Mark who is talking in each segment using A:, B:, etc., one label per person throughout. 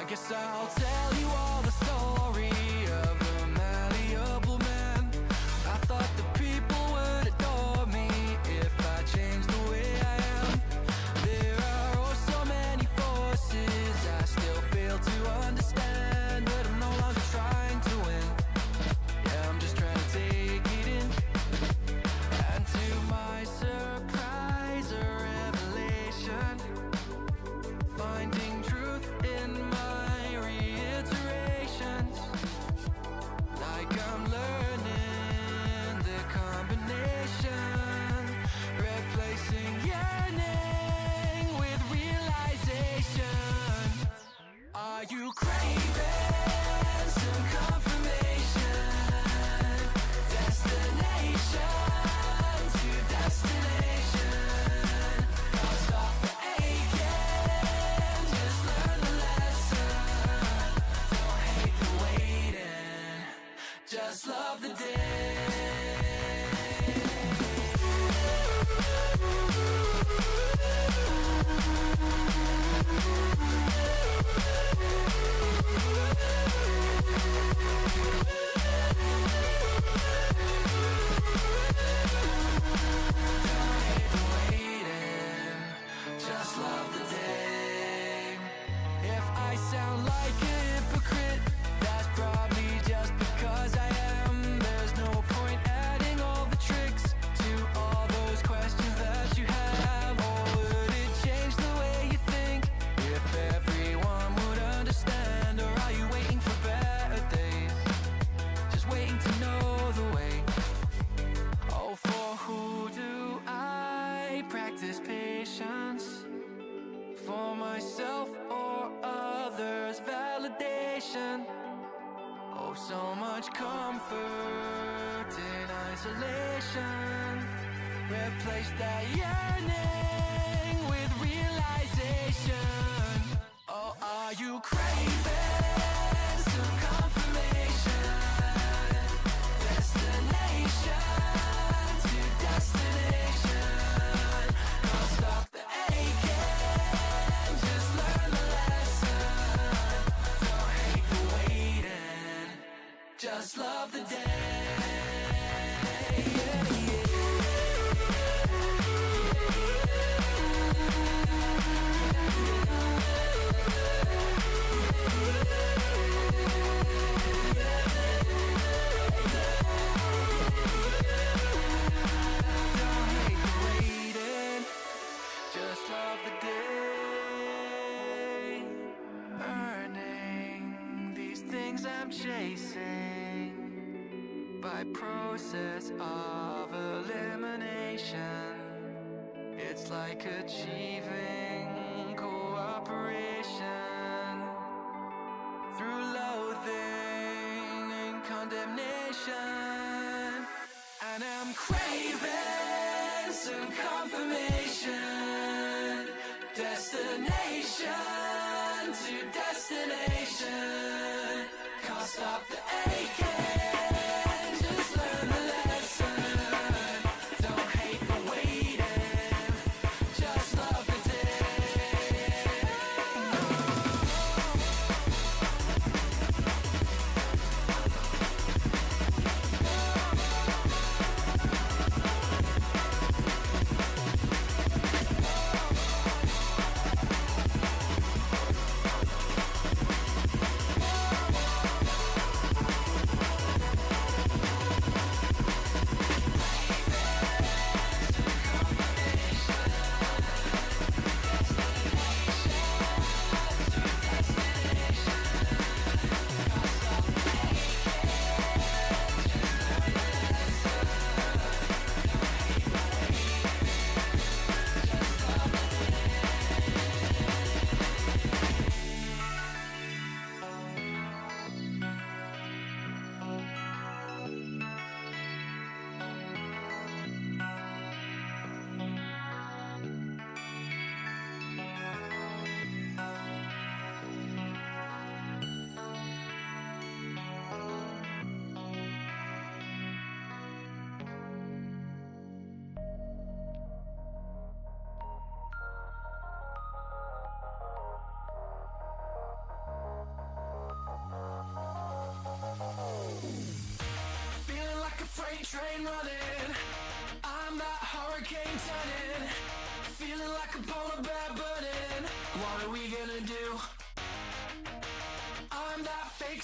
A: I guess I'll tell you all the story of a malleable man. I thought the people would adore me if I changed the way I am. There are oh so many forces I still fail to understand, but I'm no longer trying to win. Yeah, I'm just trying to take it in. And to my surprise or revelation, finding truth in my reiterations, like I'm learning the combination, replacing yearning with realization. Are you craving some confirmation? Destination to destination. I'll stop the aching, just learn the lesson. Don't hate the waiting, just love the day. Just love the day. If I sound like a hypocrite, that's probably just because I am. There's no point adding all the tricks to all those questions that you have. Or would it change the way you think if everyone would understand? Or are you waiting for better days, just waiting to know the way? Oh, for who do I practice patience? For myself or others' validation? Oh, so much comfort in isolation. Replace that yearning with realization. Oh, are you craving some confirmation? Destination to destination. I'll stop the aching, just learn the lesson. Don't hate the waiting, just love the day. Don't hate the waiting, just love the day. Earning these things I'm chasing by process of elimination. It's like achieving cooperation through loathing and condemnation. And I'm craving some confirmation. Destination to destination. Can't stop the aching, just learn the lesson. Don't hate the waiting, just love the day.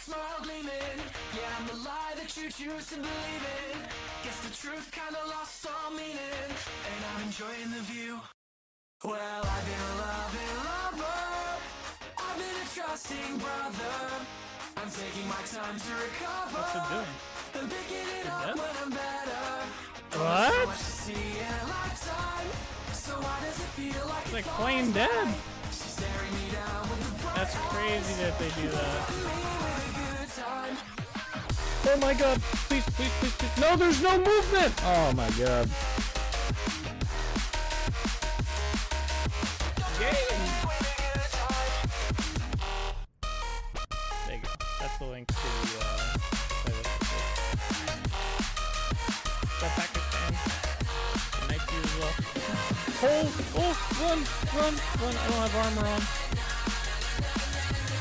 A: smile gleaming. Yeah, I'm the lie that you choose to believe in. Guess the truth kinda lost all meaning, and I'm enjoying the view. Well, I've been a loving lover, I've been a trusting brother. I'm taking my time to recover.
B: What's it doing?
A: I'm picking it up when I'm better.
B: What?
A: So much to see in a lifetime. So why does it feel like
B: It's like plain dead.
A: she's staring me down with the bright
B: That's crazy that they do that.
A: me with a good time.
B: Oh my god. Please, please, please, please. No, there's no movement. Oh my god. Game. There you go. That's the link to that Pakistan. Nice to you as well. Oh, run. I don't have armor on.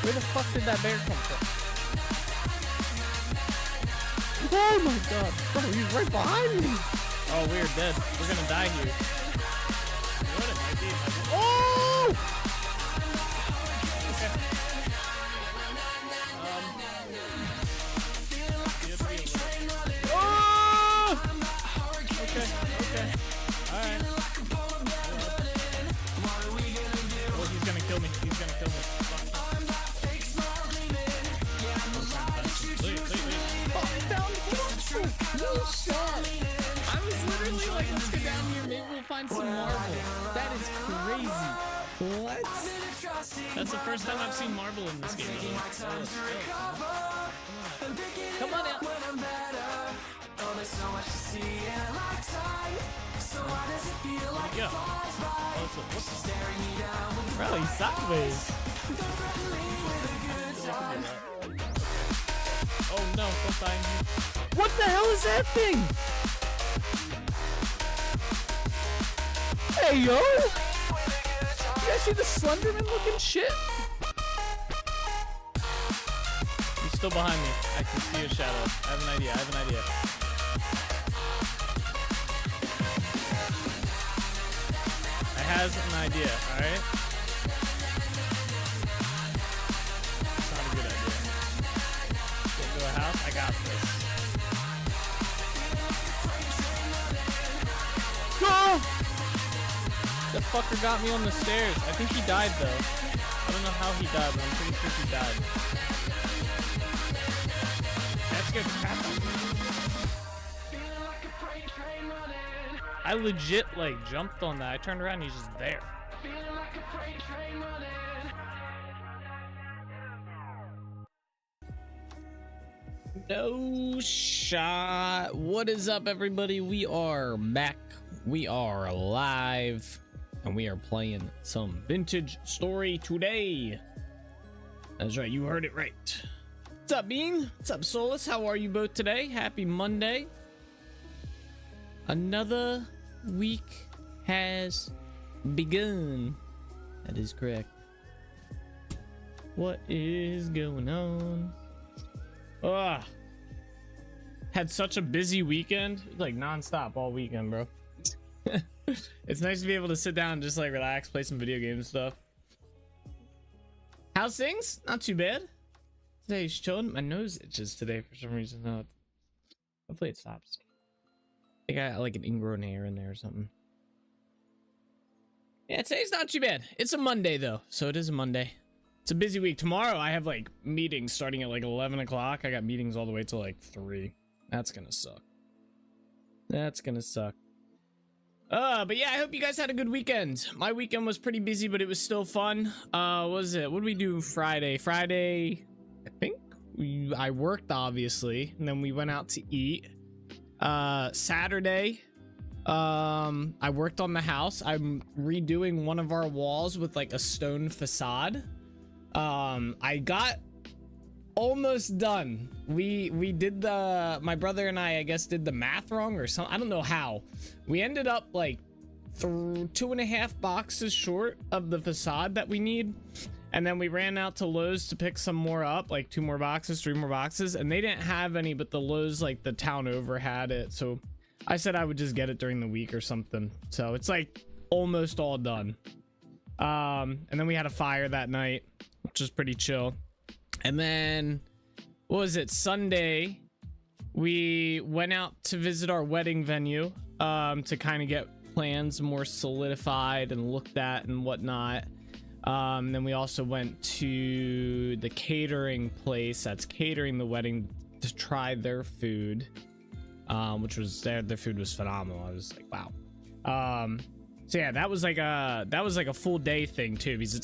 B: Where the fuck did that bear come from? Oh my god. Bro, he's right behind me. Oh, we're dead. We're gonna die here. You know what it might be? It might be... Oh! Okay. Oh! Okay. Alright. Oh, he's gonna kill me. Fuck.
C: No shot. I was literally like, let's go down here, maybe we'll find some marble. That is crazy. What?
B: That's the first time I've seen marble in this game.
C: Come on out.
B: Yeah. Bro, he's sideways. Oh no, don't die. What the hell is that thing? Hey yo! You guys see the Slenderman looking shit? He's still behind me. I can see your shadow. I have an idea. I has an idea, alright? It's not a good idea. Go to a house? I got this. Go! That fucker got me on the stairs. I think he died though. I don't know how he died, but I'm pretty sure he died. That's good crap on me. I legit like jumped on that. I turned around and he's just there. No shot. What is up, everybody? We are back. We are live. And we are playing some Vintage Story today. That's right. You heard it right. What's up, Bean? What's up, Solus? How are you both today? Happy Monday. Another week has begun. That is correct. What is going on? Ugh. Had such a busy weekend. Like non-stop all weekend, bro. It's nice to be able to sit down and just like relax, play some video games and stuff. How's things? Not too bad. Today's chilling. My nose itches today for some reason. No, hopefully it stops. I think I got like an ingrown hair in there or something. Yeah, today's not too bad. It's a Monday though, so it is a Monday. It's a busy week. Tomorrow I have like meetings starting at like 11 o'clock. I got meetings all the way till like 3. That's gonna suck. That's gonna suck. But yeah, I hope you guys had a good weekend. My weekend was pretty busy, but it was still fun. What was it? What did we do Friday? Friday, I think I worked obviously, and then we went out to eat. Saturday, I worked on the house. I'm redoing one of our walls with like a stone facade. I got almost done. We did my brother and I guess did the math wrong or something. I don't know how. We ended up like 2.5 boxes short of the facade that we need. And then we ran out to Lowe's to pick some more up, like 2 more boxes, 3 more boxes, and they didn't have any, but the Lowe's, like the town over, had it. So I said I would just get it during the week or something. So it's like almost all done. And then we had a fire that night, which was pretty chill. And then what was it, Sunday, we went out to visit our wedding venue to kind of get plans more solidified and looked at and whatnot. Then we also went to the catering place that's catering the wedding to try their food, which was their food was phenomenal. I was like, wow. So yeah, that was like a full day thing too, because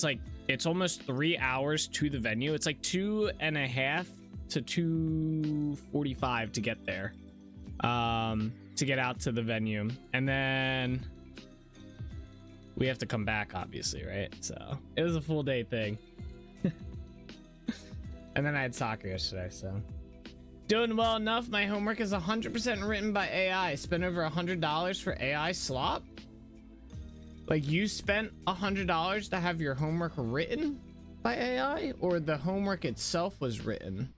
B: it's almost 3 hours to the venue. It's like 2.5 to 2:45 to get there, to get out to the venue, and then we have to come back, obviously, right? So it was a full day thing. And then I had soccer yesterday, so doing well enough. My homework is 100% written by AI. Spent over $100 for AI slop. Like, you spent $100 to have your homework written by AI, or the homework itself was written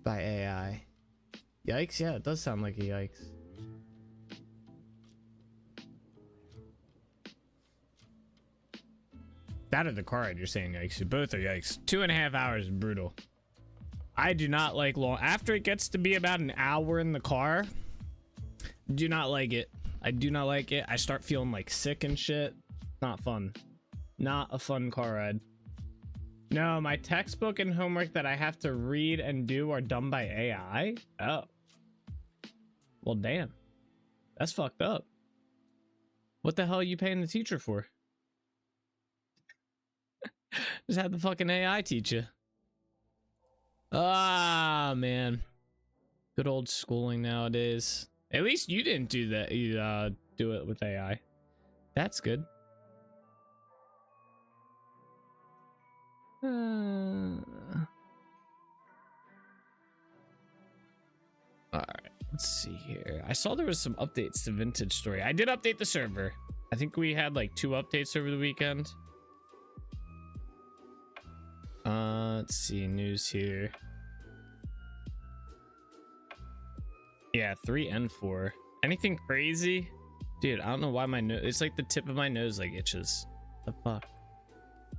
B: by AI? Yikes. Yeah, it does sound like a yikes. That or the car ride, you're saying yikes. Both are yikes. 2.5 hours is brutal. I do not like long. After it gets to be about an hour in the car, do not like it. I do not like it. I start feeling like sick and shit. Not fun. Not a fun car ride. No, my textbook and homework that I have to read and do are done by AI. Oh. Well, damn. That's fucked up. What the hell are you paying the teacher for? Just have the fucking AI teach you. Ah, man. Good old schooling nowadays. At least you didn't do that. You do it with AI. That's good. All right, let's see here. I saw there was some updates to Vintage Story. I did update the server. I think we had like 2 updates over the weekend. Let's see, news here. Yeah, 3 and 4. Anything crazy? Dude, I don't know why my nose, it's like the tip of my nose like itches. The fuck?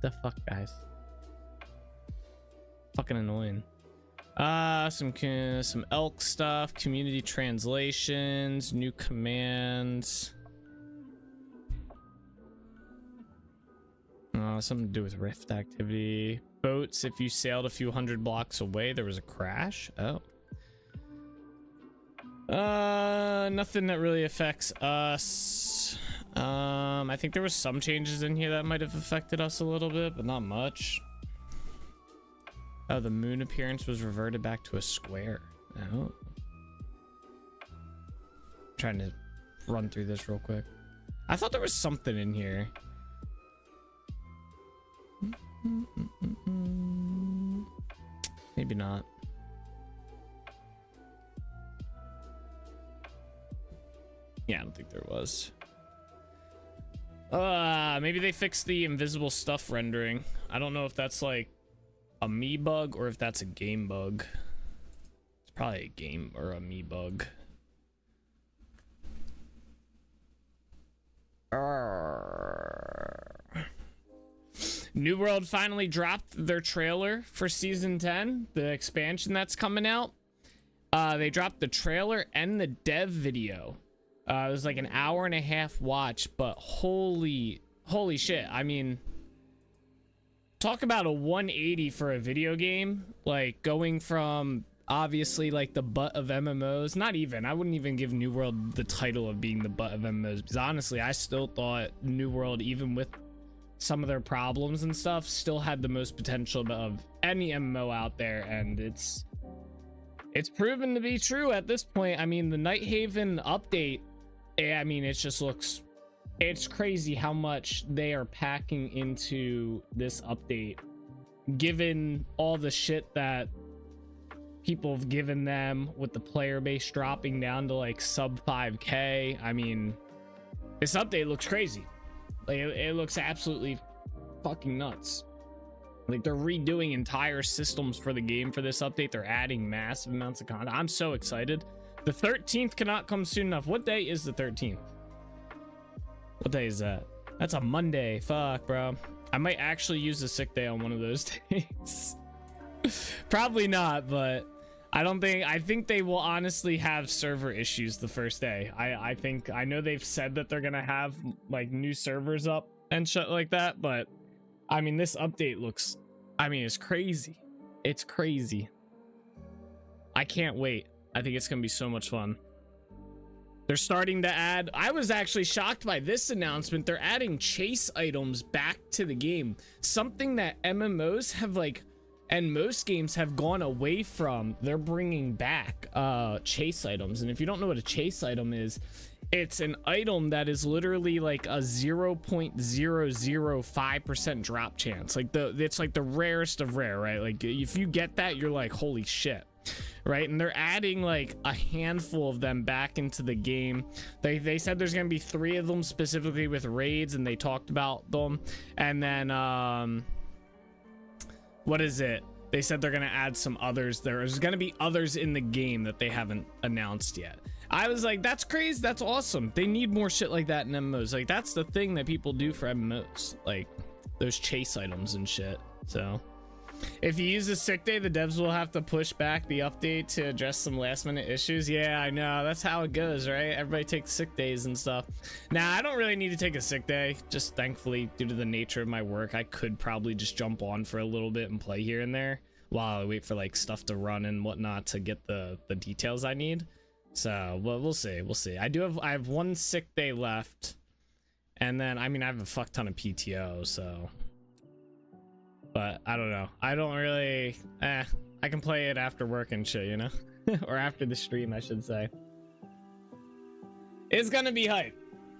B: The fuck, guys? Fucking annoying. Some elk stuff, community translations, new commands. Something to do with rift activity. Boats, if you sailed a few hundred blocks away, there was a crash. Oh. Nothing that really affects us. I think there was some changes in here that might have affected us a little bit, but not much. Oh, the moon appearance was reverted back to a square. Oh. Trying to run through this real quick. I thought there was something in here. Maybe not. Yeah, I don't think there was. Maybe they fixed the invisible stuff rendering. I don't know if that's like a me bug or if that's a game bug. It's probably a game or a me bug. New World finally dropped their trailer for season 10, the expansion that's coming out. They dropped the trailer and the dev video. It was like an 1.5 hour watch, but holy shit. I mean, talk about a 180 for a video game. Like, going from obviously like the butt of MMOs. Not even, I wouldn't even give New World the title of being the butt of MMOs, because honestly, I still thought New World, even with some of their problems and stuff, still had the most potential of any MMO out there, and it's proven to be true at this point. I mean, the Night Haven update, I mean, it just looks, it's crazy how much they are packing into this update, given all the shit that people have given them with the player base dropping down to like sub 5K. I mean, this update looks crazy. Like, it looks absolutely fucking nuts. Like, they're redoing entire systems for the game for this update. They're adding massive amounts of content. I'm so excited. The 13th cannot come soon enough. What day is the 13th? What day is that? That's a Monday. Fuck, bro. I might actually use a sick day on one of those days. Probably not, but I think they will honestly have server issues the first day. I know they've said that they're gonna have like new servers up and shit like that, but I mean, this update looks, I mean, it's crazy. It's crazy. I can't wait. I think it's gonna be so much fun. They're starting to add, I was actually shocked by this announcement. They're adding chase items back to the game. Something that MMOs have like, and most games have gone away from. They're bringing back chase items. And if you don't know what a chase item is, it's an item that is literally like a 0.005% drop chance. Like it's like the rarest of rare, right? Like if you get that, you're like, holy shit. Right, and they're adding like a handful of them back into the game. They said there's gonna be 3 of them specifically with raids, and they talked about them. And then what is it? They said they're gonna add some others. There's gonna be others in the game that they haven't announced yet. I was like, that's crazy. That's awesome. They need more shit like that in MMOs. Like that's the thing that people do for MMOs, like those chase items and shit. So if you use a sick day, the devs will have to push back the update to address some last minute issues. Yeah, I know. That's how it goes, right? Everybody takes sick days and stuff. Now, I don't really need to take a sick day. Just thankfully, due to the nature of my work, I could probably just jump on for a little bit and play here and there while I wait for like stuff to run and whatnot to get the details I need. So, well, we'll see. We'll see. I have 1 sick day left. And then, I mean, I have a fuck ton of PTO, so... But I don't know. I don't really, I can play it after work and shit, you know? Or after the stream, I should say. It's gonna be hype.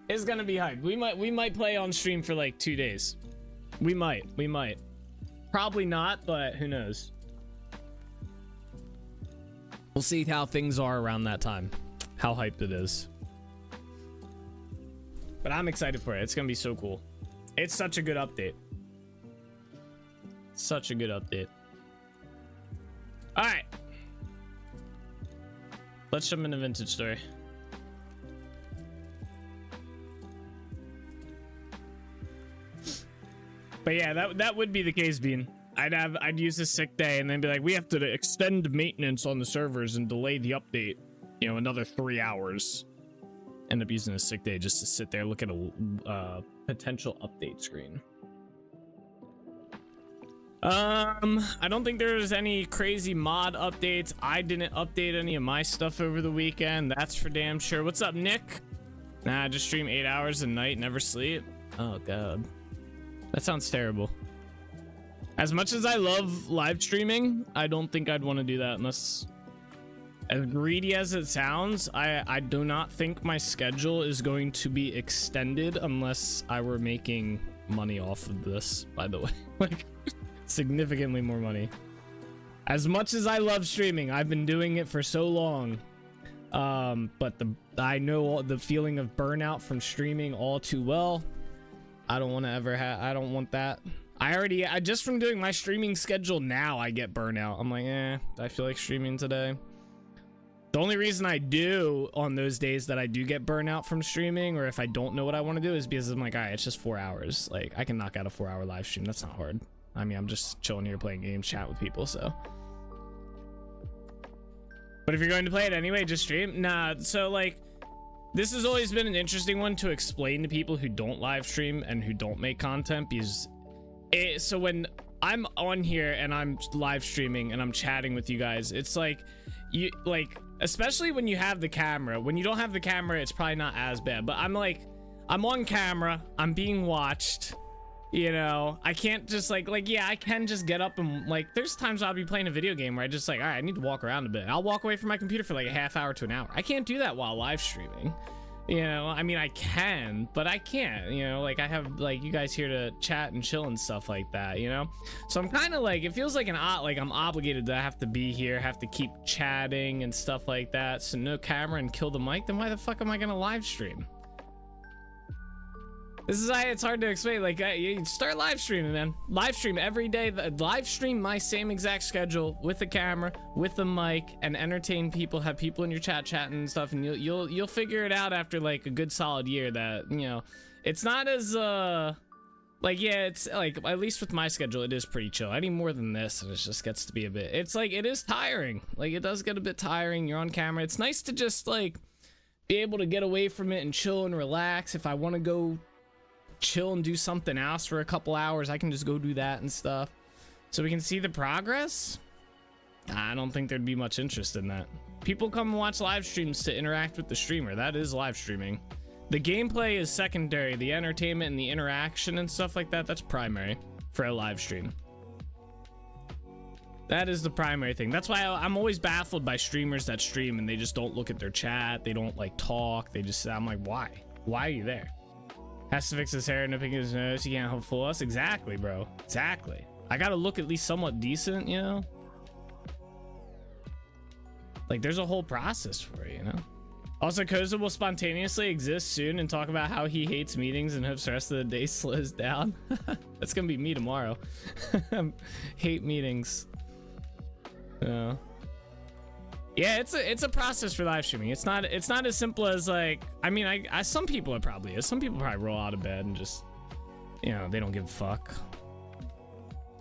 B: It's gonna be hype. We might play on stream for like 2 days. We might. Probably not, but who knows? We'll see how things are around that time. How hyped it is. But I'm excited for it. It's gonna be so cool. It's such a good update. Such a good update. All right, let's jump into vintage story. But yeah, that would be the case, Bean. I'd use a sick day and then be like, we have to extend maintenance on the servers and delay the update, you know, another 3 hours. End up using a sick day just to sit there, look at a potential update screen. I don't think there's any crazy mod updates. I didn't update any of my stuff over the weekend. That's for damn sure. What's up, Nick? Nah, I just stream 8 hours a night, never sleep. Oh, God. That sounds terrible. As much as I love live streaming, I don't think I'd want to do that unless... As greedy as it sounds, I do not think my schedule is going to be extended unless I were making money off of this, by the way. Like... significantly more money. As much as I love streaming, I've been doing it for so long, but I know the feeling of burnout from streaming all too well. I don't want to ever I don't want that. I just from doing my streaming schedule now, I get burnout. I'm like, I feel like streaming today. The only reason I do on those days that I do get burnout from streaming, or if I don't know what I want to do, is because I'm like, all right, it's just 4 hours. Like I can knock out a 4-hour live stream. That's not hard. I mean, I'm just chilling here playing games, chat with people, so. But if you're going to play it anyway, just stream. Nah, so like, this has always been an interesting one to explain to people who don't live stream and who don't make content, because so when I'm on here and I'm live streaming and I'm chatting with you guys, it's like, especially when you have the camera. When you don't have the camera, it's probably not as bad, but I'm on camera, I'm being watched. You know, I can't just like, yeah, I can just get up and like, there's times I'll be playing a video game where I just like, all right, I need to walk around a bit. I'll walk away from my computer for like a half hour to an hour. I can't do that while live streaming. You know, I mean, I can, but I can't, you know, like I have like you guys here to chat and chill and stuff like that, you know? So I'm kind of like, it feels like like I'm obligated to have to be here, have to keep chatting and stuff like that. So no camera and kill the mic, then why the fuck am I gonna live stream? This is why it's hard to explain. Like, you start live streaming, man. Live stream every day. Live stream my same exact schedule with the camera, with the mic, and entertain people. Have people in your chat chatting and stuff, and you'll figure it out after like a good solid year that, you know, it's not as Like, yeah, it's like, at least with my schedule, it is pretty chill. Any more than this, and it just gets to be a bit, it's like, it is tiring. Like, it does get a bit tiring. You're on camera. It's nice to just like be able to get away from it and chill and relax. If I want to go chill and do something else for a couple hours, I can just go do that and stuff. So we can see the progress. I don't think there'd be much interest in that. People come and watch live streams to interact with the streamer. That is live streaming. The gameplay is secondary. The entertainment and the interaction and stuff like that, that's primary for a live stream. That is the primary thing. That's why I'm always baffled by streamers that stream and they just don't look at their chat. They don't like talk. They just, I'm like, why? Why are you there? Has to fix his hair, nipping his nose. He can't help fool us. Exactly, bro. Exactly. I gotta look at least somewhat decent, you know? Like, there's a whole process for it, you know? Also, Koza will spontaneously exist soon and talk about how he hates meetings and hopes the rest of the day slows down. That's gonna be me tomorrow. Hate meetings. Yeah, it's a process for live streaming. It's not as simple as like, I mean, I some people it probably is. Some people probably roll out of bed and just, you know, they don't give a fuck.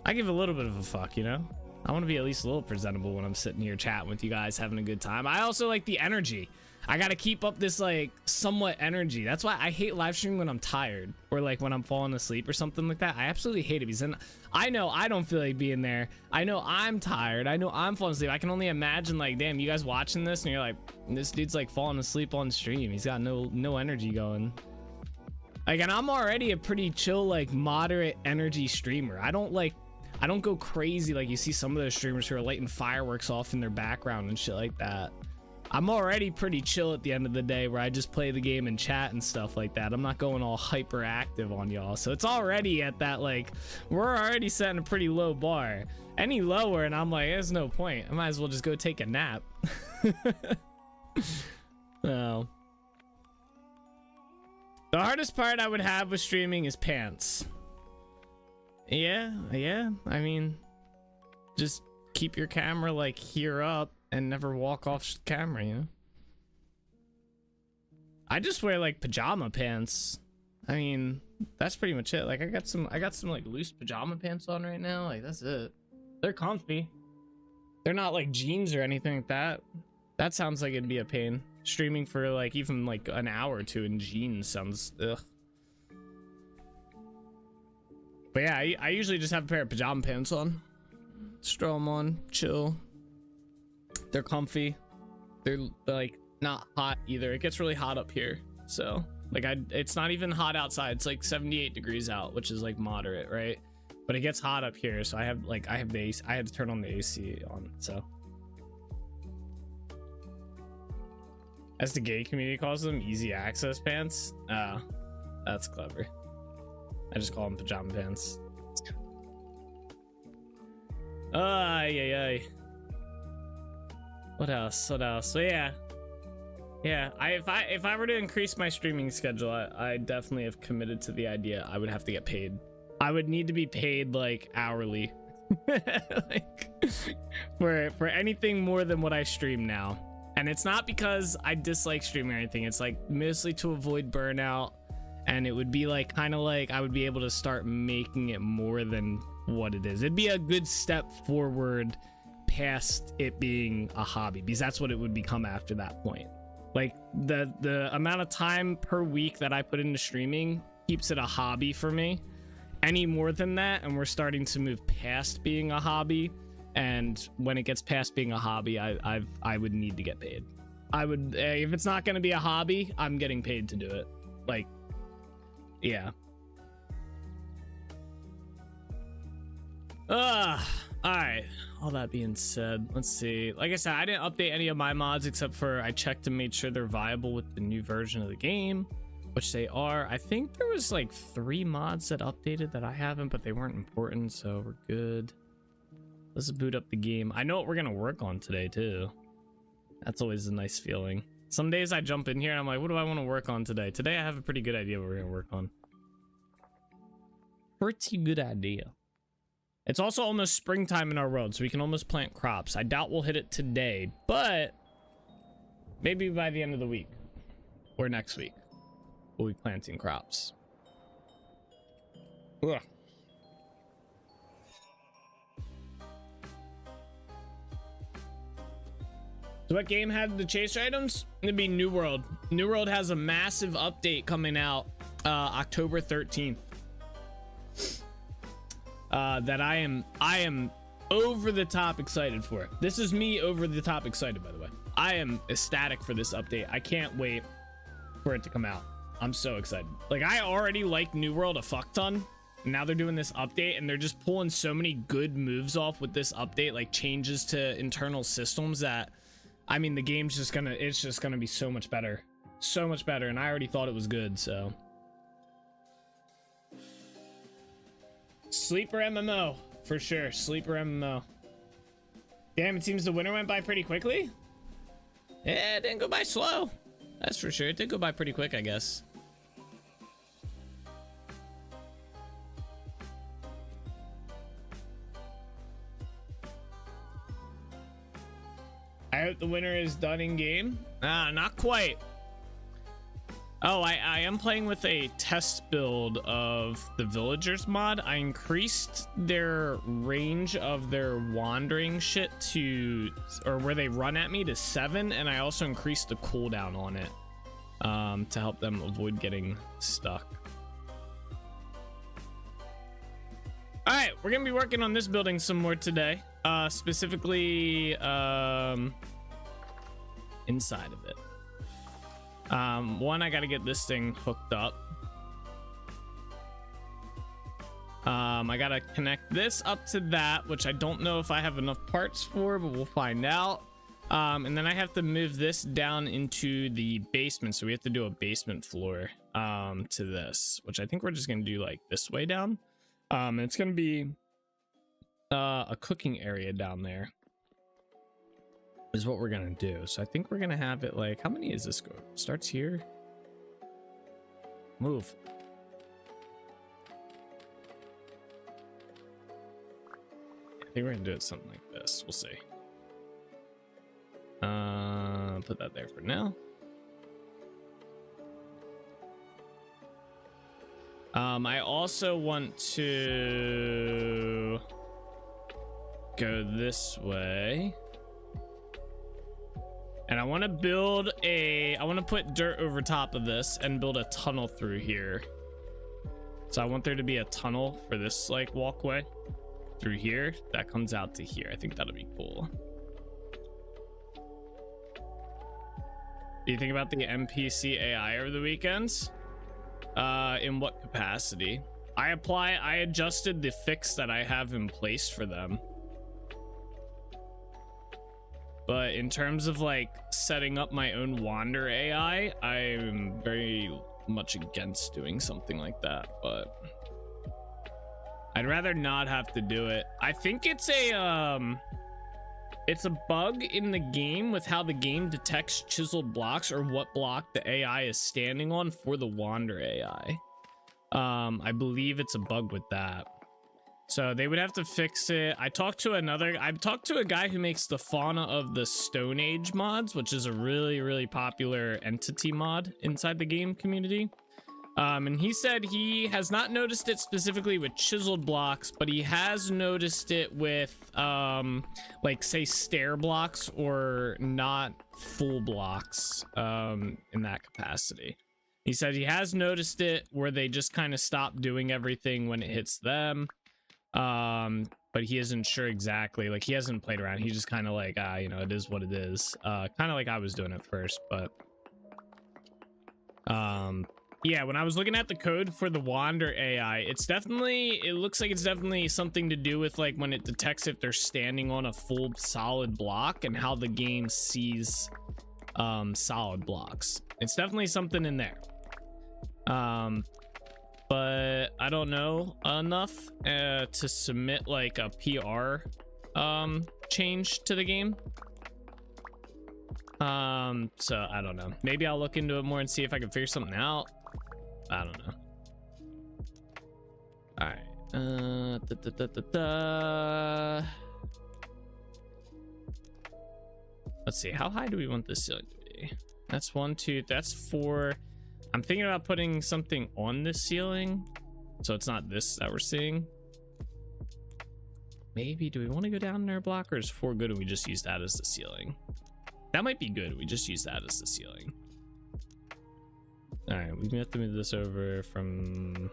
B: I give a little bit of a fuck, you know? I want to be at least a little presentable when I'm sitting here chatting with you guys, having a good time. I also like the energy. I gotta keep up this like somewhat energy. That's why I hate live streaming when I'm tired or like when I'm falling asleep or something like that. I absolutely hate it because then I know I don't feel like being there. I know I'm tired. I know I'm falling asleep. I can only imagine like, damn, you guys watching this and you're like, this dude's like falling asleep on stream. He's got no energy going. Like, and I'm already a pretty chill, like moderate energy streamer. I don't go crazy like you see some of those streamers who are lighting fireworks off in their background and shit like that. I'm already pretty chill at the end of the day where I just play the game and chat and stuff like that. I'm not going all hyperactive on y'all. So it's already at that, like, we're already setting a pretty low bar. Any lower and I'm like, there's no point. I might as well just go take a nap. No. The hardest part I would have with streaming is pants. Yeah. I mean, just keep your camera like here up and never walk off camera, you know? I just wear like pajama pants. I mean, that's pretty much it. Like I got some like loose pajama pants on right now. Like that's it. They're comfy. They're not like jeans or anything like that. That sounds like it'd be a pain. Streaming for like even like an hour or two in jeans sounds ugh. But yeah, I usually just have a pair of pajama pants on. Just throw them on, chill. They're comfy. They're like not hot either. It gets really hot up here. So like it's not even hot outside. It's like 78 degrees out, which is like moderate, right? But it gets hot up here. So I have the AC. I had to turn on the AC on. So as the gay community calls them, easy access pants. That's clever. I just call them pajama pants. Ay. What else? So yeah. If I were to increase my streaming schedule, I definitely have committed to the idea I would have to get paid. I would need to be paid like hourly, like for anything more than what I stream now. And it's not because I dislike streaming or anything. It's like mostly to avoid burnout. And it would be like kind of like I would be able to start making it more than what it is. It'd be a good step forward past it being a hobby, because that's what it would become after that point. Like the amount of time per week that I put into streaming keeps it a hobby for me. Any more than that and we're starting to move past being a hobby, and when it gets past being a hobby, I would need to get paid. I would, if it's not going to be a hobby, I'm getting paid to do it. Like, yeah. All right. All that being said, let's see. Like I said, I didn't update any of my mods except for I checked and made sure they're viable with the new version of the game, which they are. I think there was like 3 mods that updated that I haven't, but they weren't important, so we're good. Let's boot up the game. I know what we're gonna work on today too. That's always a nice feeling. Some days I jump in here and I'm like, what do I want to work on today? Today I have a pretty good idea what we're gonna work on. Pretty good idea. It's also almost springtime in our world, so we can almost plant crops. I doubt we'll hit it today, but maybe by the end of the week or next week, we'll be planting crops. Ugh. So what game had the chaser items? It'd be New World. New World has a massive update coming out October 13th. That I am over the top excited for. This is me over the top excited, by the way. I am ecstatic for this update. I can't wait for it to come out. I'm so excited. Like, I already like New World a fuck ton. Now they're doing this update and they're just pulling so many good moves off with this update, like changes to internal systems, that I mean, the game's just gonna, it's just gonna be so much better. So much better, and I already thought it was good, so. Sleeper MMO, for sure. Sleeper MMO. Damn, it seems the winter went by pretty quickly. Yeah, it didn't go by slow. That's for sure. It did go by pretty quick, I guess. I hope the winter is done in game. Not quite. Oh, I am playing with a test build of the villagers mod. I increased their range of their wandering shit to, or where they run at me, to 7, and I also increased the cooldown on it to help them avoid getting stuck. All right, we're gonna be working on this building some more today, specifically inside of it. One, I gotta get this thing hooked up. I gotta connect this up to that, which I don't know if I have enough parts for, but we'll find out. And then I have to move this down into the basement, so we have to do a basement floor to this, which I think we're just gonna do like this way down. And it's gonna be a cooking area down there is what we're gonna do. So I think we're gonna have it like, how many is this go? Starts here. Move. I think we're gonna do it something like this. We'll see. Put that there for now. I also want to go this way. And I want to build I want to put dirt over top of this and build a tunnel through here. So I want there to be a tunnel for this like walkway through here that comes out to here. I think that'll be cool. Do you think about the NPC AI over the weekends? In what capacity? I adjusted the fix that I have in place for them. But in terms of like setting up my own Wander AI, I'm very much against doing something like that, but I'd rather not have to do it. I think it's a bug in the game with how the game detects chiseled blocks or what block the AI is standing on for the Wander AI. I believe it's a bug with that. So they would have to fix it. I talked to a guy who makes the Fauna of the Stone Age mods, which is a really, really popular entity mod inside the game community. And he said he has not noticed it specifically with chiseled blocks, but he has noticed it with, like, say, stair blocks or not full blocks in that capacity. He said he has noticed it where they just kind of stop doing everything when it hits them. But he isn't sure exactly. Like, he hasn't played around. He's just kind of like, you know, it is what it is. Kind of like I was doing at first, but yeah, when I was looking at the code for the Wander AI, it looks like it's definitely something to do with like when it detects if they're standing on a full solid block and how the game sees solid blocks. It's definitely something in there. But I don't know enough to submit like a PR change to the game. So I don't know. Maybe I'll look into it more and see if I can figure something out. I don't know. All right. Let's see. How high do we want this ceiling to be? That's 1, 2. That's 4. I'm thinking about putting something on this ceiling. So it's not this that we're seeing. Maybe, do we want to go down there block, or is 4 good and we just use that as the ceiling? That might be good. We just use that as the ceiling. All right, we have to move this over from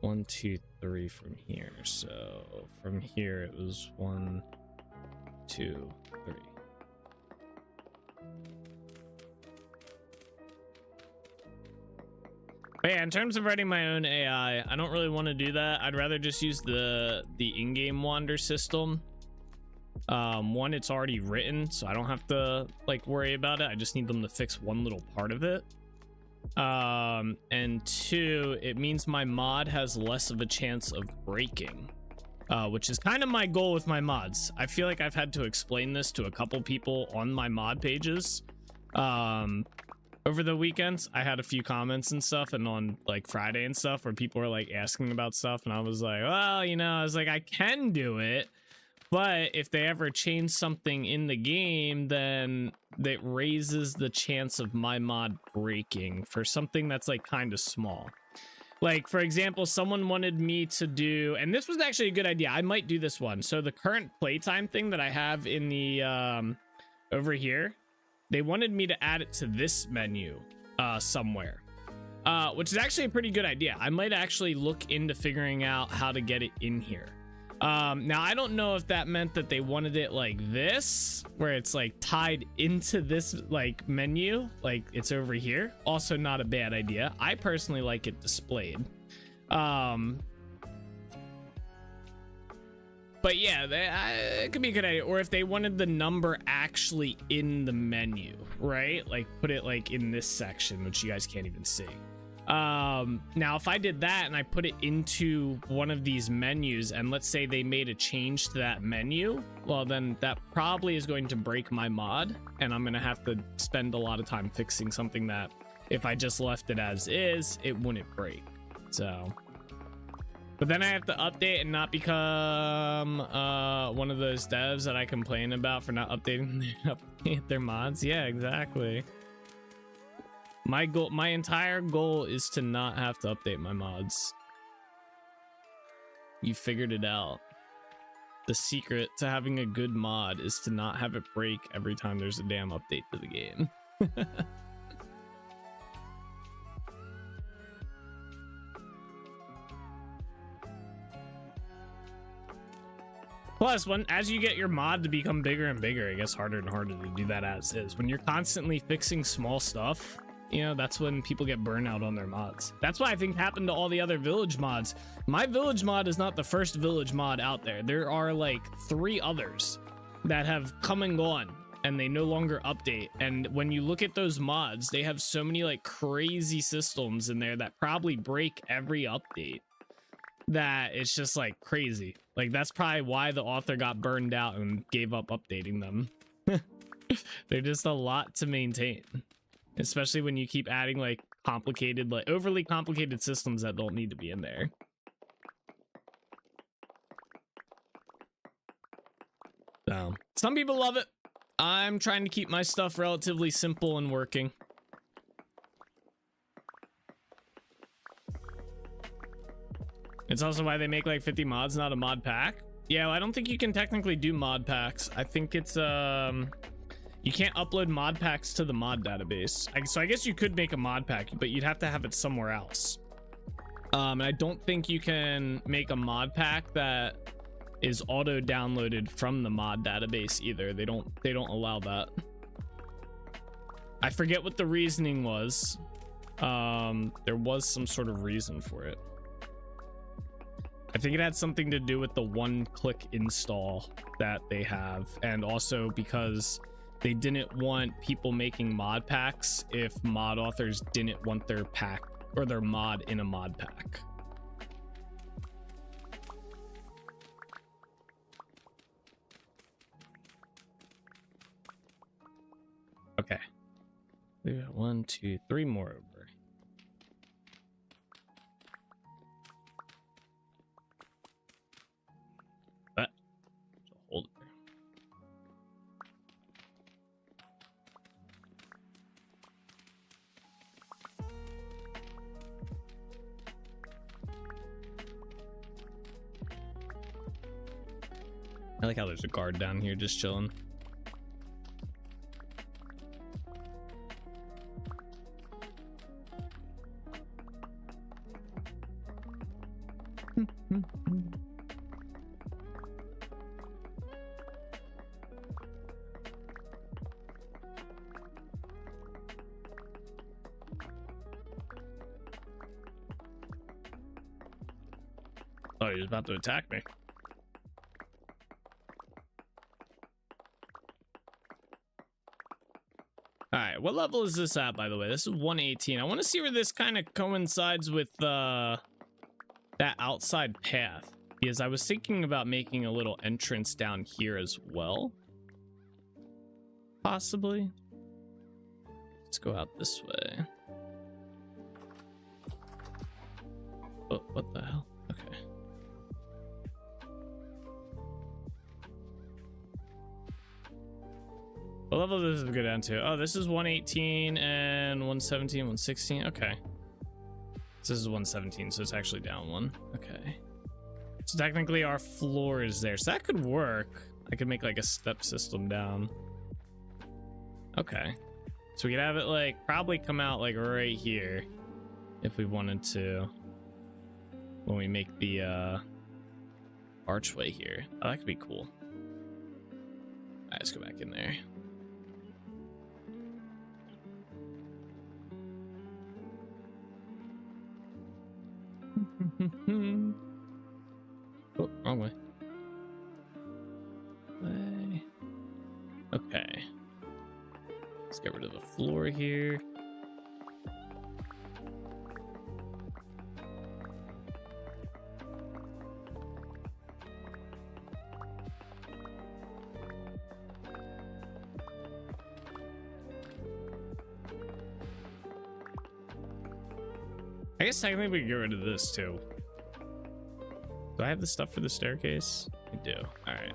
B: 1, 2, 3 from here. So from here it was 1, 2, 3. But yeah, in terms of writing my own AI, I don't really want to do that. I'd rather just use the in-game wander system. One, it's already written, so I don't have to like worry about it. I just need them to fix one little part of it. And 2, it means my mod has less of a chance of breaking, which is kind of my goal with my mods. I feel like I've had to explain this to a couple people on my mod pages. Over the weekends, I had a few comments and stuff, and on like Friday and stuff, where people were like asking about stuff, and I was like, well, you know, I was like, I can do it, but if they ever change something in the game, then that raises the chance of my mod breaking for something that's like kind of small. Like, for example, someone wanted me to do, and this was actually a good idea, I might do this one. So the current playtime thing that I have in the over here, they wanted me to add it to this menu somewhere, which is actually a pretty good idea. I might actually look into figuring out how to get it in here. Now, I don't know if that meant that they wanted it like this, where it's like tied into this like menu, like it's over here. Also not a bad idea. I personally like it displayed. But yeah, it could be a good idea. Or if they wanted the number actually in the menu, right? Like put it like in this section, which you guys can't even see. Now, if I did that and I put it into one of these menus, and let's say they made a change to that menu, well, then that probably is going to break my mod, and I'm going to have to spend a lot of time fixing something that if I just left it as is, it wouldn't break. So... but then I have to update and not become one of those devs that I complain about for not updating their mods. Yeah, exactly. My goal, my entire goal is to not have to update my mods. You figured it out. The secret to having a good mod is to not have it break every time there's a damn update to the game. Plus, as you get your mod to become bigger and bigger, it gets harder and harder to do that as is. When you're constantly fixing small stuff, you know, that's when people get burnout on their mods. That's why I think happened to all the other village mods. My village mod is not the first village mod out there. There are like 3 others that have come and gone, and they no longer update. And when you look at those mods, they have so many like crazy systems in there that probably break every update, that it's just like crazy. Like that's probably why the author got burned out and gave up updating them. They're just a lot to maintain, especially when you keep adding like complicated, like overly complicated systems that don't need to be in there. So some people love it. I'm trying to keep my stuff relatively simple and working. It's also why they make like 50 mods, not a mod pack. Yeah, well, I don't think you can technically do mod packs. I think it's you can't upload mod packs to the mod database. So I guess you could make a mod pack, but you'd have to have it somewhere else. And I don't think you can make a mod pack that is auto downloaded from the mod database either. They don't allow that. I forget what the reasoning was. There was some sort of reason for it. I think it had something to do with the one-click install that they have, and also because they didn't want people making mod packs if mod authors didn't want their pack or their mod in a mod pack. Okay. We got 1, 2, 3 more over. Hold it. I like how there's a guard down here just chilling. Oh, he was about to attack me. All right, what level is this at, by the way? This is 118. I want to see where this kind of coincides with that outside path, because I was thinking about making a little entrance down here as well. Possibly. Let's go out this way. Oh, what the hell? Okay. What level does this go down to? Oh, this is 118 and 117, 116. Okay. This is 117, so it's actually down one. Okay. So technically our floor is there. So that could work. I could make like a step system down. Okay. So we could have it like probably come out like right here if we wanted to. When we make the archway here. Oh, that could be cool. Alright, let's go back in there. Oh, wrong way. Okay. Let's get rid of the floor here. I guess technically we can get rid of this too. Do I have the stuff for the staircase? I do. All right.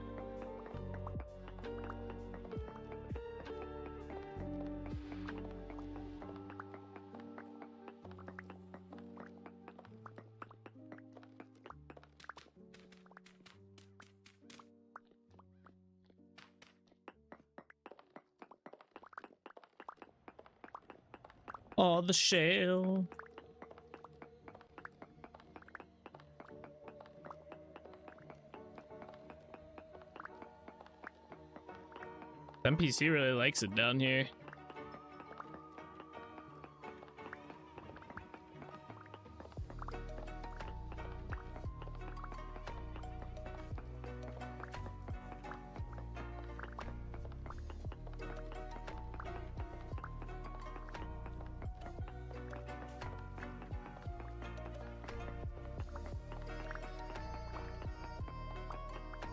B: Oh, the shell. NPC really likes it down here.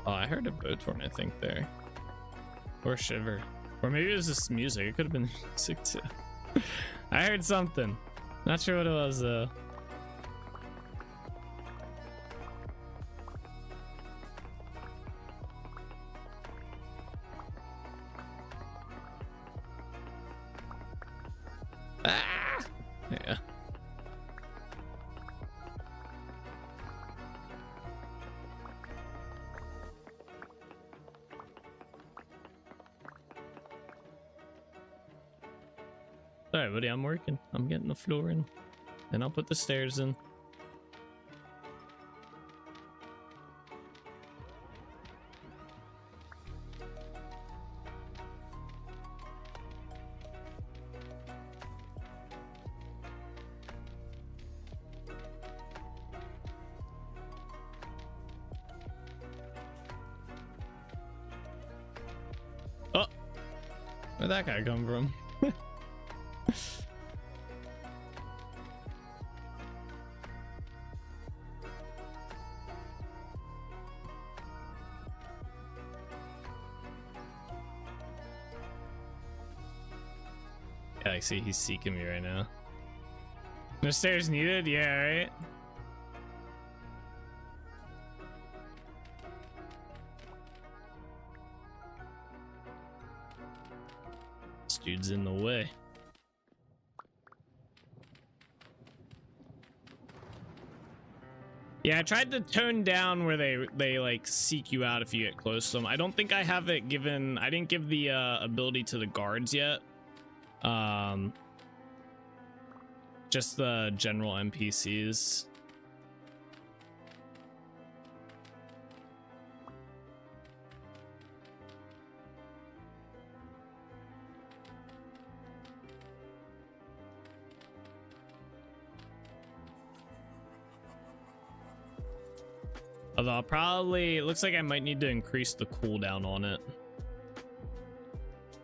B: Oh, I heard a boat horn, I think, there. Or shiver. Or maybe it was just music. It could have been music too. I heard something. Not sure what it was though. Ah! Yeah. Alright, buddy, I'm working. I'm getting the floor in. Then I'll put the stairs in. Oh! Where'd that guy come from? Yeah, I see he's seeking me right now. No stairs needed? Yeah, right? This dude's in the way. Yeah, I tried to tone down where they like seek you out if you get close to them. I don't think I have it given. I didn't give the ability to the guards yet. Just the general NPCs. Although I'll probably, it looks like I might need to increase the cooldown on it.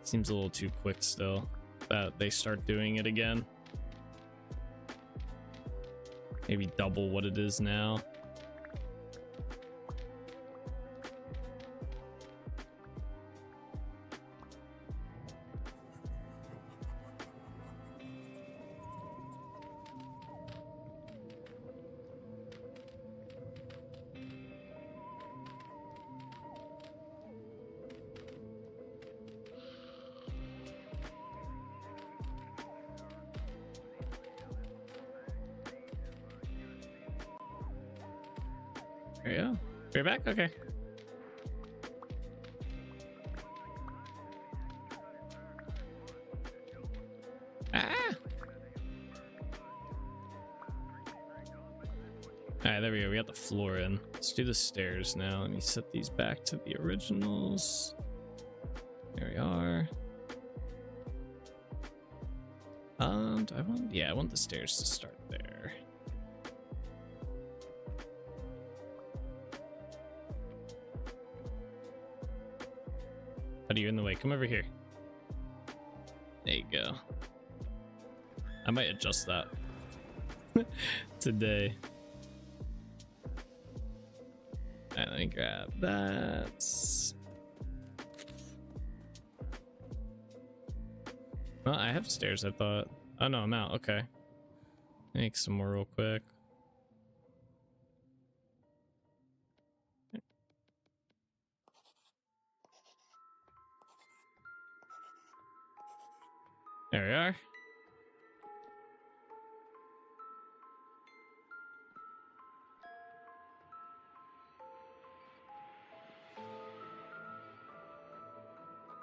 B: Seems a little too quick still that they start doing it again. Maybe double what it is now. There you go. You're back? Okay. Ah! Alright, there we go. We got the floor in. Let's do the stairs now. Let me set these back to the originals. There we are. Do I want? Yeah, I want the stairs to start there. Are you in the way? Come over here. There you go. I might adjust that today. Alright, let me grab that. Well, I have stairs, I thought. Oh no, I'm out. Okay. Make some more real quick. There we are.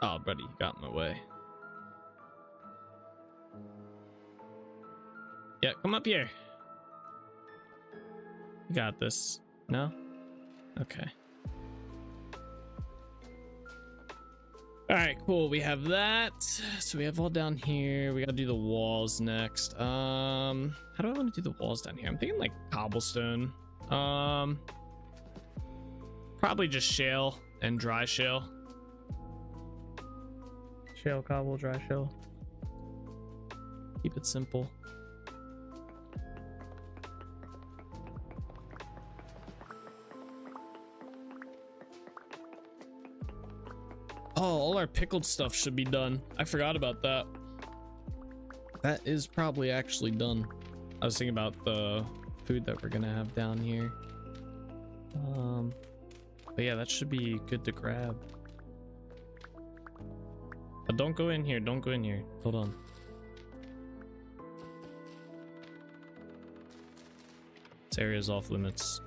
B: Oh, buddy, you got in my way. Yeah, come up here. You got this. No? Okay. All right, cool. We have that. So we have all down here. We got to do the walls next. How do I want to do the walls down here? I'm thinking like cobblestone. Probably just shale and dry shale. Shale, cobble, dry shale. Keep it simple. Oh, all our pickled stuff should be done. I forgot about that. That is probably actually done. I was thinking about the food that we're gonna have down here. But yeah, that should be good to grab. But don't go in here. Don't go in here. Hold on. This area is off limits.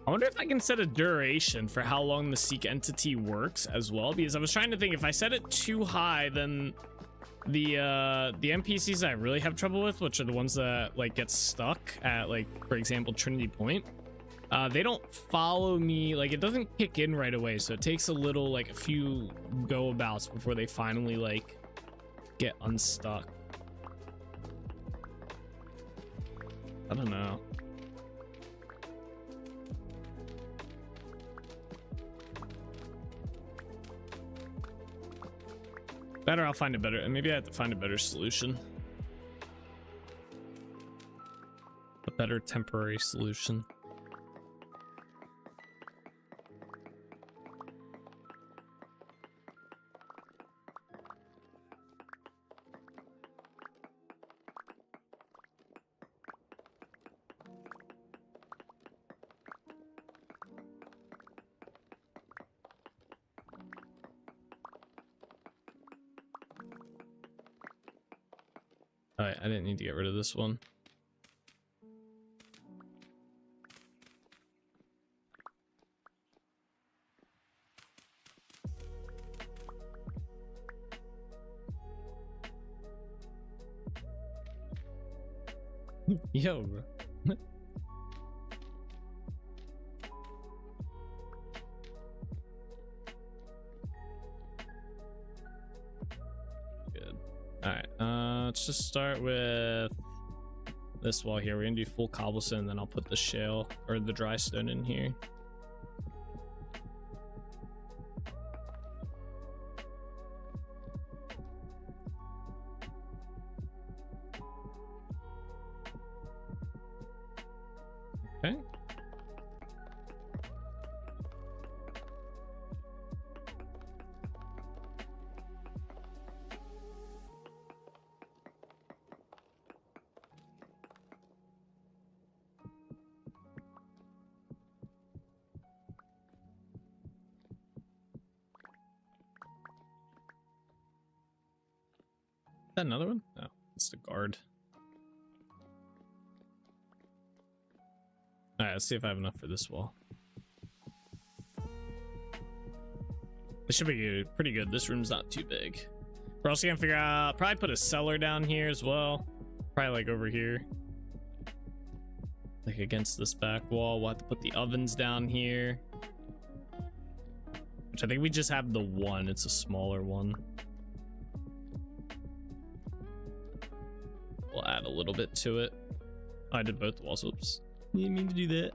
B: I wonder if I can set a duration for how long the seek entity works as well, because I was trying to think if I set it too high, then the NPCs I really have trouble with, which are the ones that like get stuck at, like, for example, Trinity Point, they don't follow me. Like, it doesn't kick in right away, so it takes a little, like, a few go abouts before they finally like get unstuck. I don't know. Better, I'll find a better, maybe I have to find a better solution. A better temporary solution. All right, I didn't need to get rid of this one. Yo, bro. Good. All right. Let's just start with this wall here. We're gonna do full cobblestone, then I'll put the shale or the dry stone in here. Okay. Is that another one? No, it's the guard. All right, let's see if I have enough for this wall. This should be pretty good. This room's not too big. We're also gonna figure out, probably put a cellar down here as well. Probably like over here. Like against this back wall. We'll have to put the ovens down here. Which I think we just have the one. It's a smaller one. We'll add a little bit to it. Oh, I did both walls. Oops. You didn't mean to do that.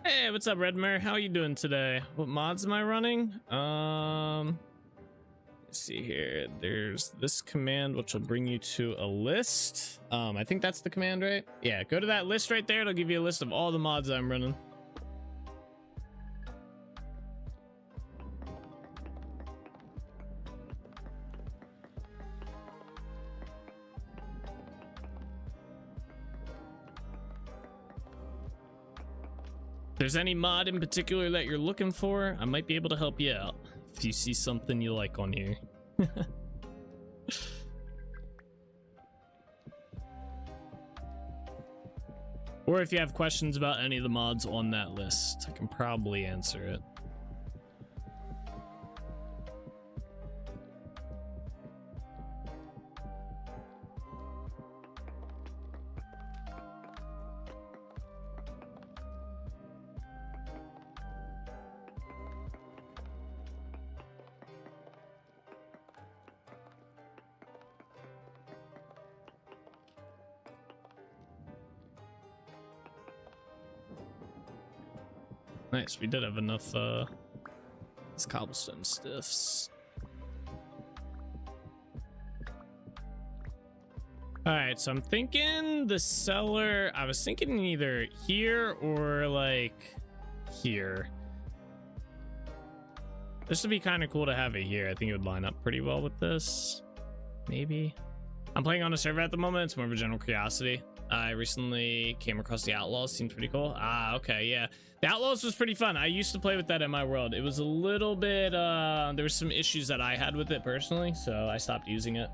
B: Hey, what's up, Redmer? How are you doing today? What mods am I running? Let's see here. There's this command which will bring you to a list. I think that's the command, right? Yeah, go to that list right there. It'll give you a list of all the mods I'm running. If there's any mod in particular that you're looking for, I might be able to help you out if you see something you like on here. Or if you have questions about any of the mods on that list, I can probably answer it. Nice, we did have enough these cobblestone stiffs. All right, so I'm thinking the cellar, I was thinking either here or like here. This would be kind of cool to have it here. I think it would line up pretty well with this. Maybe. I'm playing on a server at the moment. It's more of a general curiosity. I recently came across the Outlaws. Seemed pretty cool. Ah, okay, yeah. The Outlaws was pretty fun. I used to play with that in my world. It was a little bit, there were some issues that I had with it personally, so I stopped using it.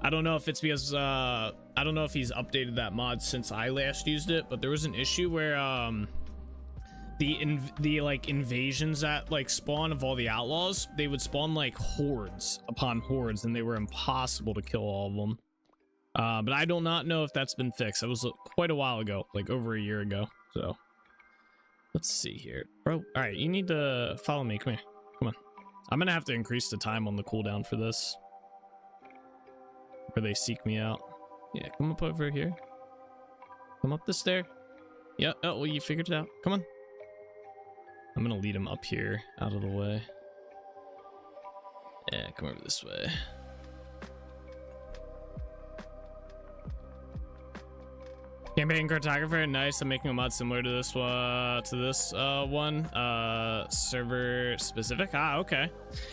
B: I don't know if it's because, I don't know if he's updated that mod since I last used it, but there was an issue where, the like invasions that like spawn of all the outlaws, they would spawn like hordes upon hordes, and they were impossible to kill all of them. But I do not know if that's been fixed. That was quite a while ago, like over a year ago. So let's see here, bro. All right, you need to follow me. Come here. Come on. I'm gonna have to increase the time on the cooldown for this, where they seek me out. Yeah, come up over here. Come up the stair. Yeah. Oh, well, you figured it out. Come on. I'm gonna lead him up here, out of the way. Yeah, come over this way. Campaign cartographer, nice. I'm making a mod similar to this one. Server specific. Ah, okay.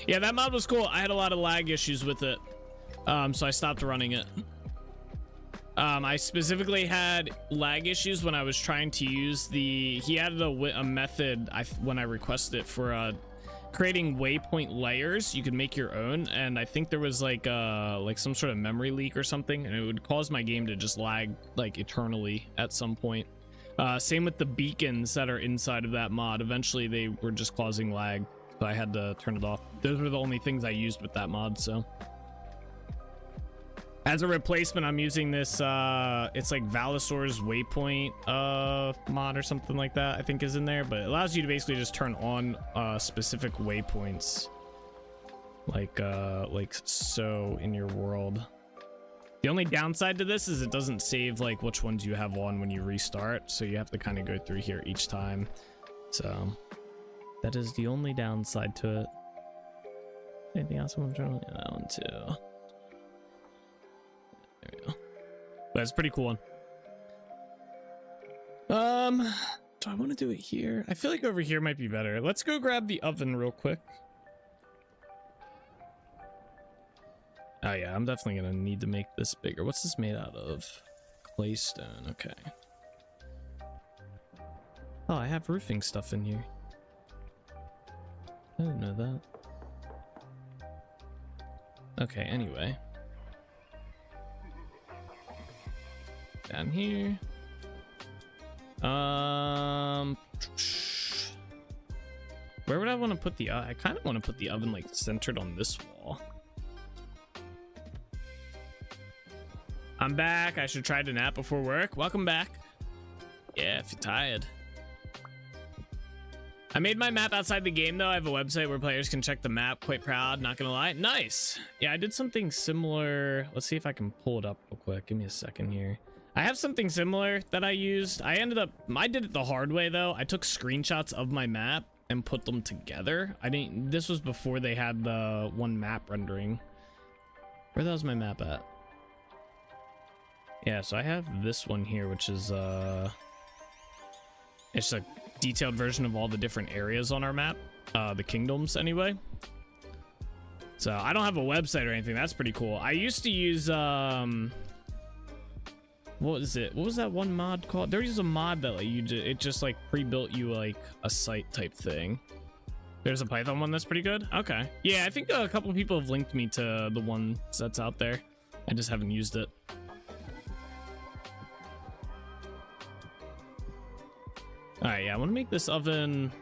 B: Yeah, that mod was cool. I had a lot of lag issues with it, so I stopped running it. I specifically had lag issues when I was trying to use the. He added a method when I requested it for creating waypoint layers. You could make your own, and I think there was like some sort of memory leak or something, and it would cause my game to just lag like eternally at some point. Same with the beacons that are inside of that mod. Eventually they were just causing lag, so I had to turn it off. Those were the only things I used with that mod. So as a replacement, I'm using this it's like Valisaur's waypoint mod or something like that, I think is in there, but it allows you to basically just turn on specific waypoints like so in your world. The only downside to this is it doesn't save like which ones you have on when you restart, so you have to kind of go through here each time. So that is the only downside to it. Anything else I want to try? Yeah, that one too. There we go. But it's a pretty cool one. Do I want to do it here? I feel like over here might be better. Let's go grab the oven real quick. Oh yeah, I'm definitely gonna need to make this bigger. What's this made out of? Claystone. Okay. Oh, I have roofing stuff in here. I didn't know that. Okay, anyway. Down here. Where would I want to put the I kind of want to put the oven like centered on this wall. I'm back. I should try to nap before work. Welcome back. Yeah, if you're tired. I made my map outside the game though. I have a website where players can check the map. Quite proud, not gonna lie. Nice. Yeah, I did something similar. Let's see if I can pull it up real quick. Give me a second here. I have something similar that I used. I did it the hard way though. I took screenshots of my map and put them together. This was before they had the one map rendering. Where the hell's my map at? Yeah, so I have this one here, which is it's a detailed version of all the different areas on our map, the kingdoms anyway. So I don't have a website or anything. That's pretty cool. I used to use what was it? What was that one mod called? There was a mod that like it just like pre-built you like a site type thing. There's a Python one that's pretty good. Okay. Yeah, I think a couple people have linked me to the one that's out there. I just haven't used it. All right, yeah, I want to make this oven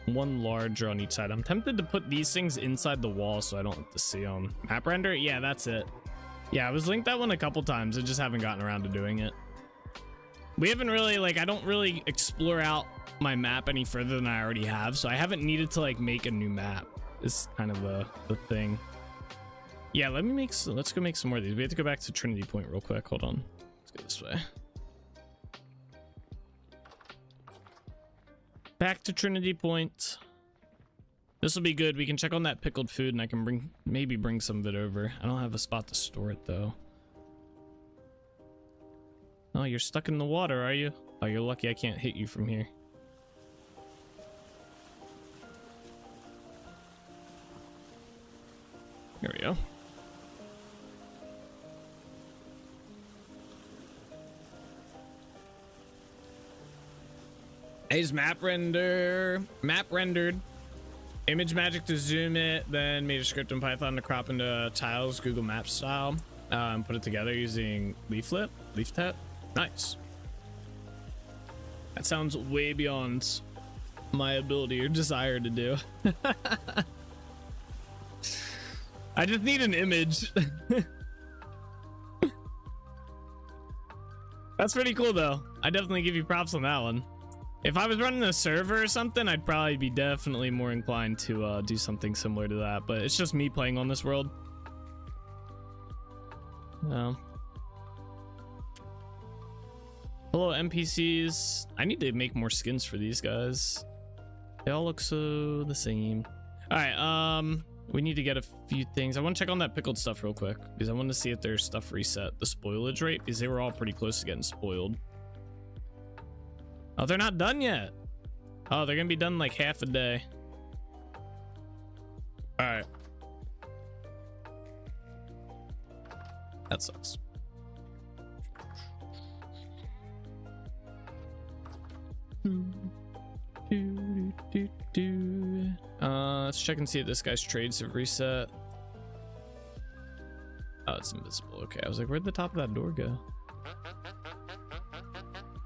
B: one larger on each side. I'm tempted to put these things inside the wall so I don't have to see them. Map render? Yeah, that's it. Yeah, I was linked that one a couple times. I just haven't gotten around to doing it. We haven't really, like, I don't really explore out my map any further than I already have, so I haven't needed to, like, make a new map. Is kind of the thing. Yeah, let's go make some more of these. We have to go back to Trinity Point real quick. Hold on. Let's go this way. Back to Trinity Point. This will be good. We can check on that pickled food and I can maybe bring some of it over. I don't have a spot to store it though. Oh, you're stuck in the water, are you? Oh, you're lucky I can't hit you from here. There we go. Is map rendered. Image magic to zoom it, then made a script in Python to crop into tiles, Google Maps style, and put it together using leaf tap. Nice. That sounds way beyond my ability or desire to do. I just need an image. That's pretty cool though. I definitely give you props on that one. If I was running a server or something, I'd probably be definitely more inclined to do something similar to that, but it's just me playing on this world. Hello NPCs. I need to make more skins for these guys. They all look so the same. All right, we need to get a few things. I want to check on that pickled stuff real quick because I want to see if their stuff reset the spoilage rate because they were all pretty close to getting spoiled. Oh, they're not done yet. Oh, they're gonna be done in like half a day. All right. That sucks. Let's check and see if this guy's trades have reset. Oh, it's invisible. Okay, I was like, where'd the top of that door go?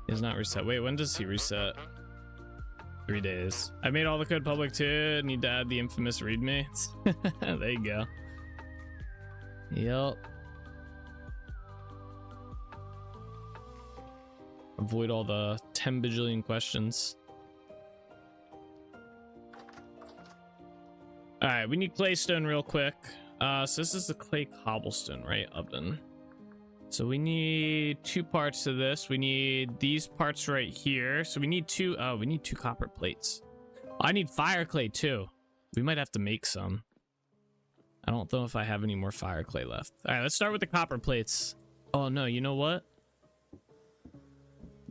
B: It's not reset. Wait, when does he reset? 3 days. I made all the code public too. Need to add the infamous readme. There you go. Yep. Avoid all the 10 bajillion questions. All right, we need claystone real quick. So this is the clay cobblestone, right? Oven. So we need 2 parts to this. We need these parts right here. So we need 2. Oh, we need 2 copper plates. I need fire clay too. We might have to make some. I don't know if I have any more fire clay left. All right, let's start with the copper plates. Oh no, you know what?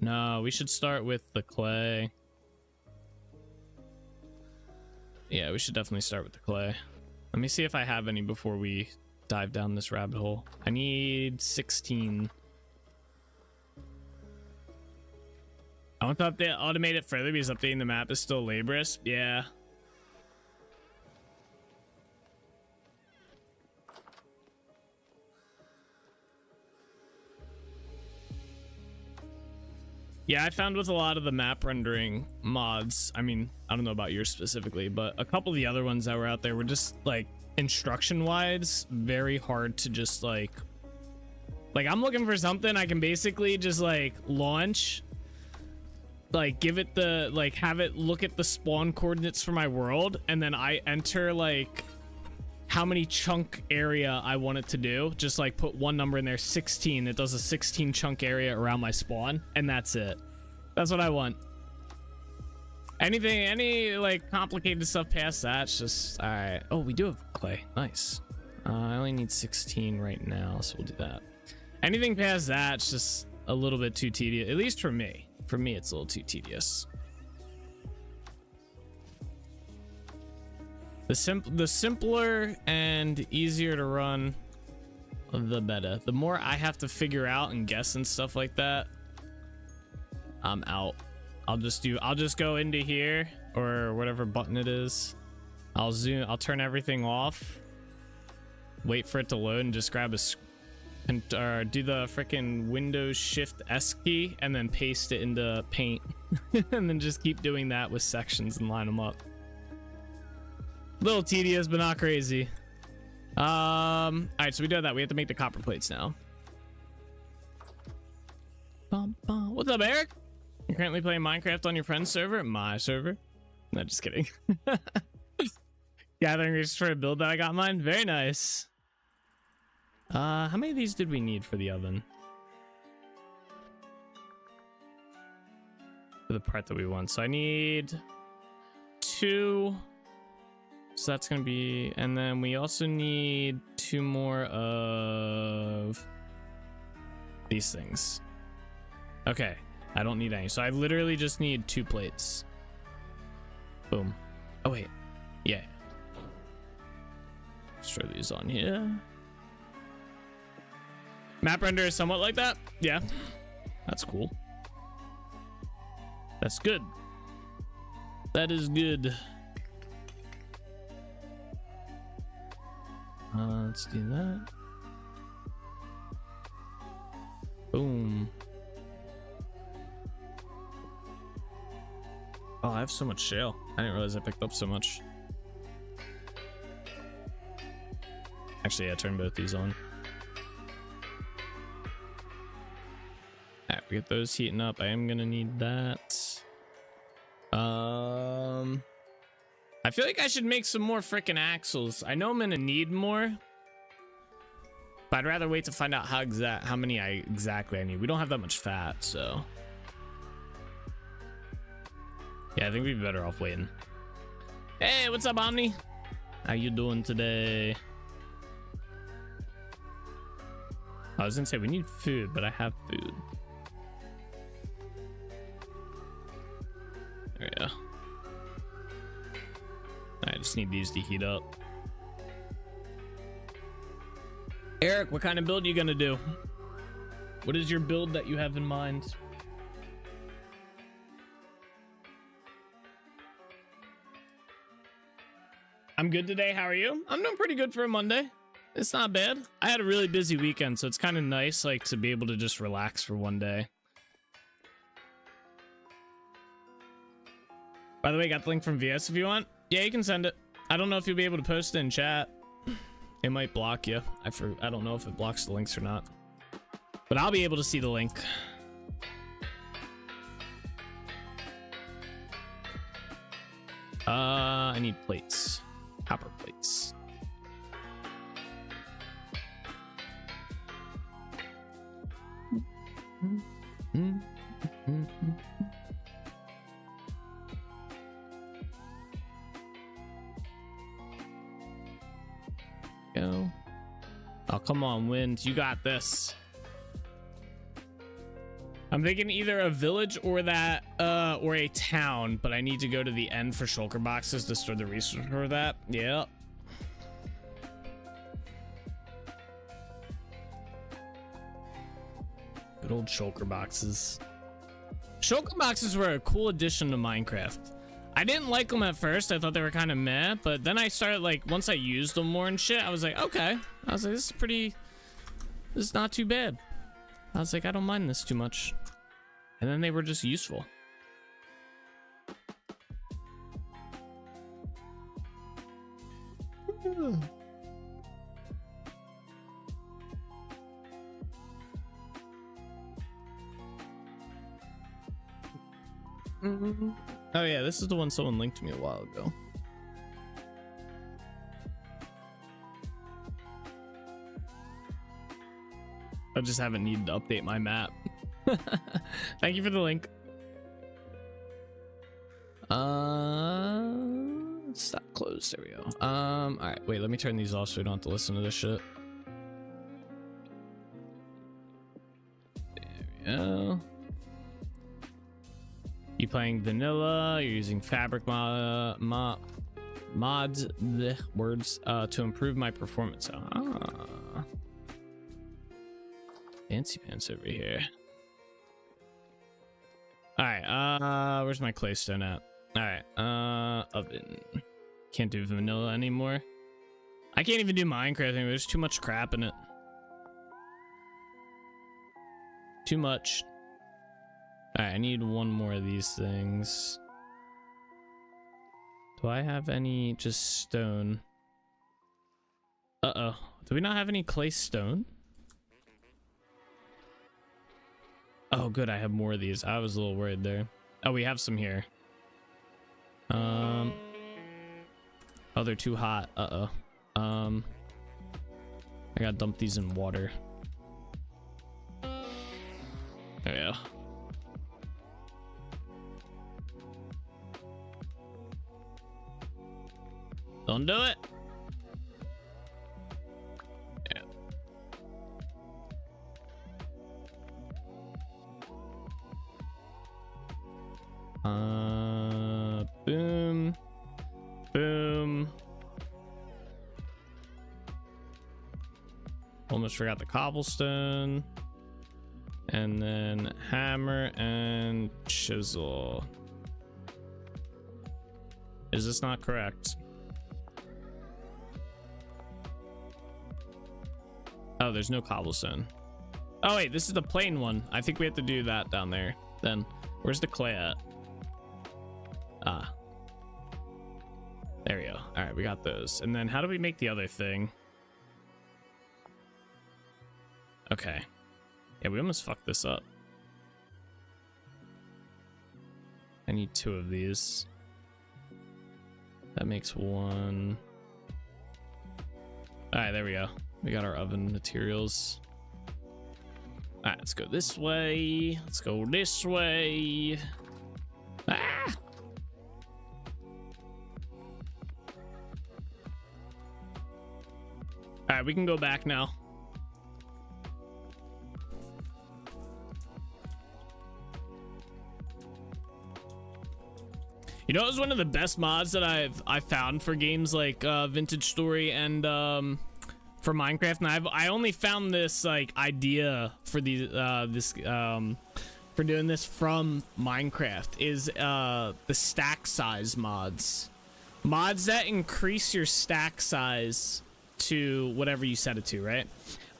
B: No, we should start with the clay. Yeah, we should definitely start with the clay. Let me see if I have any before we dive down this rabbit hole. I need 16. I want to automate it further because updating the map is still laborious. Yeah. Yeah, I found with a lot of the map rendering mods, I mean, I don't know about yours specifically, but a couple of the other ones that were out there were just like instruction wise very hard to just like I'm looking for something I can basically just like launch, like give it the like have it look at the spawn coordinates for my world, and then I enter like how many chunk area I want it to do. Just like put one number in there, 16. It does a 16 chunk area around my spawn, and that's it. That's what I want. Any like complicated stuff past that, it's just all right. Oh, we do have clay. Nice. I only need 16 right now, so we'll do that. Anything past that, it's just a little bit too tedious, at least for me. For me, it's a little too tedious. The simpler and easier to run, the better. The more I have to figure out and guess and stuff like that, I'm out. I'll just go into here or whatever button it is. I'll turn everything off, wait for it to load, and just grab and do the freaking Windows Shift S key and then paste it into Paint, and then just keep doing that with sections and line them up. Little tedious, but not crazy. All right, so we did that. We have to make the copper plates now. What's up, Eric? You're currently playing Minecraft on your friend's server? My server? No, just kidding. Gathering resources for a build that I got mine. Very nice. How many of these did we need for the oven? For the part that we want. So I need 2. So that's gonna be, and then we also need 2 more of these things. Okay, I don't need any. So I literally just need 2 plates. Boom. Oh wait, yeah. Let's throw these on here. Map render is somewhat like that. Yeah, that's cool. That's good. That is good. Let's do that. Boom. Oh, I have so much shale. I didn't realize I picked up so much. Actually, I turned both these on. Alright, we get those heating up. I am gonna need that. I feel like I should make some more freaking axles. I know I'm gonna need more, but I'd rather wait to find out how many exactly I need. We don't have that much fat, so yeah, I think we'd be better off waiting. Hey, what's up, Omni? How you doing today? I was gonna say we need food, but I have food. just need these to heat up. Eric, what kind of build are you gonna do? What is your build that you have in mind? I'm good today. How are you? I'm doing pretty good for a Monday. It's not bad. I had a really busy weekend, so it's kind of nice, like, to be able to just relax for one day. By the way, got the link from VS if you want. Yeah, you can send it. I don't know if you'll be able to post it in chat. It might block you. I don't know if it blocks the links or not. But I'll be able to see the link. I need plates. Copper plates. Go. Oh, come on, wind. You got this. I'm thinking either a village or that, or a town, but I need to go to the end for shulker boxes to store the resource for that. Yep. Good old shulker boxes. Shulker boxes were a cool addition to Minecraft. I didn't like them at first. I thought they were kind of meh, but then I started, like, once I used them more and shit, I was like, okay. I was like, this is not too bad. I was like, I don't mind this too much. And then they were just useful. Oh yeah, this is the one someone linked to me a while ago. I just haven't needed to update my map. Thank you for the link. Stop, close. There we go. All right, wait, let me turn these off so we don't have to listen to this shit. There we go. You playing vanilla? You're using fabric mods, the words, to improve my performance. Ah. Fancy pants over here. All right, where's my claystone at? All right, oven. Can't do vanilla anymore. I can't even do Minecraft anymore. There's too much crap in it. Too much. All right, I need one more of these things. Do I have any just stone? Uh-oh. Do we not have any clay stone? Oh, good. I have more of these. I was a little worried there. Oh, we have some here. Oh, they're too hot. Uh-oh. I gotta dump these in water. There we go. Don't do it. Yeah. Boom. Boom. Almost forgot the cobblestone. And then hammer and chisel. Is this not correct? Oh, there's no cobblestone. Oh wait, this is the plain one. I think we have to do that down there. Then where's the clay at? Ah, there we go. All right, we got those. And then how do we make the other thing? Okay. Yeah, we almost fucked this up. I need 2 of these. That makes 1. All right, there we go. We got our oven materials. All right, let's go this way. Let's go this way. Ah! All right, we can go back now. You know, it was one of the best mods that I found for games like Vintage Story and for Minecraft. And I only found this like idea for these for doing this from Minecraft is the stack size mods that increase your stack size to whatever you set it to, right?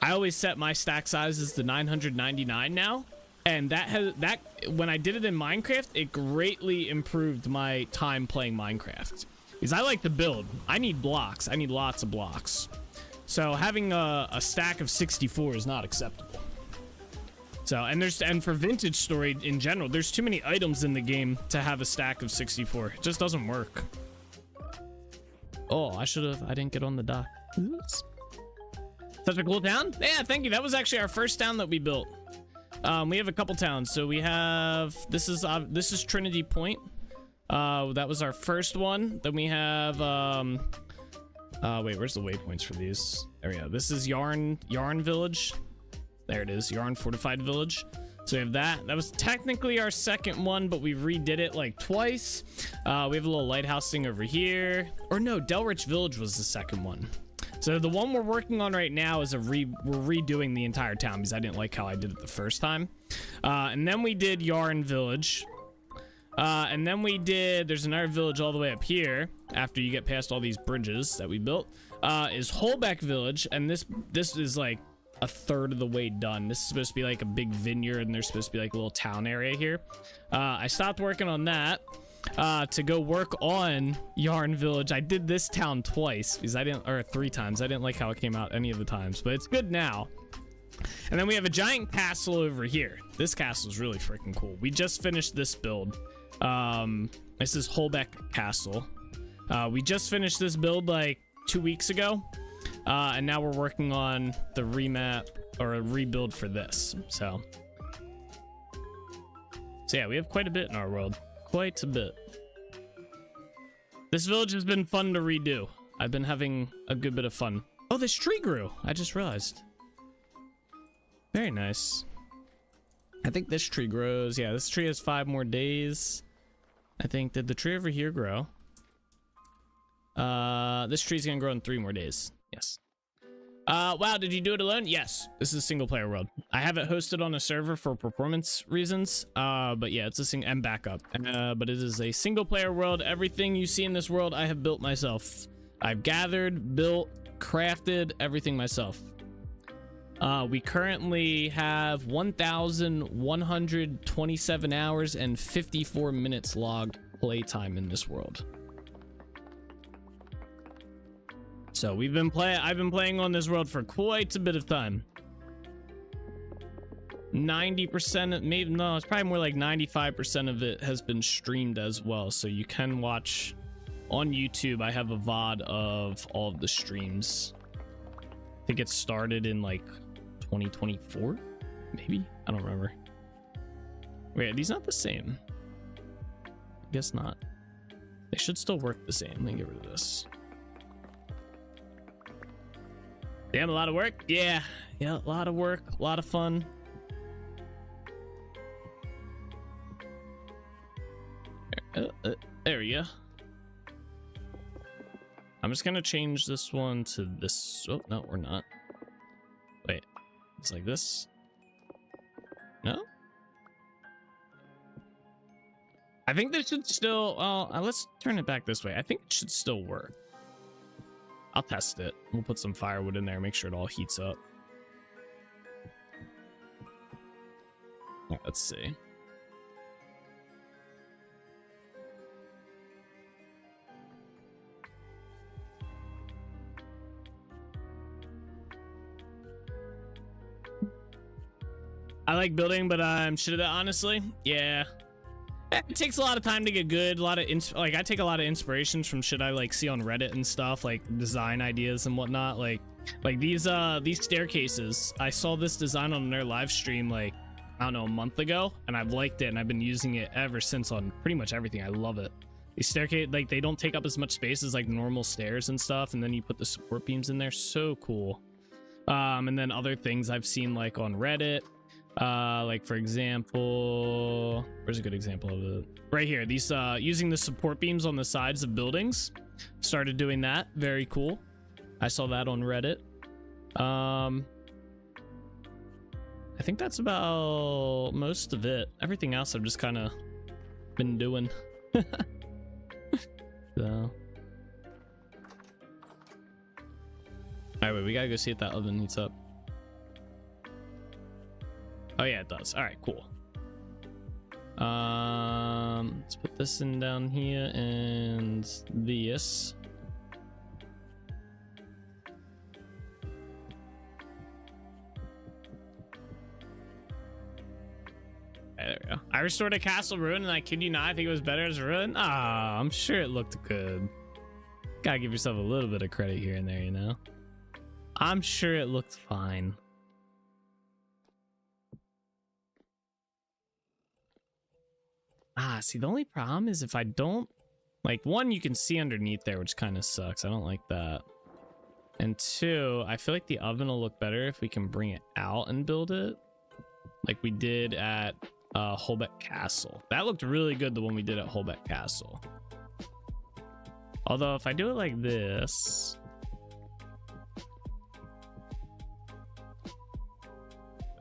B: I always set my stack sizes to 999 now, and that when I did it in Minecraft, it greatly improved my time playing Minecraft because I like to build. I need blocks. I need lots of blocks. So having a stack of 64 is not acceptable. So, and for Vintage Story in general, there's too many items in the game to have a stack of 64. It just doesn't work. Oh, I didn't get on the dock. Oops. Such a cool town? Yeah, thank you. That was actually our first town that we built. We have a couple towns. So we have, this is Trinity Point. That was our first one. Then we have, wait, where's the waypoints for these? There we go. This is Yarn Village. There it is, Yarn Fortified Village. So we have that. That was technically our second one, but we redid it like twice. We have a little lighthouse thing over here. Or no, Delrich Village was the second one. So the one we're working on right now is we're redoing the entire town because I didn't like how I did it the first time. And then we did Yarn Village. And then there's another village all the way up here after you get past all these bridges that we built, is Holbeck Village. And this is like a third of the way done. This is supposed to be like a big vineyard, and there's supposed to be like a little town area here. I stopped working on that to go work on Yarn Village. I did this town twice because or 3 times. I didn't like how it came out any of the times, but it's good now. And then we have a giant castle over here. This castle is really freaking cool. We just finished this build. This is Holbeck Castle. We just finished this build like 2 weeks ago. And now we're working on the remap or a rebuild for this. So yeah, we have quite a bit in our world. Quite a bit. This village has been fun to redo. I've been having a good bit of fun. Oh, this tree grew. I just realized. Very nice. I think this tree grows. Yeah, this tree has 5 more days. I think, did the tree over here grow? This tree's gonna grow in 3 more days. Yes. Wow, did you do it alone? Yes. This is a single player world. I have it hosted on a server for performance reasons. But yeah, it's a and backup. But it is a single player world. Everything you see in this world, I have built myself. I've gathered, built, crafted everything myself. We currently have 1,127 hours and 54 minutes logged playtime in this world. So I've been playing on this world for quite a bit of time. 90%, maybe, no, it's probably more like 95% of it has been streamed as well. So you can watch on YouTube. I have a VOD of all of the streams. I think it started in like 2024, maybe? I don't remember. Wait, are these not the same? I guess not. They should still work the same. Let me get rid of this. Damn, a lot of work? Yeah, a lot of work, a lot of fun. There we go. I'm just gonna change this one to this. Oh, no, we're not. Wait, it's like this? No? I think this should still, let's turn it back this way. I think it should still work. I'll test it. We'll put some firewood in there, make sure it all heats up. Let's see. I like building, but I'm shit at it, honestly. Yeah. It takes a lot of time to get good. A lot of I take a lot of inspirations from shit I like see on Reddit and stuff, like design ideas and whatnot. Like these staircases. I saw this design on their live stream like, I don't know, a month ago, and I've liked it and I've been using it ever since on pretty much everything. I love it. These staircase, like, they don't take up as much space as like normal stairs and stuff, and then you put the support beams in there. So cool. And then other things I've seen like on Reddit. Like for example, where's a good example of it? Right here. These using the support beams on the sides of buildings. Started doing that. Very cool. I saw that on Reddit. I think that's about most of it. Everything else I've just kind of been doing. So. Alright, wait, we gotta go see if that oven heats up. Oh yeah, it does. Alright, cool. Let's put this in down here and this. There we go. I restored a castle ruin, and I kid you not, I think it was better as a ruin. Ah, I'm sure it looked good. Gotta give yourself a little bit of credit here and there, you know? I'm sure it looked fine. Ah, see, the only problem is if I don't... Like, one, you can see underneath there, which kind of sucks. I don't like that. And two, I feel like the oven will look better if we can bring it out and build it. Like we did at... Holbeck Castle. That looked really good, the one we did at Holbeck Castle. Although if I do it like this,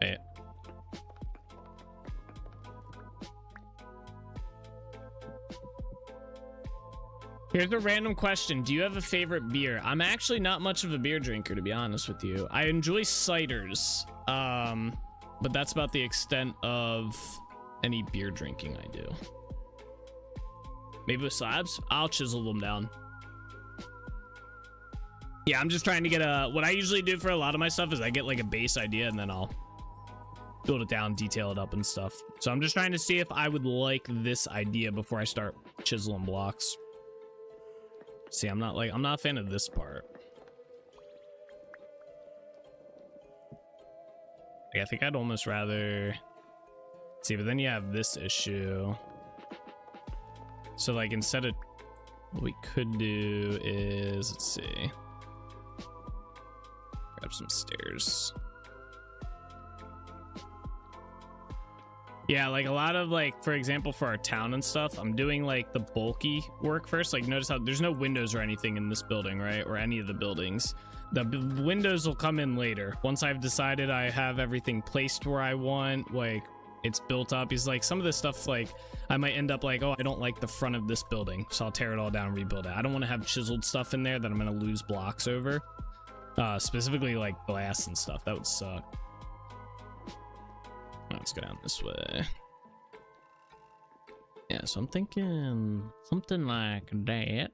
B: wait. Here's a random question. Do you have a favorite beer? I'm actually not much of a beer drinker, to be honest with you. I enjoy ciders, but that's about the extent of any beer drinking I do. Maybe with slabs? I'll chisel them down. Yeah, I'm just trying to get a... What I usually do for a lot of my stuff is I get like a base idea and then I'll build it down, detail it up and stuff. So I'm just trying to see if I would like this idea before I start chiseling blocks. See, I'm not a fan of this part. I think I'd almost rather... See, but then you have this issue. So like instead of... What we could do is... Let's see. Grab some stairs. Yeah, like a lot of like, for example, for our town and stuff, I'm doing like the bulky work first. Like notice how there's no windows or anything in this building, right? Or any of the buildings. The windows will come in later. Once I've decided I have everything placed where I want, like it's built up. He's like, some of this stuff, like I might end up like, oh, I don't like the front of this building, so I'll tear it all down and rebuild it. I don't want to have chiseled stuff in there that I'm going to lose blocks over. Specifically like glass and stuff. That would suck. Let's go down this way. Yeah, so I'm thinking something like that.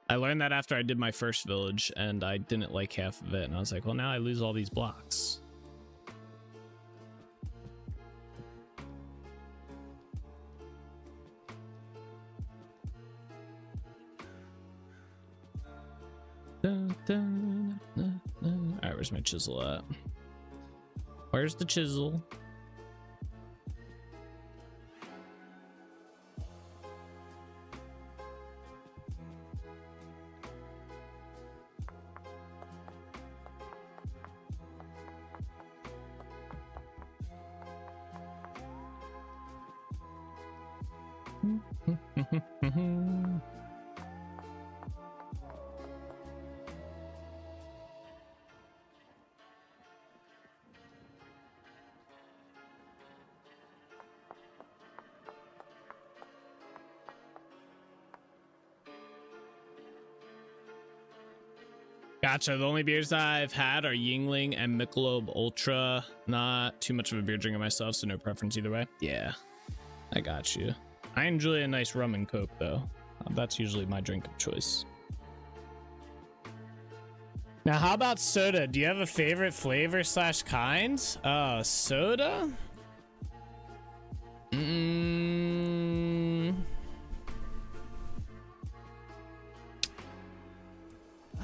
B: I learned that after I did my first village and I didn't like half of it, and I was like, well, now I lose all these blocks. Alright, where's my chisel at? Where's the chisel? Gotcha. The only beers I've had are Yingling and Michelob Ultra. Not too much of a beer drinker myself, so no preference either way. Yeah, I got you. I enjoy a nice rum and coke though. That's usually my drink of choice. Now, how about soda? Do you have a favorite flavor / kind? Soda?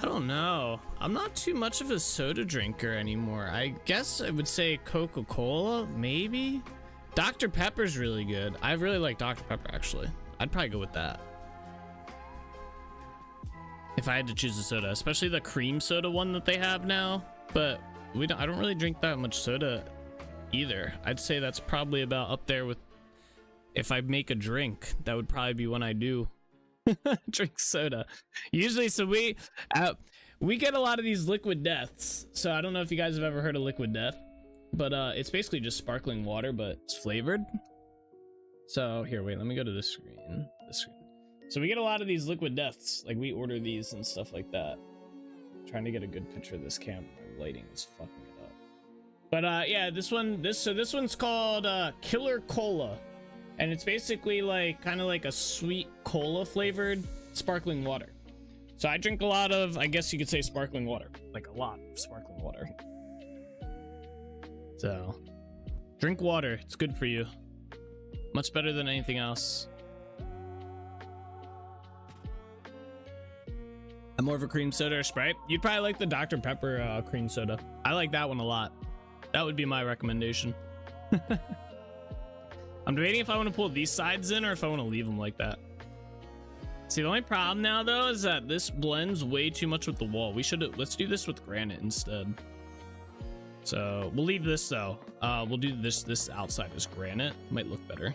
B: I don't know. I'm not too much of a soda drinker anymore. I guess I would say Coca-Cola, maybe? Dr. Pepper's really good. I really like Dr. Pepper, actually. I'd probably go with that. If I had to choose a soda, especially the cream soda one that they have now, but I don't really drink that much soda either. I'd say that's probably about up there with, if I make a drink, that would probably be when I do drink soda. Usually, so we get a lot of these liquid deaths. So I don't know if you guys have ever heard of liquid death, but it's basically just sparkling water, but it's flavored. So here, wait, let me go to this screen. So we get a lot of these liquid deaths. Like we order these and stuff like that. I'm trying to get a good picture of this camera. The lighting is fucking it up. But yeah, this one's called Killer Cola. And it's basically like kind of like a sweet cola flavored sparkling water. So I drink a lot of, I guess you could say, sparkling water. Like a lot of sparkling water. So drink water, it's good for you. Much better than anything else. I'm more of a cream soda or Sprite. You'd probably like the Dr. Pepper cream soda. I like that one a lot. That would be my recommendation. I'm debating if I want to pull these sides in or if I want to leave them like that. See, the only problem now though is that this blends way too much with the wall. Let's do this with granite instead. So we'll leave this though. We'll do this outside as granite. Might look better.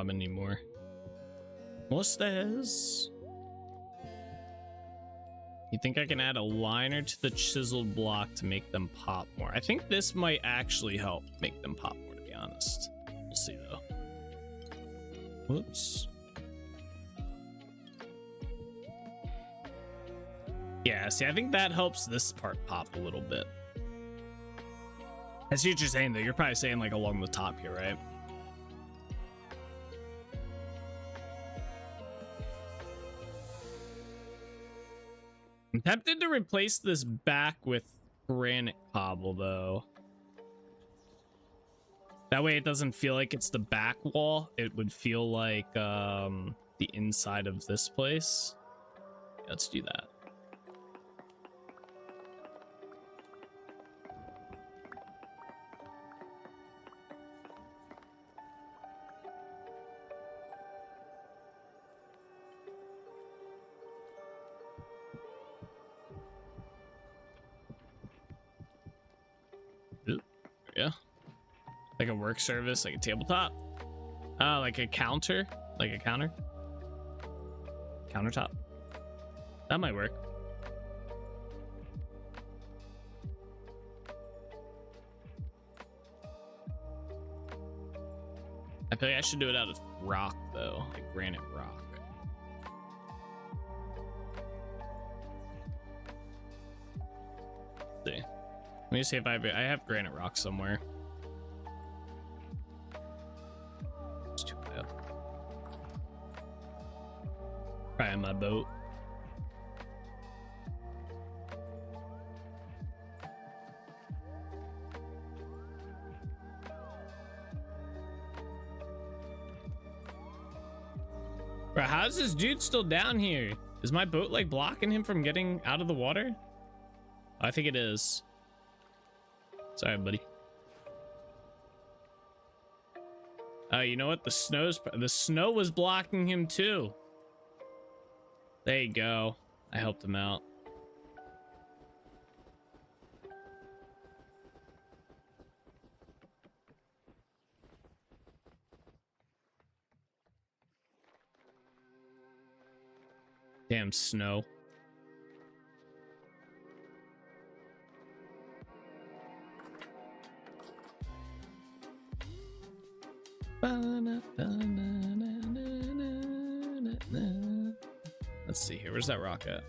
B: Anymore. More stairs. You think I can add a liner to the chiseled block to make them pop more? I think this might actually help make them pop more, to be honest. We'll see though. Whoops. Yeah, see, I think that helps this part pop a little bit. I see what you're saying though. You're probably saying like along the top here, right? I'm tempted to replace this back with granite cobble though. That way it doesn't feel like it's the back wall. It would feel like the inside of this place. Let's do that. Yeah, like a work service, like a tabletop, like a counter, countertop. That might work. I feel like I should do it out of rock though, like granite rock. Let's see. Let me see if I have granite rock somewhere. It's too bad. Probably on my boat. Bro, how's this dude still down here? Is my boat like blocking him from getting out of the water? I think it is. Sorry, buddy. You know what? The snow was blocking him too. There you go. I helped him out. Damn snow. Let's see here. Where's that rock at?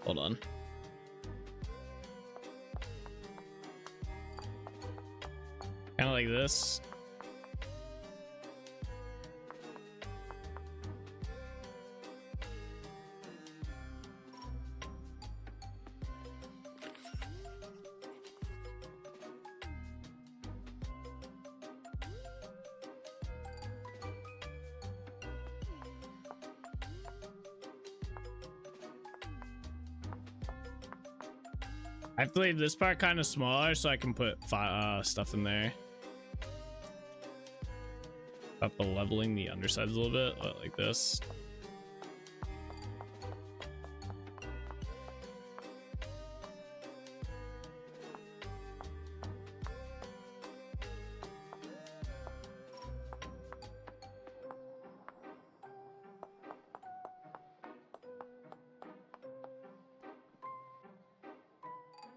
B: Hold on. Kind of like this. I have to leave this part kind of smaller so I can put stuff in there. Up the leveling the undersides a little bit, like this.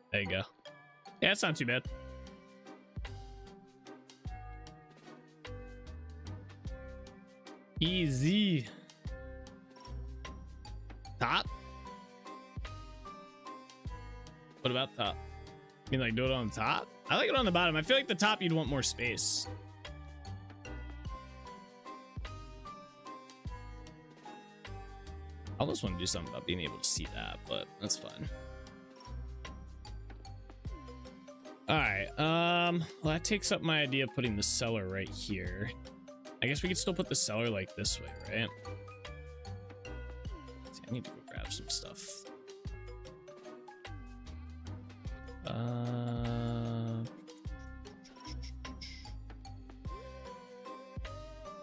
B: There you go. Yeah, it's not too bad. Easy. Top? What about top? You mean like do it on top? I like it on the bottom. I feel like the top you'd want more space. I almost want to do something about being able to see that, but that's fine. All right, well, that takes up my idea of putting the cellar right here. I guess we could still put the cellar like this way, right? See, I need to go grab some stuff.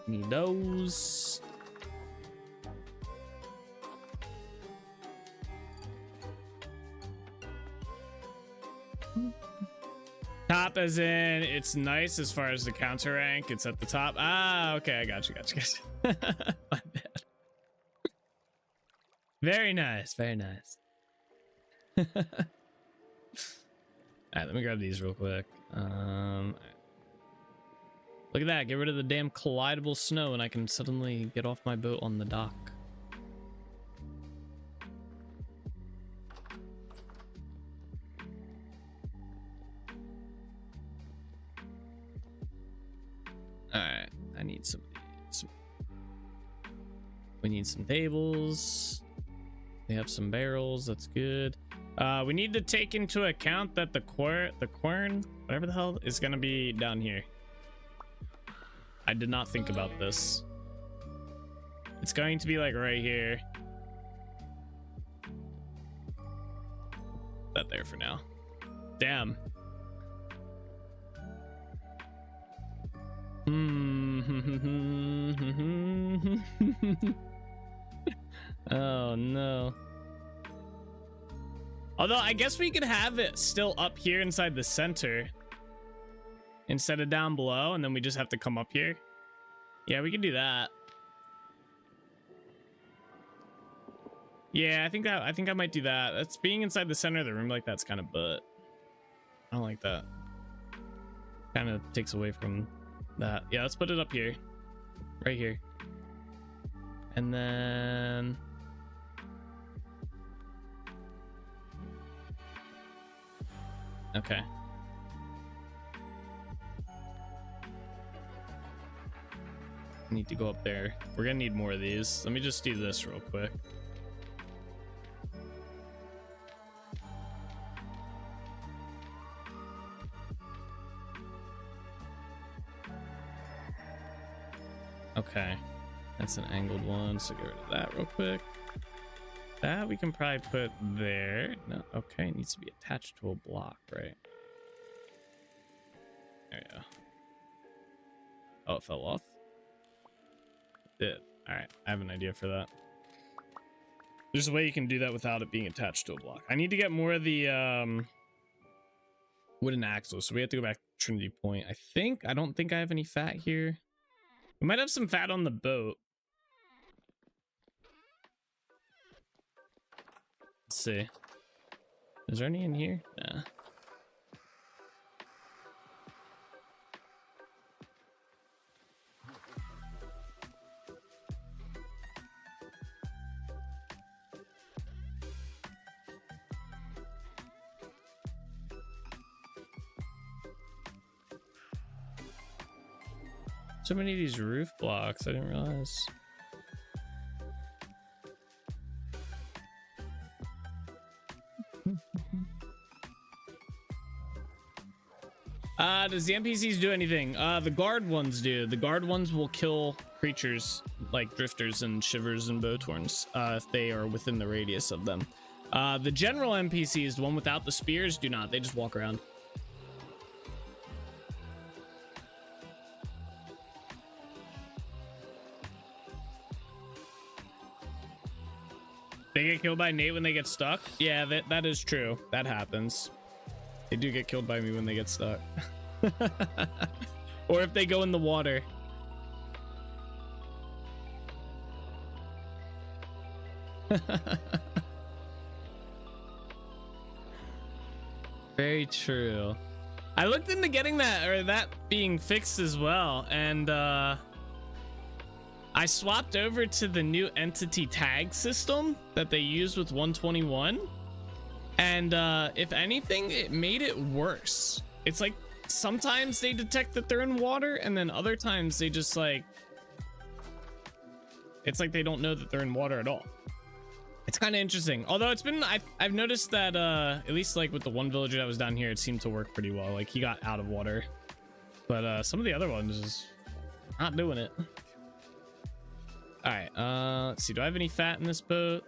B: Need those. Top as in it's nice as far as the counter rank. It's at the top. Ah, okay, I got you. My bad. Very nice, very nice. All right, let me grab these real quick. Look at that, get rid of the damn collidable snow and I can suddenly get off my boat on the dock. Alright, I need some. We need some tables. We have some barrels, that's good. We need to take into account that the quern, whatever the hell, is gonna be down here. I did not think about this. It's going to be like right here. That there for now. Damn. Oh no. Although I guess we could have it still up here inside the center instead of down below, and then we just have to come up here. Yeah, we can do that. Yeah, I think I might do that. That's being inside the center of the room like that's kind of butt. I don't like that. Kind of takes away from that. Yeah, let's put it up here. Right here. And then okay. Need to go up there. We're gonna need more of these. Let me just do this real quick. Okay, that's an angled one, so get rid of that real quick. That we can probably put there. No, okay, it needs to be attached to a block, right? There you go. Oh, it fell off. It did. All right, I have an idea for that. There's a way you can do that without it being attached to a block. I need to get more of the wooden axles, so we have to go back to Trinity Point. I don't think I have any fat here. We might have some fat on the boat. Let's see. Is there any in here? Nah. So many of these roof blocks, I didn't realize. Does the NPCs do anything? The guard ones do. The guard ones will kill creatures like drifters and shivers and bowtorns if they are within the radius of them. The general NPCs, the one without the spears, do not. They just walk around. They get killed by Nate when they get stuck? Yeah, that is true. That happens. They do get killed by me when they get stuck. Or if they go in the water. Very true. I looked into getting that, or that being fixed as well, and I swapped over to the new entity tag system that they use with 121, and if anything, it made it worse. It's like sometimes they detect that they're in water, and then other times they just like, it's like they don't know that they're in water at all. It's kind of interesting. Although it's been, I've noticed that at least like with the one villager that was down here, it seemed to work pretty well. Like he got out of water, but some of the other ones is not doing it. All right, let's see. Do I have any fat in this boat?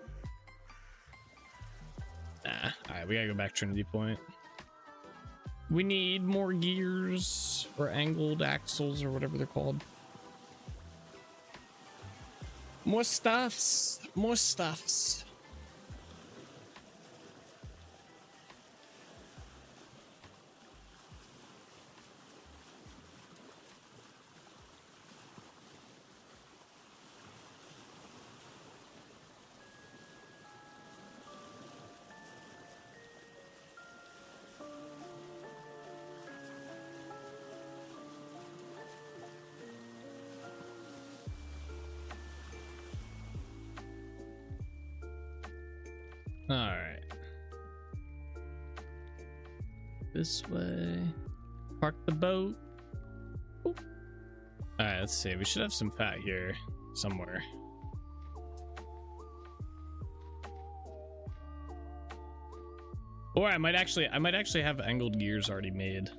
B: Nah. All right, we gotta go back Trinity Point. We need more gears or angled axles or whatever they're called. More stuffs. More stuffs. All right. This way. Park the boat. Oop. All right, let's see. We should have some fat here somewhere. Or I might actually have angled gears already made.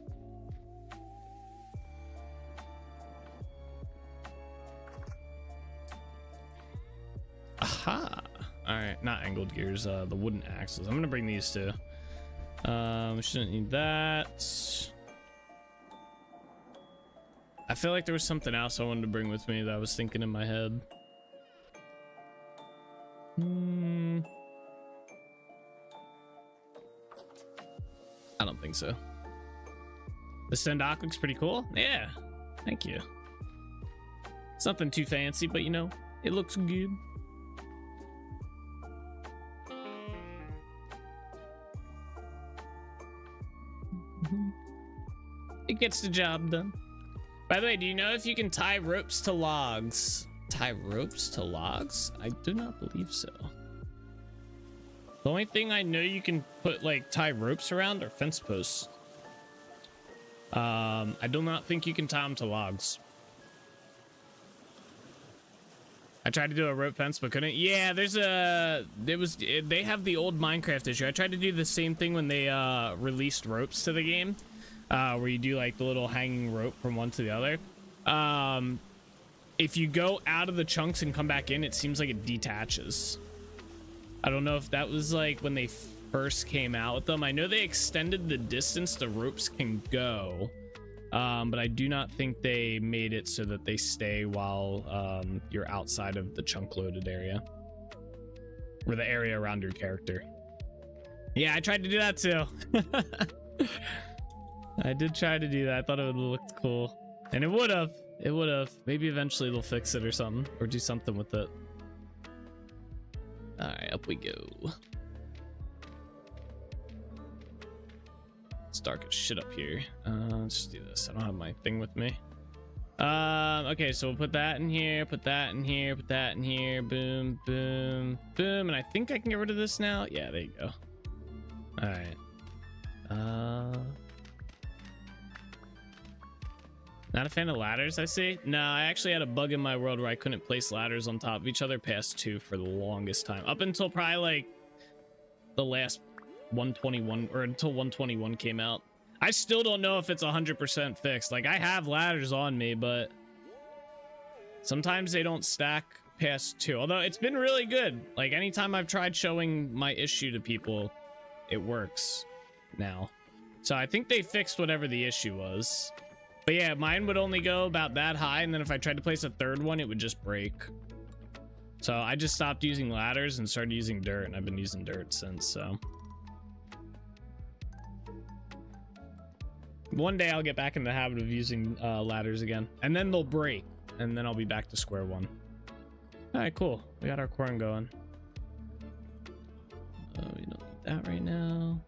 B: Aha. All right, not angled gears, the wooden axles. I'm gonna bring these two. We shouldn't need that. I feel like there was something else I wanted to bring with me that I was thinking in my head. I don't think so. The Stendock looks pretty cool. Yeah, thank you. It's nothing too fancy, but you know, it looks good. It gets the job done. By the way, do you know if you can tie ropes to logs? Tie ropes to logs? I do not believe so. The only thing I know you can put like tie ropes around are fence posts. I do not think you can tie them to logs. I tried to do a rope fence but couldn't. Yeah, they have the old Minecraft issue. I tried to do the same thing when they released ropes to the game. Where you do like the little hanging rope from one to the other. If you go out of the chunks and come back in, it seems like it detaches. I don't know if that was like when they first came out with them. I know they extended the distance the ropes can go, but I do not think they made it so that they stay while you're outside of the chunk loaded area or the area around your character. Yeah, I tried to do that too. I did try to do that. I thought it would have looked cool. And it would have. It would have. Maybe eventually they'll fix it or something. Or do something with it. Alright, up we go. It's dark as shit up here. Let's just do this. I don't have my thing with me. Okay, so we'll put that in here. Put that in here. Put that in here. Boom, boom, boom. And I think I can get rid of this now. Yeah, there you go. Alright. Not a fan of ladders, I see. No, I actually had a bug in my world where I couldn't place ladders on top of each other past 2 for the longest time. Up until probably like the last 121, or until 121 came out. I still don't know if it's 100% fixed. Like, I have ladders on me, but sometimes they don't stack past 2. Although it's been really good. Like, anytime I've tried showing my issue to people, it works now. So I think they fixed whatever the issue was. But yeah, mine would only go about that high, and then if I tried to place a third one, it would just break. So I just stopped using ladders and started using dirt, and I've been using dirt since, so. One day I'll get back in the habit of using ladders again, and then they'll break, and then I'll be back to square one. All right, cool. We got our corn going. We don't need that right now.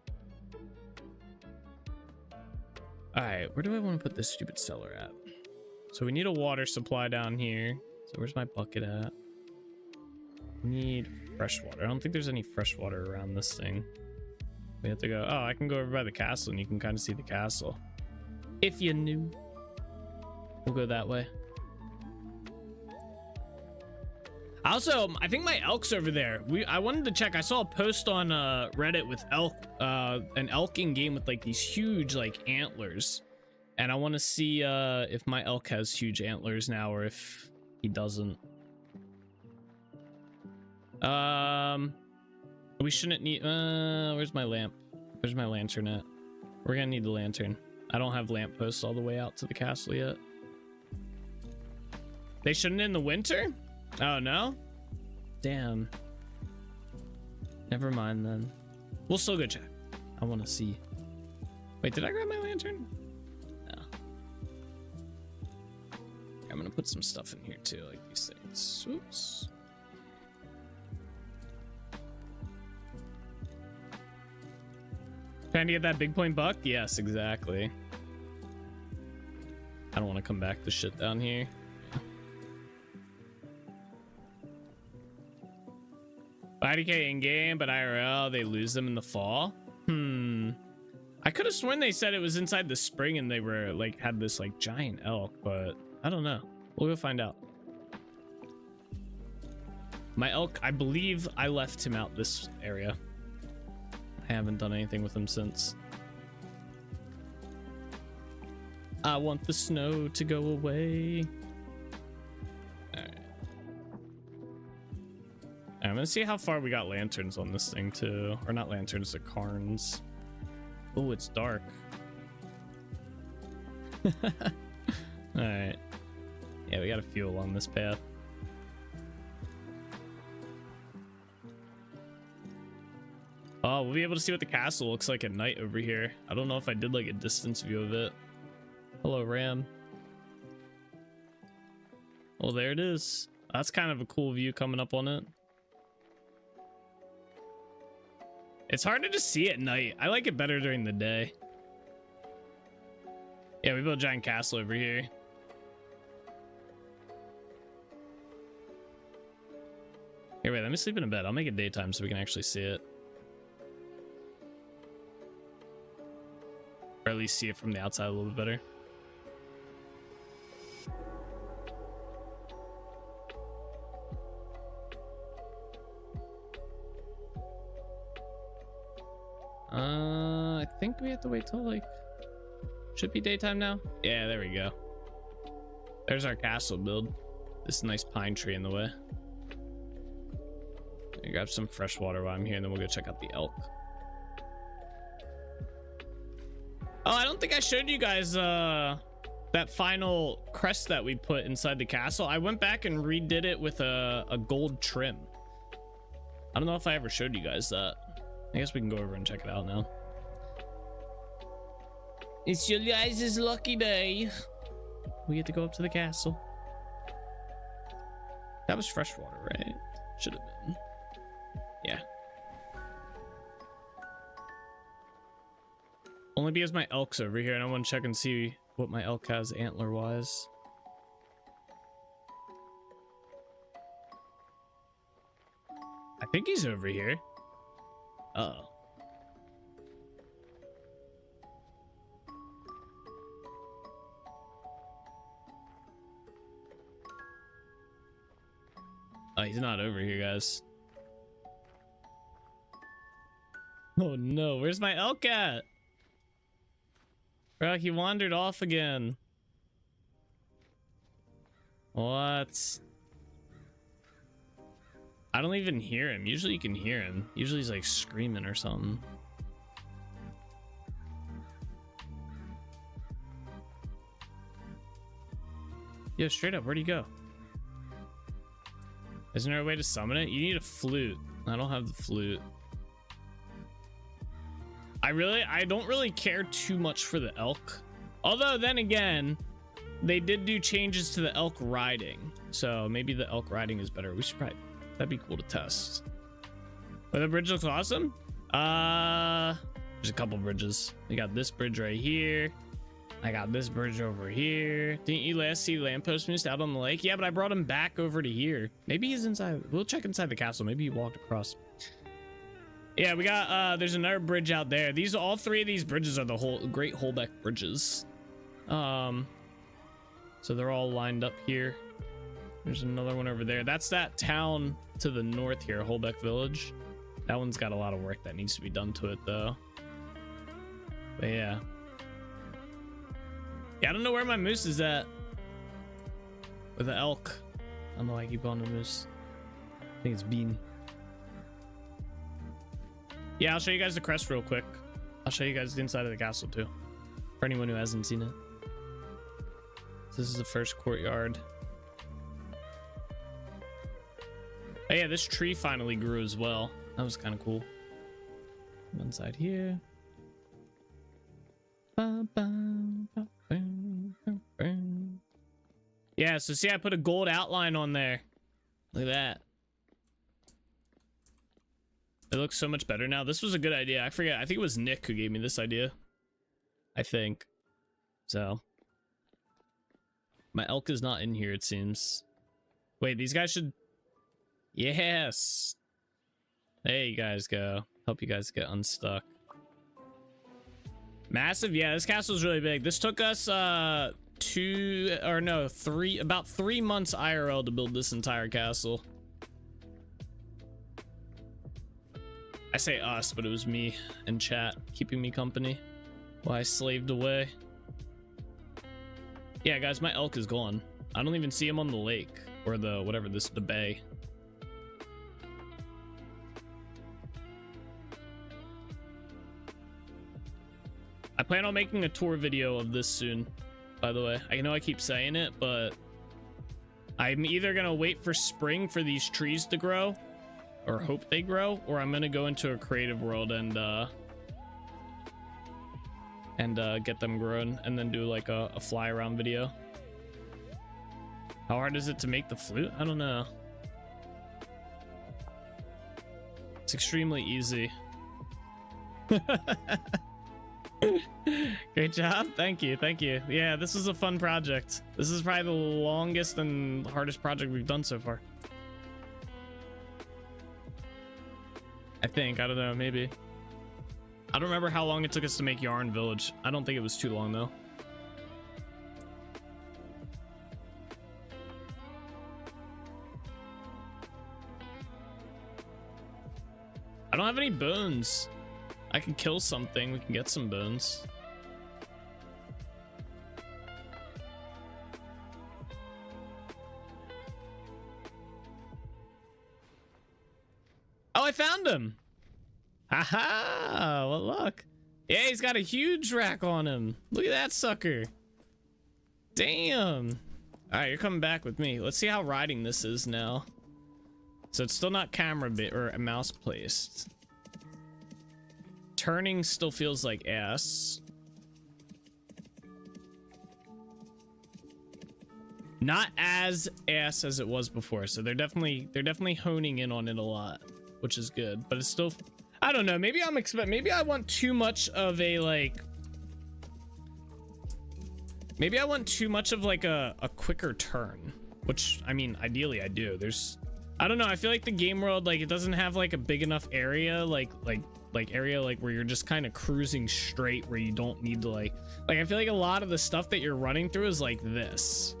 B: All right, where do I want to put this stupid cellar at? So we need a water supply down here. So where's my bucket at? We need fresh water. I don't think there's any fresh water around this thing. We have to go. Oh, I can go over by the castle and you can kind of see the castle. If you knew. We'll go that way. Also, I think my elk's over there. I wanted to check. I saw a post on Reddit with an elk in game with like these huge like antlers, and I want to see if my elk has huge antlers now or if he doesn't. We shouldn't need. Where's my lamp? Where's my lantern at? We're gonna need the lantern. I don't have lamp posts all the way out to the castle yet. They shouldn't in the winter? Oh, no? Damn. Never mind, then. We'll still go check. I want to see. Wait, did I grab my lantern? No. I'm going to put some stuff in here, too, like these things. Oops. Trying to get that big point buck? Yes, exactly. I don't want to come back to shit down here. 50K in game, but IRL they lose them in the fall. I could have sworn they said it was inside the spring and they were like had this like giant elk, but I don't know. We'll go find out. My elk, I believe I left him out this area. I haven't done anything with him since. I want the snow to go away. I'm gonna see how far we got lanterns on this thing too, or not lanterns, the cairns. Oh, it's dark. All right. Yeah, we got a few along this path. Oh, we'll be able to see what the castle looks like at night over here. I don't know if I did like a distance view of it. Hello, Ram. Oh, there it is. That's kind of a cool view coming up on it. It's hard to just see at night. I like it better during the day. Yeah, we built a giant castle over here. Here, wait, let me sleep in a bed. I'll make it daytime so we can actually see it. Or at least see it from the outside a little bit better. I think we have to wait till like should be daytime now. Yeah, there we go. There's our castle build. This nice pine tree in the way. I grab some fresh water while I'm here, and then we'll go check out the elk. Oh, I don't think I showed you guys that final crest that we put inside the castle. I went back and redid it with a gold trim. I don't know if I ever showed you guys that. I guess we can go over and check it out now. It's your guys' lucky day. We get to go up to the castle. That was fresh water, right? Should have been. Yeah. Only because my elk's over here and I want to check and see what my elk has antler-wise. I think he's over here. Uh-oh. Oh, he's not over here, guys. Oh no, where's my elk at? Bro, he wandered off again. What? I don't even hear him. Usually you can hear him. Usually he's like screaming or something. Yo, straight up, where'd he go? Isn't there a way to summon it? You need a flute. I don't have the flute. I don't really care too much for the elk. Although then again, they did do changes to the elk riding. So maybe the elk riding is better. We should probably, that'd be cool to test. But the bridge looks awesome. There's a couple bridges. We got this bridge right here. I got this bridge over here. Didn't you last see Lamppost Moose out on the lake? Yeah, but I brought him back over to here. Maybe he's inside. We'll check inside the castle. Maybe he walked across. Yeah, we got, there's another bridge out there. All three of these bridges are the Great Holbeck bridges. So they're all lined up here. There's another one over there. That's that town to the north here, Holbeck Village. That one's got a lot of work that needs to be done to it, though. But yeah. Yeah, I don't know where my moose is at. Or the elk. I don't know why I keep calling the moose. I think it's Bean. Yeah, I'll show you guys the crest real quick. I'll show you guys the inside of the castle too, for anyone who hasn't seen it. This is the first courtyard. Oh yeah, this tree finally grew as well. That was kind of cool. One side here. Yeah, so see, I put a gold outline on there. Look at that. It looks so much better now. This was a good idea. I forget. I think it was Nick who gave me this idea. I think. So. My elk is not in here, it seems. Wait, these guys should... Yes! There you guys go. Help you guys get unstuck. Massive? Yeah, this castle is really big. This took us, about 3 months IRL to build this entire castle. I say us, but it was me and chat keeping me company while I slaved away. Yeah, guys, my elk is gone. I don't even see him on the lake or the whatever the bay. I plan on making a tour video of this soon, by the way. I know I keep saying it, but I'm either gonna wait for spring for these trees to grow, or hope they grow, or I'm gonna go into a creative world and get them grown and then do like a fly around video. How hard is it to make the flute? I don't know. It's extremely easy. Great job. Thank you. Thank you. Yeah, this is a fun project. This is probably the longest and hardest project we've done so far. I think. I don't know. Maybe. I don't remember how long it took us to make Yarn Village. I don't think it was too long, though. I don't have any bones. I can kill something. We can get some bones. Oh, I found him. Haha, what luck. Yeah, he's got a huge rack on him. Look at that sucker. Damn. All right, you're coming back with me. Let's see how riding this is now. So it's still not camera bit or mouse placed. Turning still feels like ass. Not as ass as it was before. So they're definitely honing in on it a lot, which is good. But it's still, I don't know. Maybe maybe I want too much of a like. Maybe I want too much of like a quicker turn, which I mean, ideally I do. I don't know. I feel like the game world, like it doesn't have like a big enough area, like area like where you're just kind of cruising straight where you don't need to like I feel like a lot of the stuff that you're running through is like this.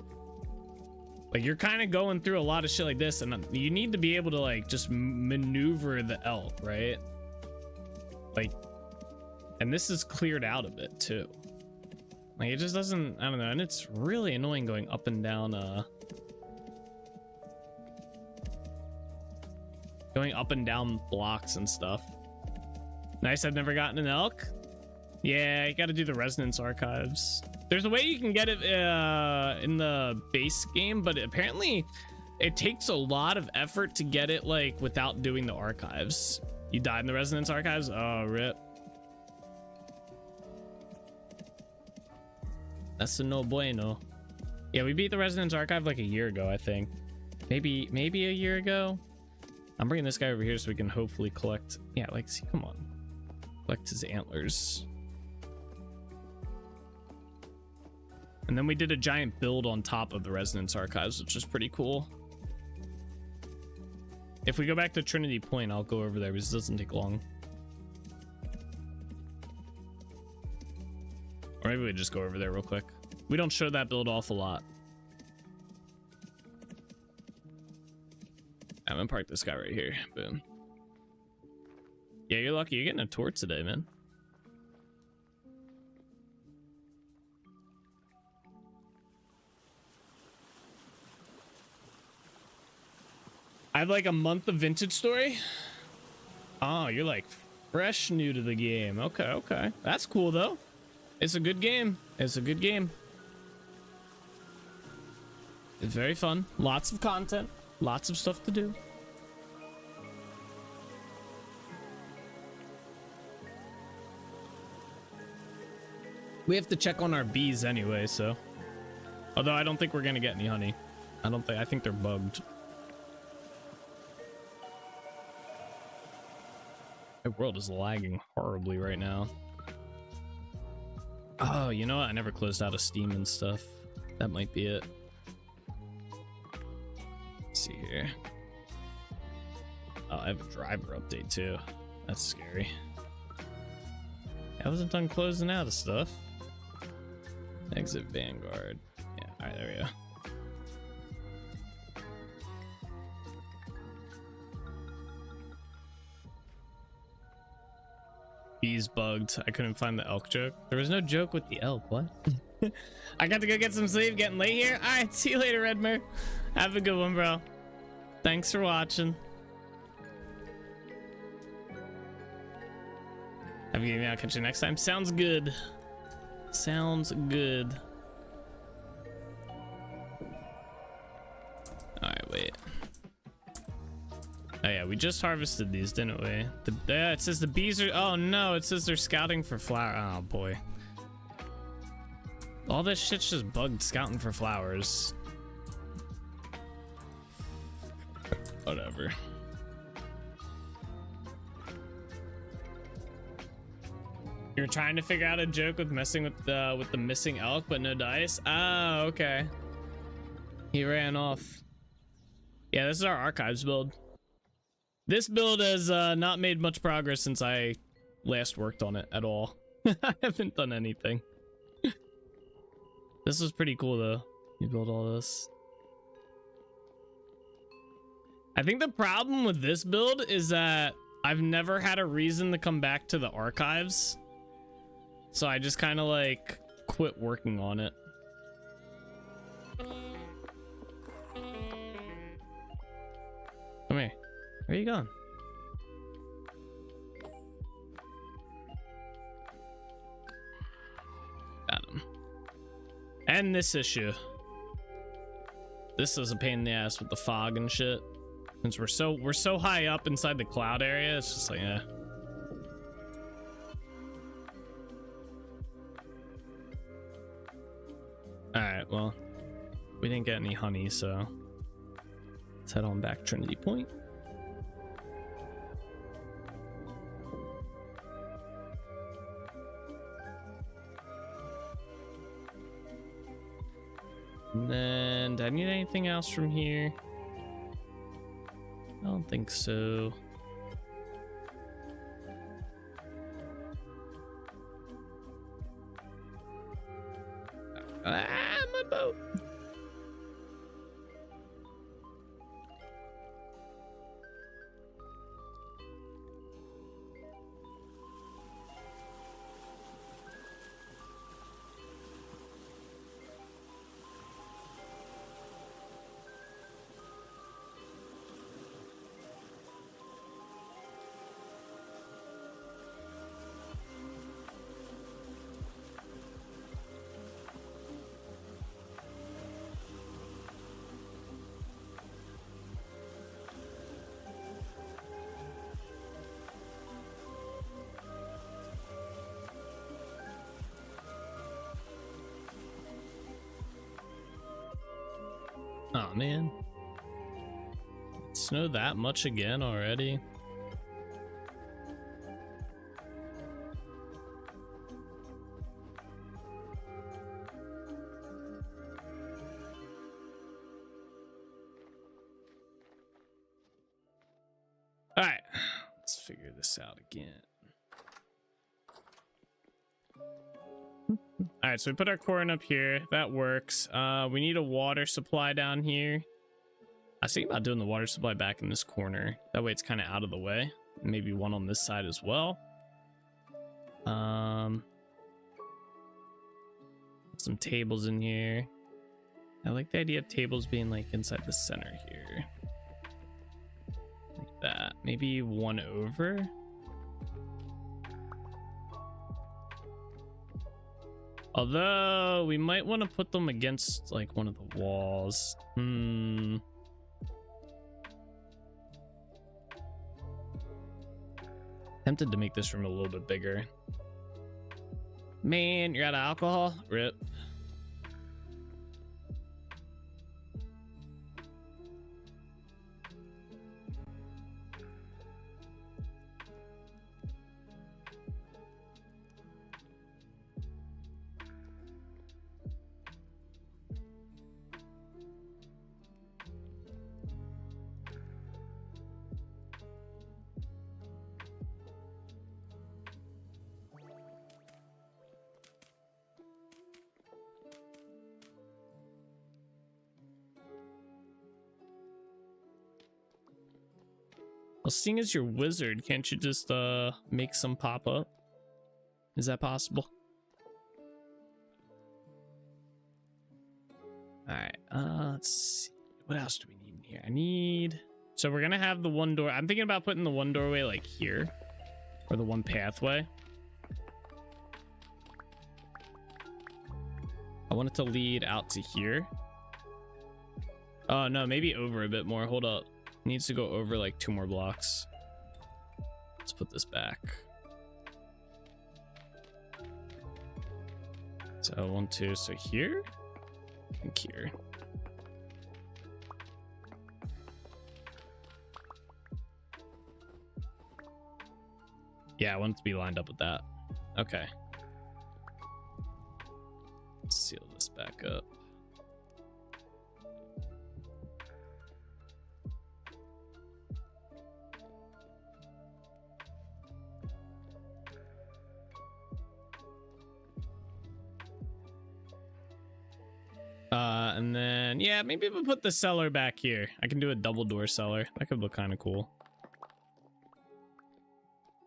B: Like, you're kind of going through a lot of shit like this, and you need to be able to like just maneuver the elk, right? Like, and this is cleared out a bit too. Like, it just doesn't, I don't know, and it's really annoying going up and down blocks and stuff. Nice, I've never gotten an elk. Yeah, you gotta do the resonance archives. There's a way you can get it in the base game, but apparently it takes a lot of effort to get it like without doing the archives. You died in the resonance archives? Oh, rip. That's a no bueno. Yeah, we beat the resonance archive like a year ago, I think. Maybe a year ago. I'm bringing this guy over here so we can hopefully collect. Yeah, like, see, come on. Collect his antlers. And then we did a giant build on top of the resonance archives, which is pretty cool. If we go back to Trinity Point, I'll go over there because it doesn't take long. Or maybe we just go over there real quick. We don't show that build off a lot. I'm gonna park this guy right here. Boom. Yeah, you're lucky. You're getting a tour today, man. I have like a month of vintage story. Oh, you're like fresh new to the game. Okay, okay. That's cool though. It's a good game. It's a good game. It's very fun. Lots of content. Lots of stuff to do. We have to check on our bees anyway, so. Although I don't think we're gonna get any honey. I think they're bugged. My world is lagging horribly right now. Oh, you know what? I never closed out of Steam and stuff. That might be it. Let's see here. Oh, I have a driver update too. That's scary. I wasn't done closing out of stuff. Exit Vanguard. Yeah, alright, there we go. Bees bugged. I couldn't find the elk joke. There was no joke with the elk. What? I got to go get some sleep. Getting late here. All right. See you later, Redmer. Have a good one, bro. Thanks for watching. Have a good evening. I'll catch you next time. Sounds good. Sounds good. All right, wait. Oh yeah, we just harvested these, didn't we? Yeah, it says the bees are. Oh no, it says they're scouting for flower. Oh boy. All this shit's just bugged scouting for flowers. Whatever. You're trying to figure out a joke with messing with the missing elk, but no dice. Oh, okay. He ran off. Yeah, this is our archives build. This build has not made much progress since I last worked on it at all. I haven't done anything. This was pretty cool though. You build all this. I think the problem with this build is that I've never had a reason to come back to the archives. So I just kind of like quit working on it. Come here. Where are you going? Got him. And this issue. This is a pain in the ass with the fog and shit. Since we're so high up inside the cloud area, it's just like, yeah. Alright, well, we didn't get any honey, so let's head on back Trinity Point. And then, do I need anything else from here? I don't think so. Ah, my boat. Oh man. It snowed that much again already. All right, let's figure this out again. All right, so we put our corn up here. That works. We need a water supply down here. I was thinking about doing the water supply back in this corner. That way it's kind of out of the way. Maybe one on this side as well. Some tables in here. I like the idea of tables being like inside the center here. Like that. Maybe one over. Although we might want to put them against like one of the walls. Tempted to make this room a little bit bigger. Man, you're out of alcohol? Rip. Well, seeing as you're wizard, can't you just make some pop up? Is that possible? All right, let's see. What else do we need in here? So we're gonna have the one door. I'm thinking about putting the one doorway like here, or the one pathway. I want it to lead out to here. Oh no, maybe over a bit more. Hold up. Needs to go over like 2 more blocks. Let's put this back. So 1, 2. So here, I think here. Yeah, I want it to be lined up with that. Okay. Let's seal this back up. And then, yeah, maybe we'll put the cellar back here. I can do a double door cellar. That could look kind of cool.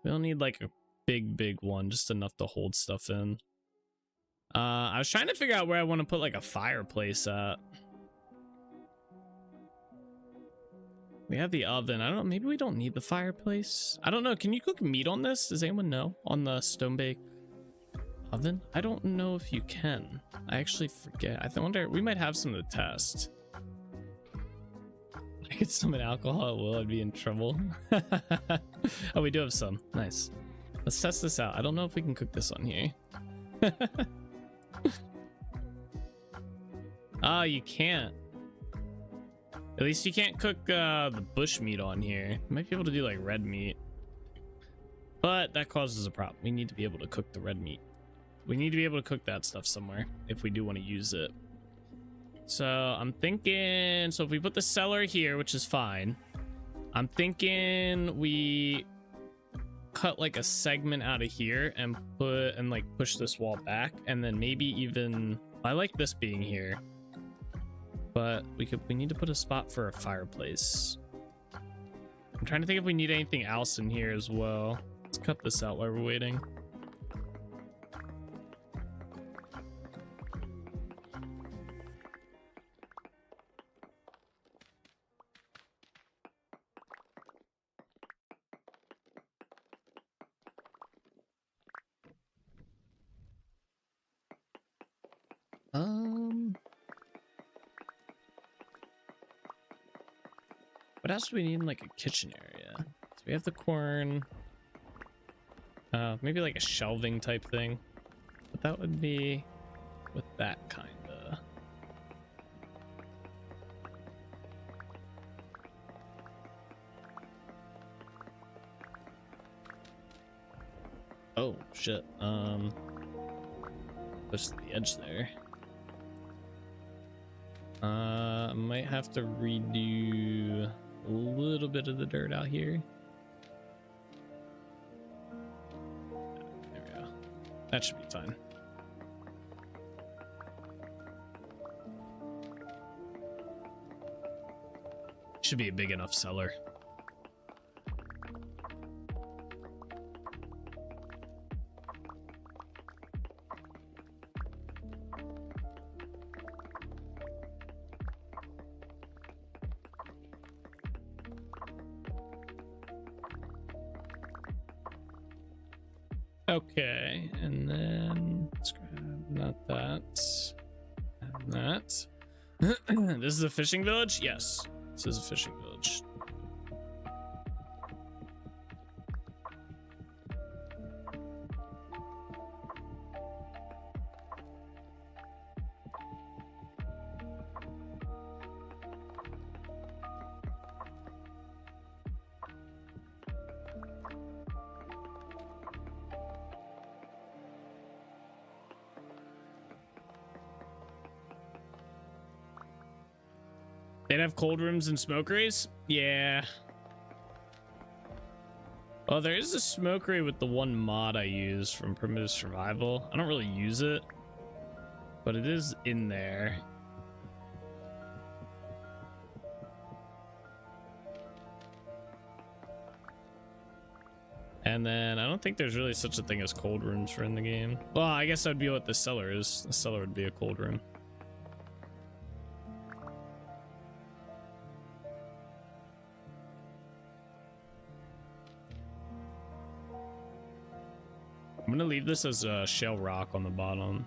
B: We don't need like a big one, just enough to hold stuff in. I was trying to figure out where I want to put like a fireplace at. We have the oven. I don't know, maybe we don't need the fireplace. I don't know. Can you cook meat on this? Does anyone know? On the stone bake oven? I don't know if you can. I actually forget. I wonder, we might have some to test. I could summon alcohol at will, I'd be in trouble. Oh, we do have some. Nice. Let's test this out. I don't know if we can cook this on here. Oh, you can't. At least you can't cook the bush meat on here. You might be able to do like red meat. But that causes a problem. We need to be able to cook the red meat. We need to be able to cook that stuff somewhere if we do want to use it. So I'm thinking, so if we put the cellar here, which is fine, I'm thinking we cut like a segment out of here and like push this wall back, and then maybe even, I like this being here, but we need to put a spot for a fireplace. I'm trying to think if we need anything else in here as well. Let's cut this out while we're waiting. What else do we need in like a kitchen area? So we have the corn. Maybe like a shelving type thing. But that would be with that kinda. Oh shit. Close to the edge there. Might have to redo a little bit of the dirt out here. There we go. That should be fine. Should be a big enough cellar. Okay, and then let's grab not that and that. This is a fishing village? Yes, this is a fishing village. They'd have cold rooms and smokeries? Yeah. Oh, there is a smokery with the one mod I use from Primitive Survival. I don't really use it, but it is in there. And then I don't think there's really such a thing as cold rooms for in the game. Well, I guess that'd be what the cellar is. The cellar would be a cold room. I'm gonna leave this as a shell rock on the bottom.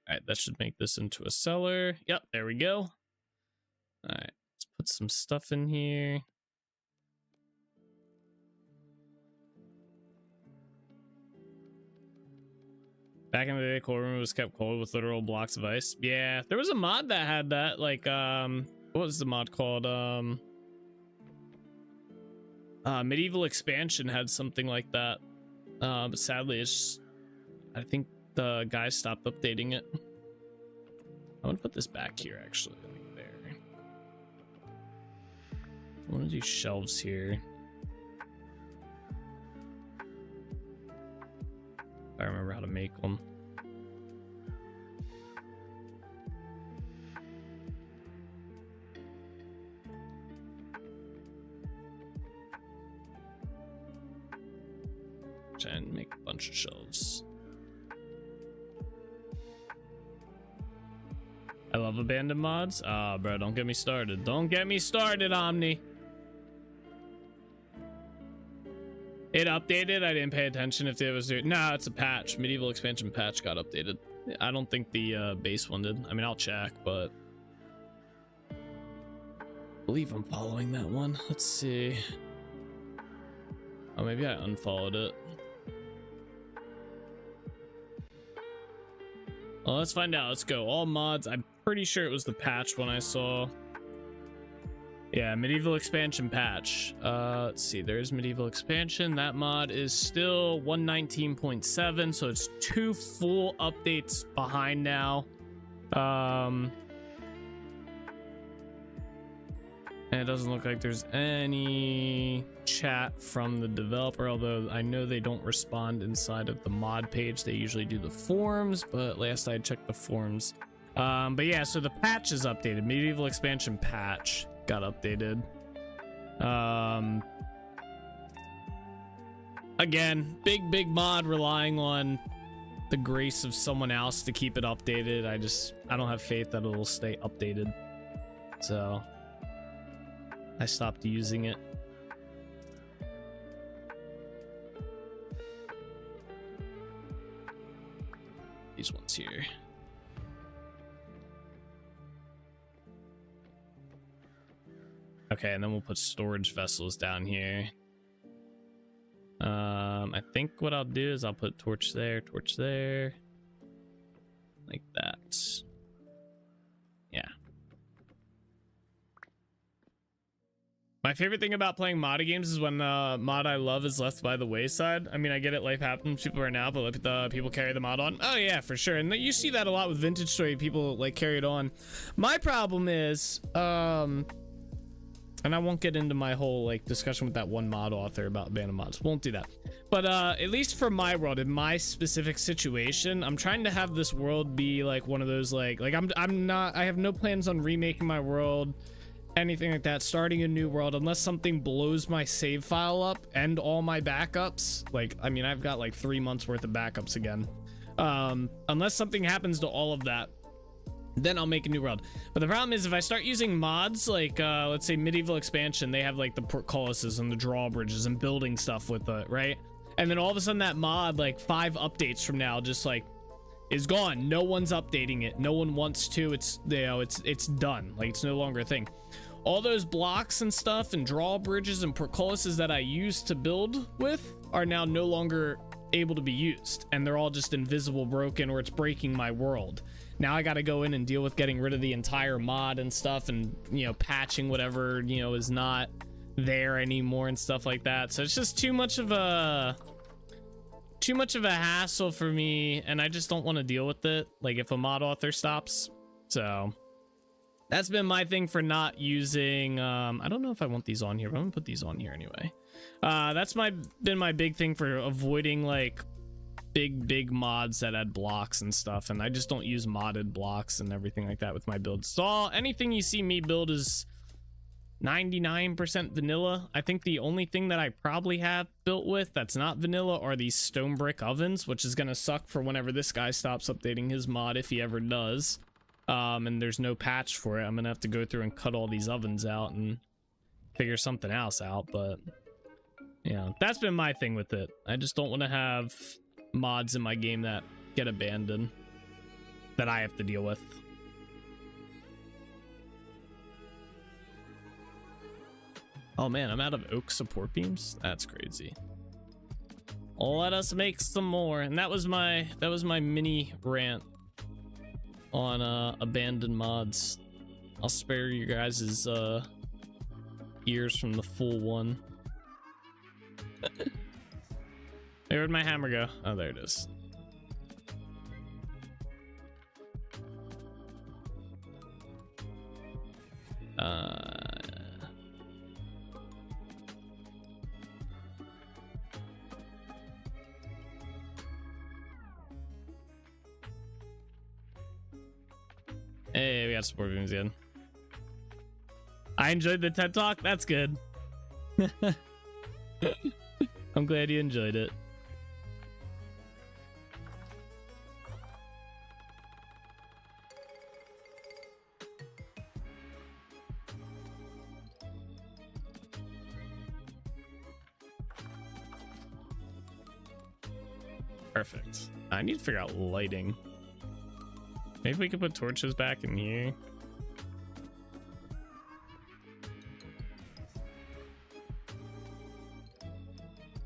B: All right, that should make this into a cellar. Yep, there we go. All right, let's put some stuff in here. Back in the day, cold room was kept cold with literal blocks of ice. Yeah, there was a mod that had that. Like, what was the mod called? Medieval Expansion had something like that. But sadly, it's just, I think the guys stopped updating it. I want to put this back here, actually. Like there. I want to do shelves here. I remember how to make them. Try and make a bunch of shelves. I love abandoned mods. Ah, bro, don't get me started. Don't get me started, Omni. It updated. I didn't pay attention if it was there. No, it's a patch. Medieval Expansion patch got updated. I don't think the base one did. I mean, I'll check, but I believe I'm following that one. Let's see. Oh, maybe I unfollowed it. Well, let's find out. Let's go. All mods. I'm pretty sure it was the patch one I saw. Yeah, Medieval Expansion patch. Let's see. There's Medieval Expansion. That mod is still 119.7, so it's 2 full updates behind now. And it doesn't look like there's any chat from the developer, although I know they don't respond inside of the mod page. They usually do the forums, but last I checked the forums. But yeah, so the patch is updated. Medieval Expansion patch got updated. Again, big mod relying on the grace of someone else to keep it updated. I don't have faith that it'll stay updated, so I stopped using it. These ones here. Okay, and then we'll put storage vessels down here. I think what I'll do is I'll put torch there, like that. My favorite thing about playing modded games is when the mod I love is left by the wayside. I mean, I get it, life happens, people are now, but look at the people carry the mod on. Oh yeah, for sure. And you see that a lot with Vintage Story, people like carry it on. My problem is, and I won't get into my whole like discussion with that one mod author about abandoned mods. Won't do that. But at least for my world, in my specific situation, I'm trying to have this world be like one of those I have no plans on remaking my world, anything like that, starting a new world, unless something blows my save file up and all my backups. Like, I mean, I've got like 3 months worth of backups again. Unless something happens to all of that, then I'll make a new world. But the problem is if I start using mods like let's say Medieval Expansion, they have like the portcullises and the drawbridges and building stuff with it, right? And then all of a sudden that mod, like 5 updates from now, just like is gone. No one's updating it. No one wants to. It's, you know, it's done. Like, it's no longer a thing. All those blocks and stuff and drawbridges and portcullises that I used to build with are now no longer able to be used, and they're all just invisible, broken, or it's breaking my world. Now I got to go in and deal with getting rid of the entire mod and stuff, and, you know, patching whatever, you know, is not there anymore and stuff like that. So it's just too much of a hassle for me, and I just don't want to deal with it, like if a mod author stops. So that's been my thing for not using I don't know if I want these on here, but I'm gonna put these on here anyway. That's been my big thing for avoiding like big mods that add blocks and stuff, and I just don't use modded blocks and everything like that with my builds. So anything you see me build is 99% vanilla. I think the only thing that I probably have built with that's not vanilla are these stone brick ovens, which is gonna suck for whenever this guy stops updating his mod, if he ever does. And there's no patch for it. I'm gonna have to go through and cut all these ovens out and figure something else out. But yeah, that's been my thing with it. I just don't want to have mods in my game that get abandoned that I have to deal with. Oh man, I'm out of oak support beams. That's crazy. Let us make some more. And that was my mini rant on abandoned mods. I'll spare you guys' ears from the full one. Hey, where'd my hammer go? Oh, there it is. Hey, we got support beams again. I enjoyed the TED Talk. That's good. I'm glad you enjoyed it. Perfect. I need to figure out lighting. Maybe we could put torches back in here.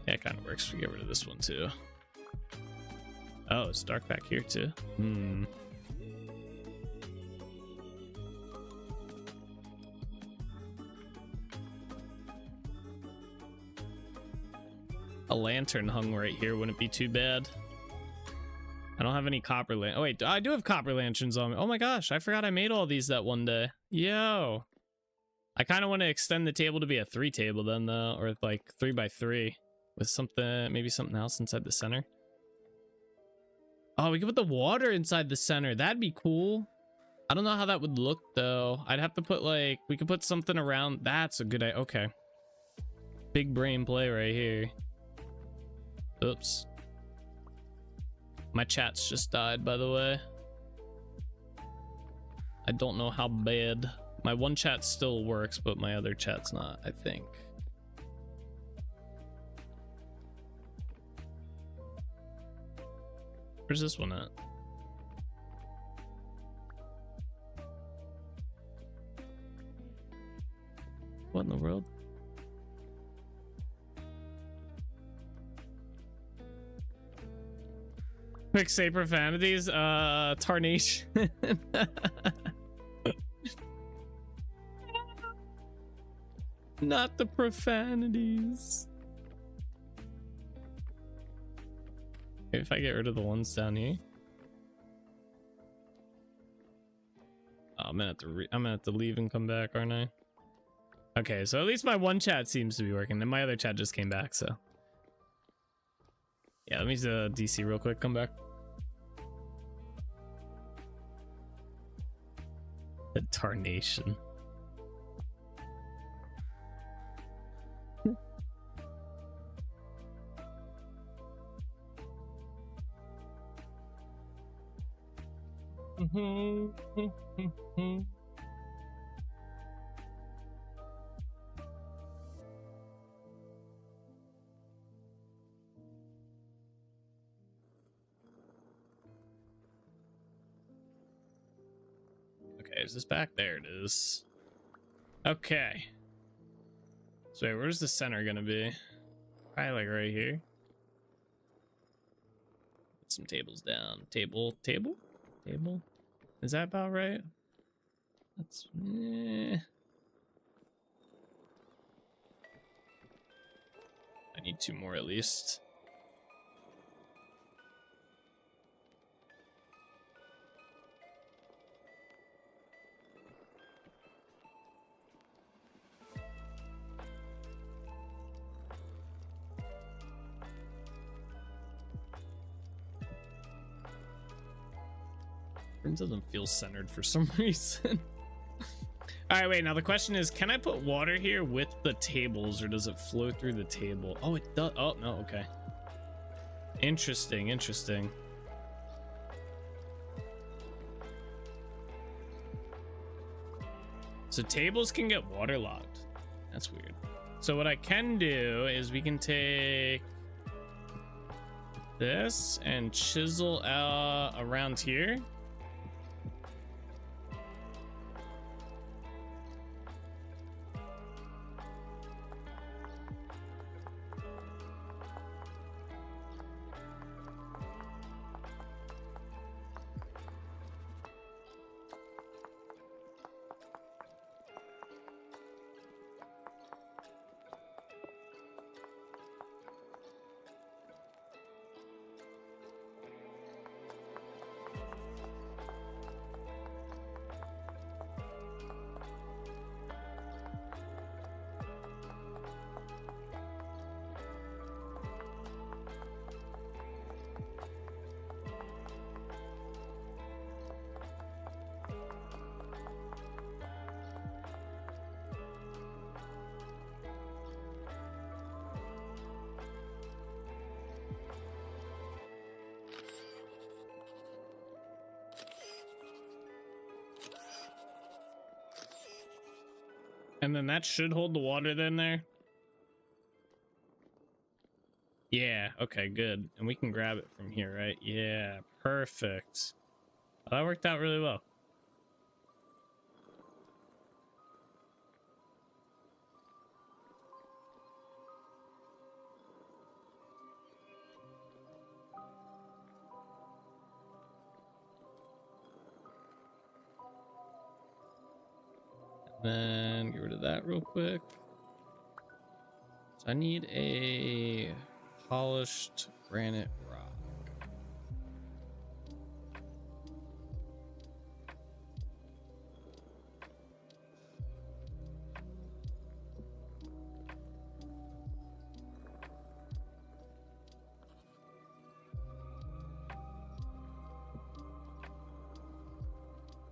B: Yeah, it kind of works. We get rid of this one too. Oh, it's dark back here too. A lantern hung right here wouldn't be too bad. I don't have any copper oh wait, I do have copper lanterns on me. Oh my gosh, I forgot I made all these that one day. Yo, I kind of want to extend the table to be a 3 table then though, or like 3 by 3 with something, maybe something else inside the center. Oh, we could put the water inside the center. That'd be cool. I don't know how that would look though. I'd have to put like, we could put something around. That's a good idea. Okay, big brain play right here. Oops. My chat's just died, by the way. I don't know how bad. My one chat still works, but my other chat's not, I think. Where's this one at? What in the world? Quick say profanities, tarnation.
C: Not the profanities. Maybe if I get rid of the ones down here. Oh, I'm gonna have to leave and come back, aren't I? Okay, so at least my one chat seems to be working, and my other chat just came back, so. Yeah, let me DC real quick, come back. The tarnation. Okay, is this back? There it is. Okay. So wait, where's the center gonna be? Probably like right here. Put some tables down. Table. Is that about right? That's I need 2 more at least. Room doesn't feel centered for some reason. All right, wait, now the question is, can I put water here with the tables, or does it flow through the table? Oh, it does. Oh, no, okay. Interesting. So tables can get waterlogged. That's weird. So what I can do is we can take this and chisel around here. And then that should hold the water then there. Yeah, okay, good. And we can grab it from here, right? Yeah, perfect. Well, that worked out really well. Then get rid of that real quick. So I need a polished granite rock.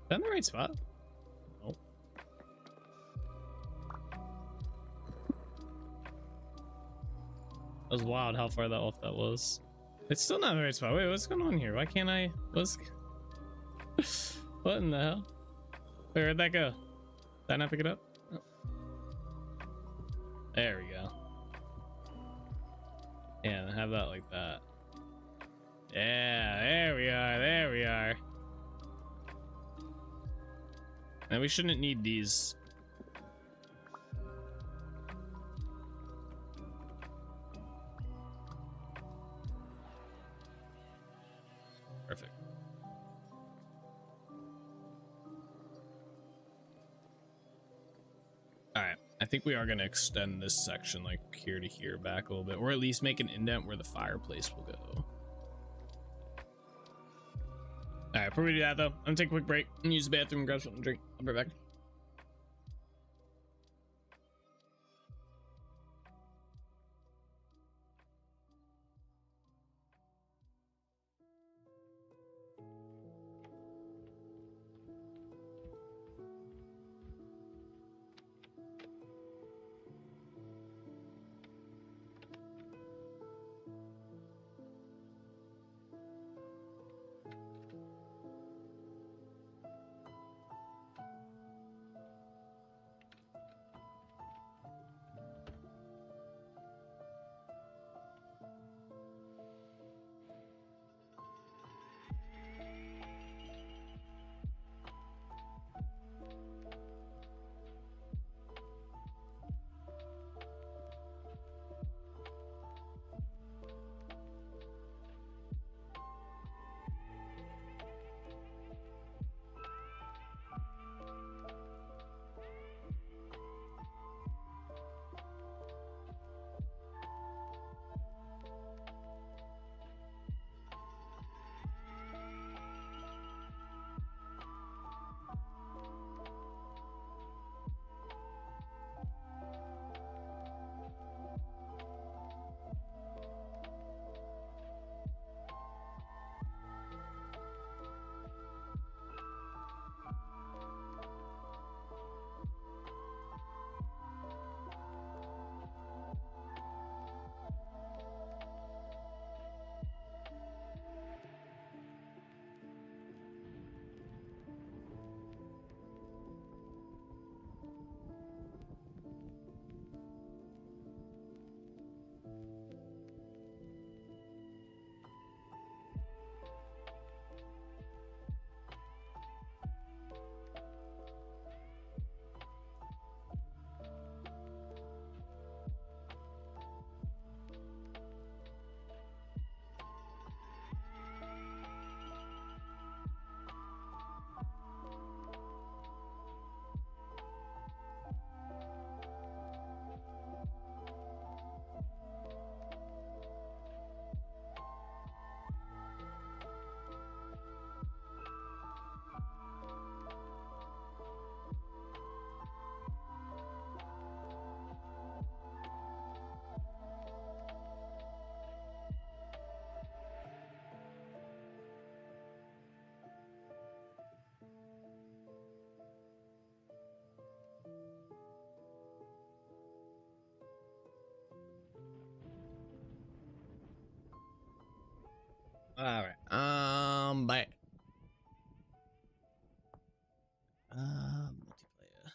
C: Is that in the right spot? Nope. That was wild how far that off that was. It's still not the right spot. Wait, what's going on here? Why can't I? What's... What in the hell? Wait, where'd that go? Did I not pick it up? Oh. There we go. Yeah, have that like that. Yeah, there we are. There we are. Now we shouldn't need these. Perfect. All right. I think we are going to extend this section like here to here back a little bit, or at least make an indent where the fireplace will go. All right, before we do that though, I'm gonna take a quick break and use the bathroom and grab something to drink. I'll be right back. All right. Bye. Multiplayer.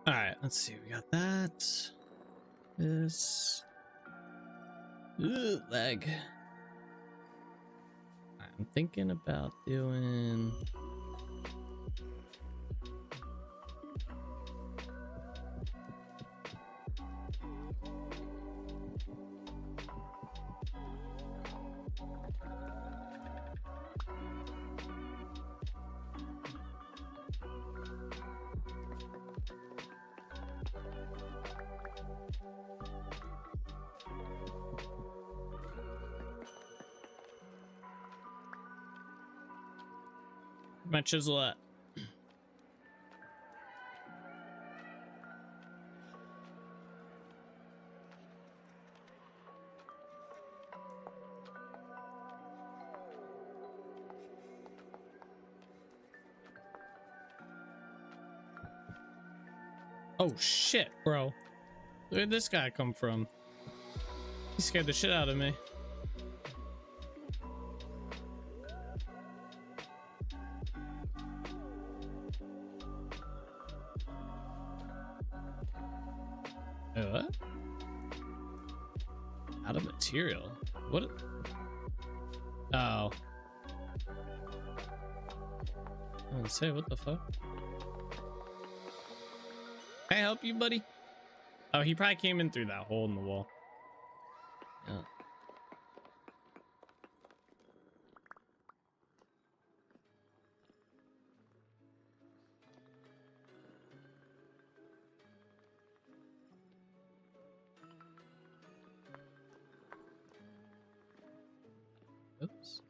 C: All right, let's see. We got that. This. Ooh, lag. I'm thinking about doing. My chisel at. Oh shit, bro. Where'd this guy come from? He scared the shit out of me. What? Out of material? What? Oh. I was say, what the fuck? Can I help you, buddy? Oh, he probably came in through that hole in the wall. Yeah. Oops.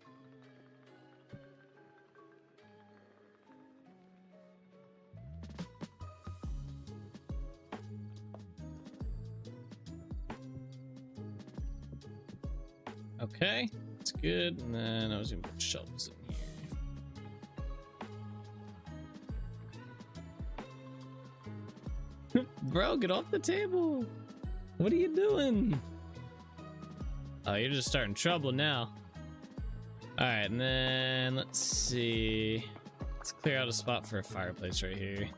C: Okay, that's good. And then I was gonna put shelves in here. Bro, get off the table. What are you doing? Oh, you're just starting trouble now. All right, and then let's see. Let's clear out a spot for a fireplace right here.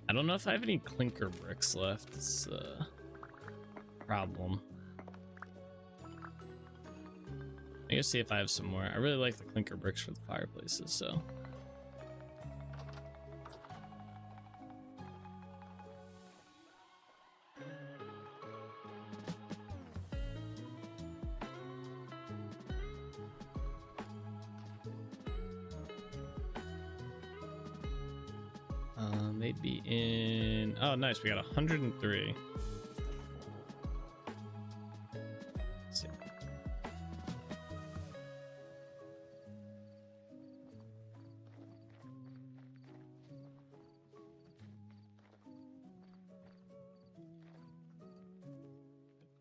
C: I don't know if I have any clinker bricks left. It's a problem. I guess see if I have some more. I really like the clinker bricks for the fireplaces, so. Maybe in, oh nice, we got 103. Let's see.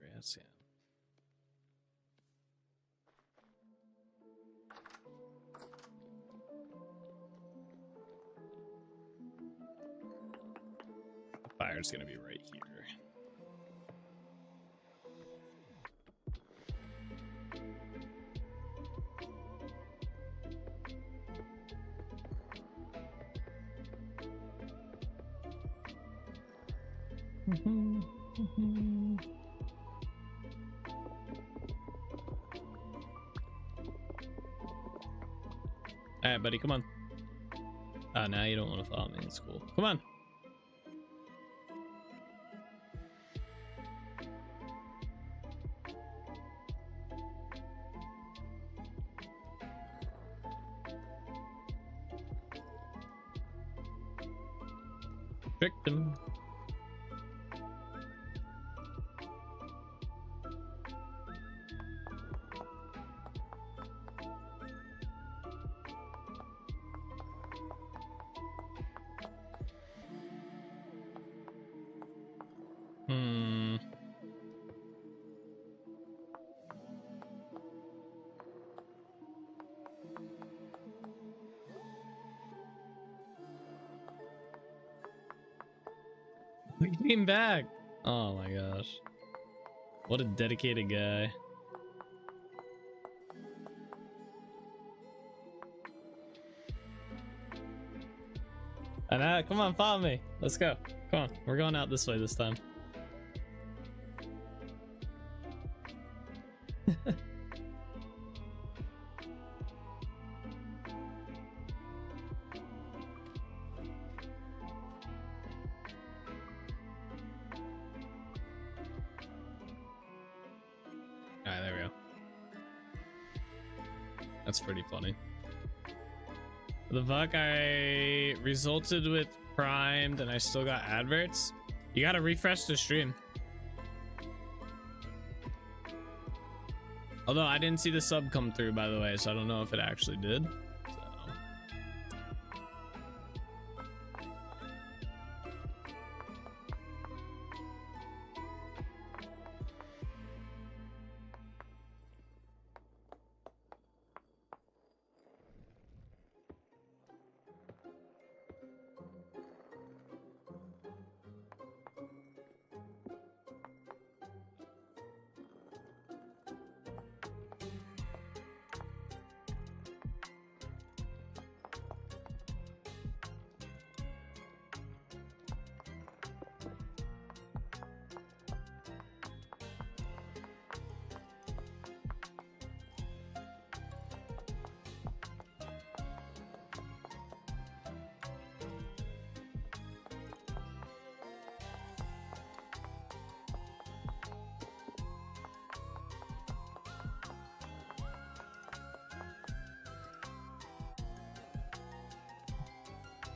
C: Grass, yeah. Fire's gonna be right here. All right, buddy, come on. Oh, now you don't want to follow me. It's cool. Come on. Tricked him. We came back. Oh my gosh. What a dedicated guy. And come on, follow me. Let's go. Come on. We're going out this way this time. Alright, there we go. That's pretty funny. The fuck, I resulted with primed and I still got adverts. You gotta refresh the stream. Although I didn't see the sub come through, by the way, so I don't know if it actually did.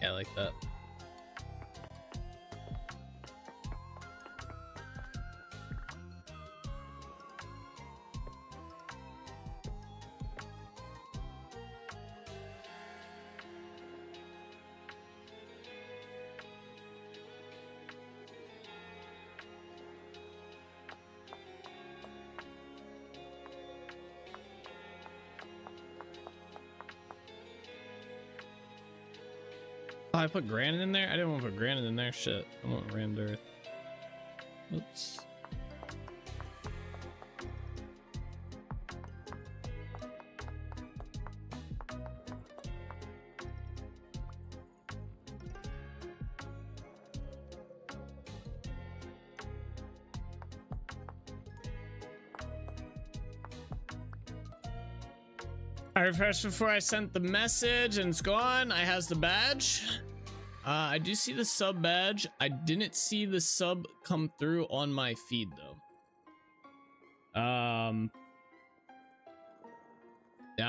C: Yeah, I like that. Oh, I put granite in there? I didn't want to put granite in there. Shit. I want rammed earth. Oops. I refreshed before I sent the message and it's gone. I has the badge. I do see the sub badge. I didn't see the sub come through on my feed though. Yeah,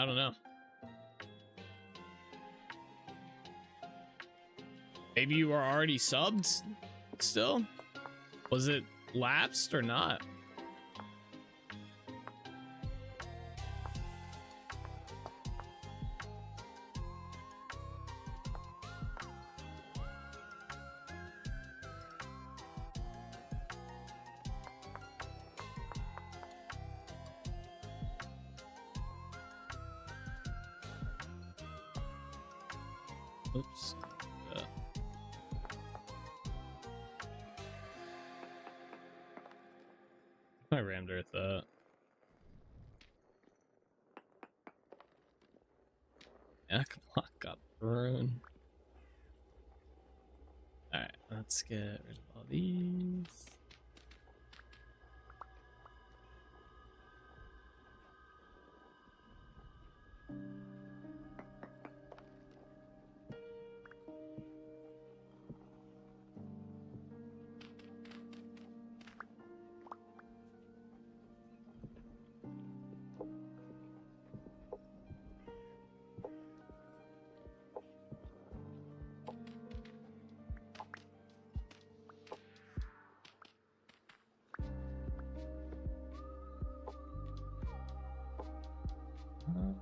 C: I don't know. Maybe you were already subbed still? Was it lapsed or not? Oops. I rammed earth that. Yak block got ruined. Alright, let's get rid of all these.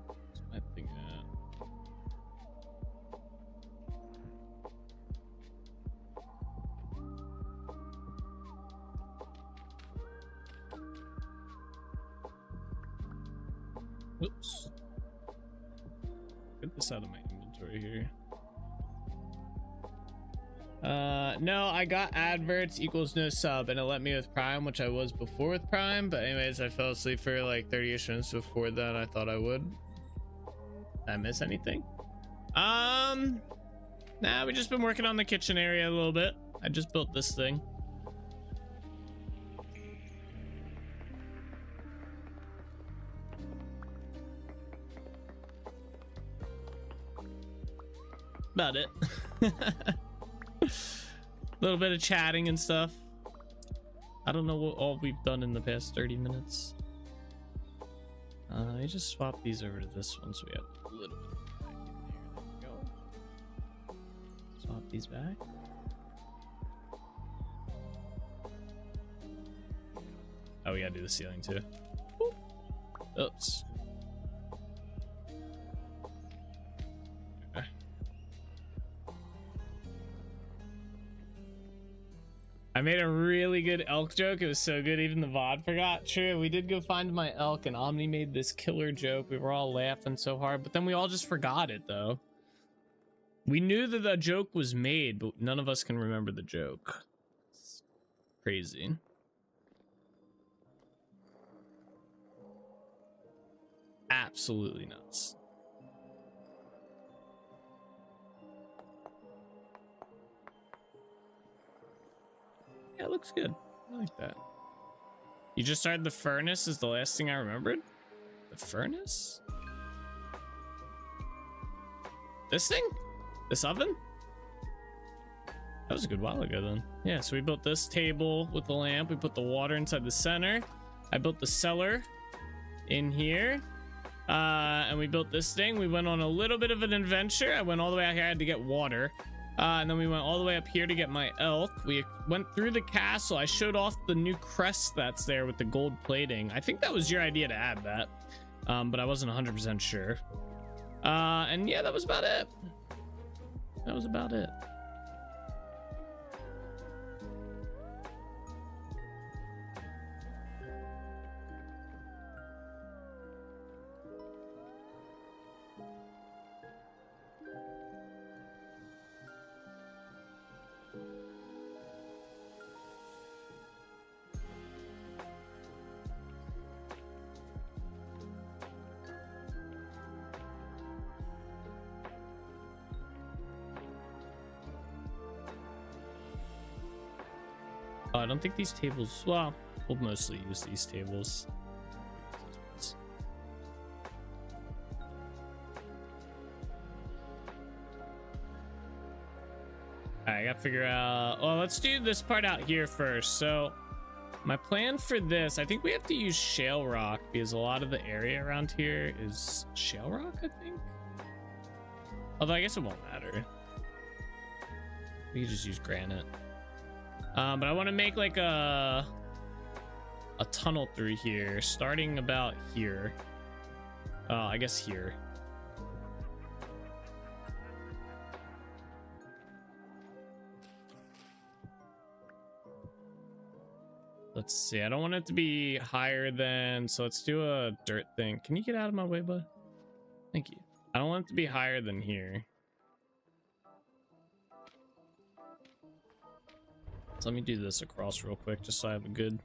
C: What's my thing at? Whoops. Get this out of my inventory here. No, I got adverts equals no sub and it let me with Prime, which I was before with Prime, but anyways, I fell asleep for like 30ish minutes before that. I thought I would. Did I miss anything? Nah, we just been working on the kitchen area a little bit. I just built this thing. About it. A little bit of chatting and stuff. I don't know what all we've done in the past 30 minutes. Let me just swap these over to this one so we have a little bit of back in there. There we go. Swap these back. Oh, we gotta do the ceiling too. Oops. Okay. I made a really good elk joke. It was so good, even the VOD forgot. True, we did go find my elk, and Omni made this killer joke. We were all laughing so hard, but then we all just forgot it, though. We knew that the joke was made, but none of us can remember the joke. It's crazy. Absolutely nuts. Yeah, it looks good. I like that. You just started the furnace is the last thing I remembered? The furnace? This thing? This oven? That was a good while ago then. Yeah, so we built this table with the lamp. We put the water inside the center. I built the cellar in here. And we built this thing. We went on a little bit of an adventure. I went all the way out here. I had to get water. And then we went all the way up here to get my elk. We went through the castle. I showed off the new crest that's there with the gold plating. I think that was your idea to add that, but I wasn't 100% sure. And yeah, that was about it. That was about it. I don't think these tables, well, we'll mostly use these tables. All right, I gotta figure out, well, let's do this part out here first. So my plan for this, I think we have to use shale rock because a lot of the area around here is shale rock, I think. Although I guess it won't matter. We can just use granite. But I want to make like a tunnel through here, starting about here. I guess here. Let's see. I don't want it to be higher than, so let's do a dirt thing. Can you get out of my way, bud? Thank you. I don't want it to be higher than here. So let me do this across real quick, just so I have a good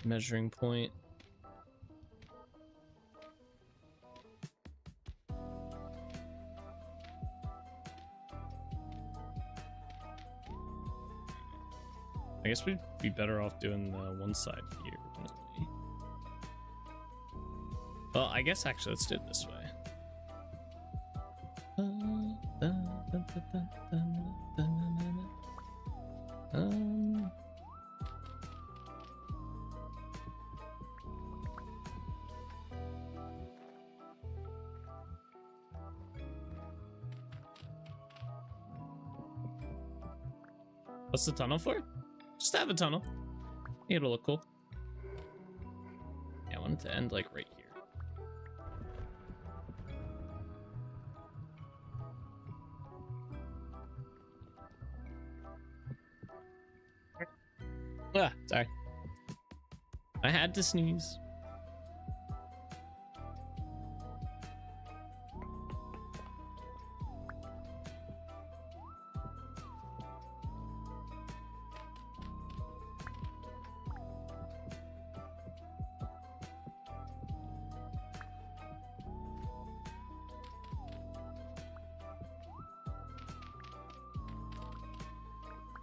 C: measuring point. I guess we'd be better off doing the one side here, wouldn't we? Well, I guess actually let's do it this way. What's the tunnel for? Just to have a tunnel. It'll look cool. Yeah, I want it to end like right here. Ah, sorry. I had to sneeze.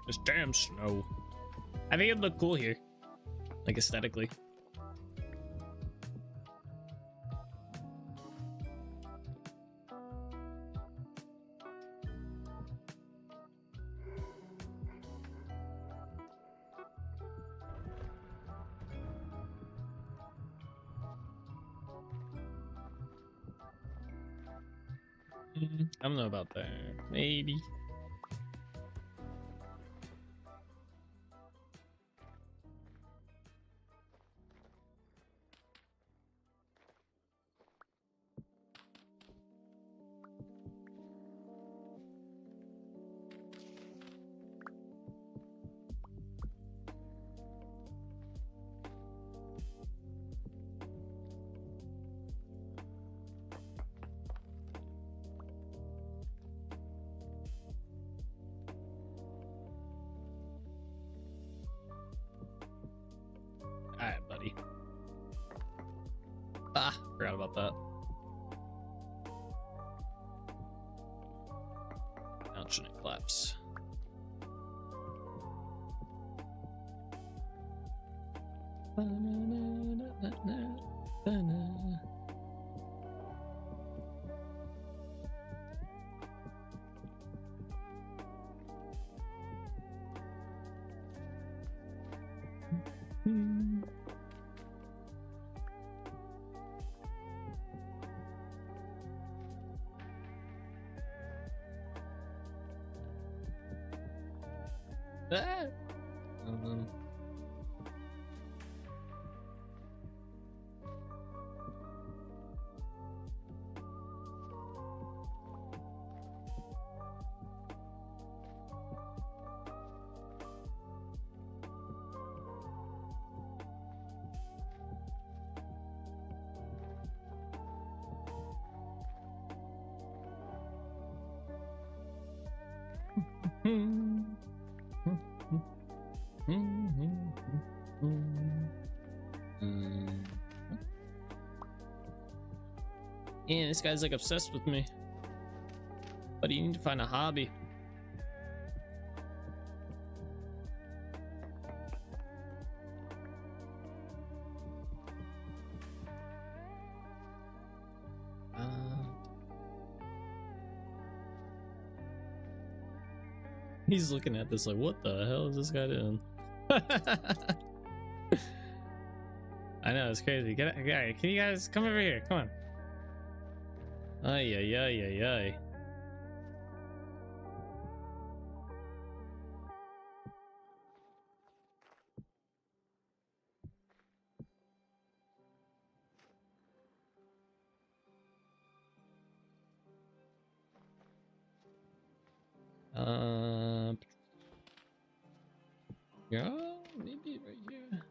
C: This damn snow. I think it'd look cool here, like aesthetically. I don't know about that. Maybe. Alright, buddy. Ah, forgot about that. Now it shouldn't collapse. Ah. Um, Man, this guy's like obsessed with me. But you need to find a hobby. He's looking at this like, what the hell is this guy doing? I know, it's crazy. Get it, can you guys come over here? Come on. Ay, ay, ay, ay, ay. Yeah, maybe right here.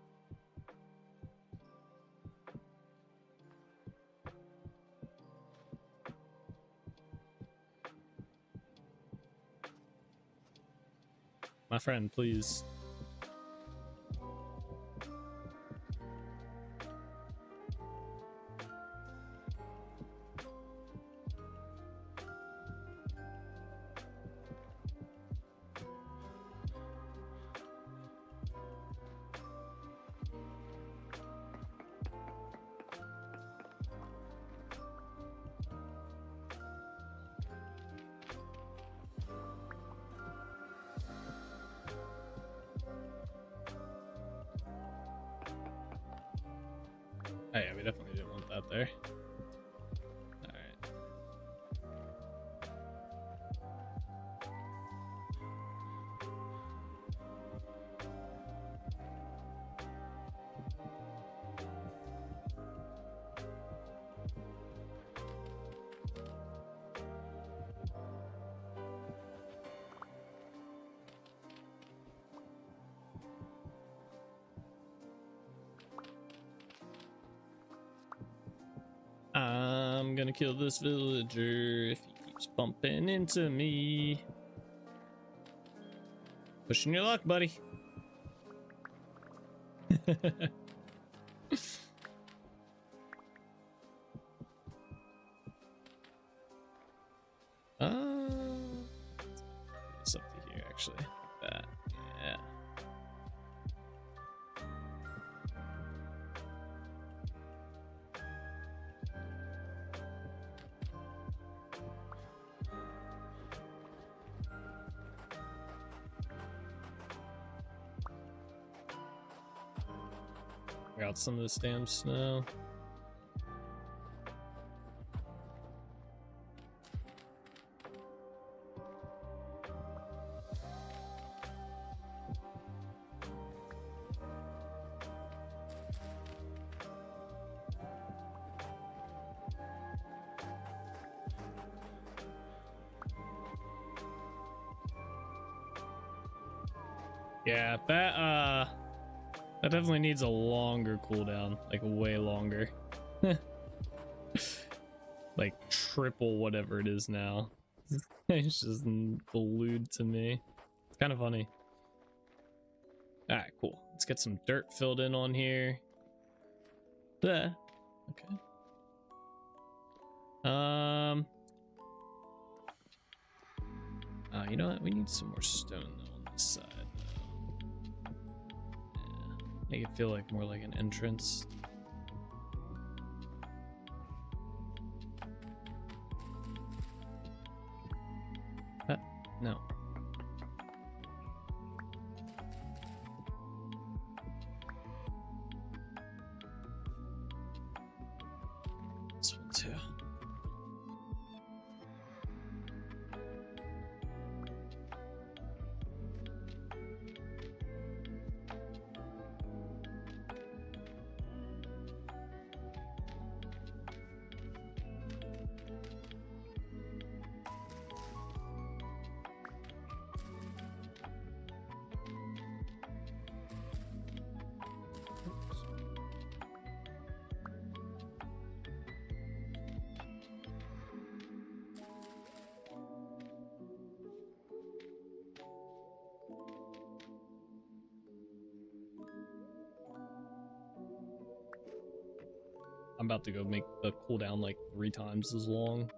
C: My friend, please. Oh yeah, we definitely didn't want that there. Alright. I'm gonna kill this villager if he keeps bumping into me. Pushing your luck, buddy. It's up to here, actually. Like that. Yeah. Clear out some of this damn snow. Yeah, that definitely needs a longer cooldown, like way longer. Like triple whatever it is now. It's just glued to me. It's kind of funny. All right, cool. Let's get some dirt filled in on here. Okay. You know what? We need some more stone though on this side. Make it feel like more like an entrance. No. This one too. I'm about to go make the cooldown like 3 times as long.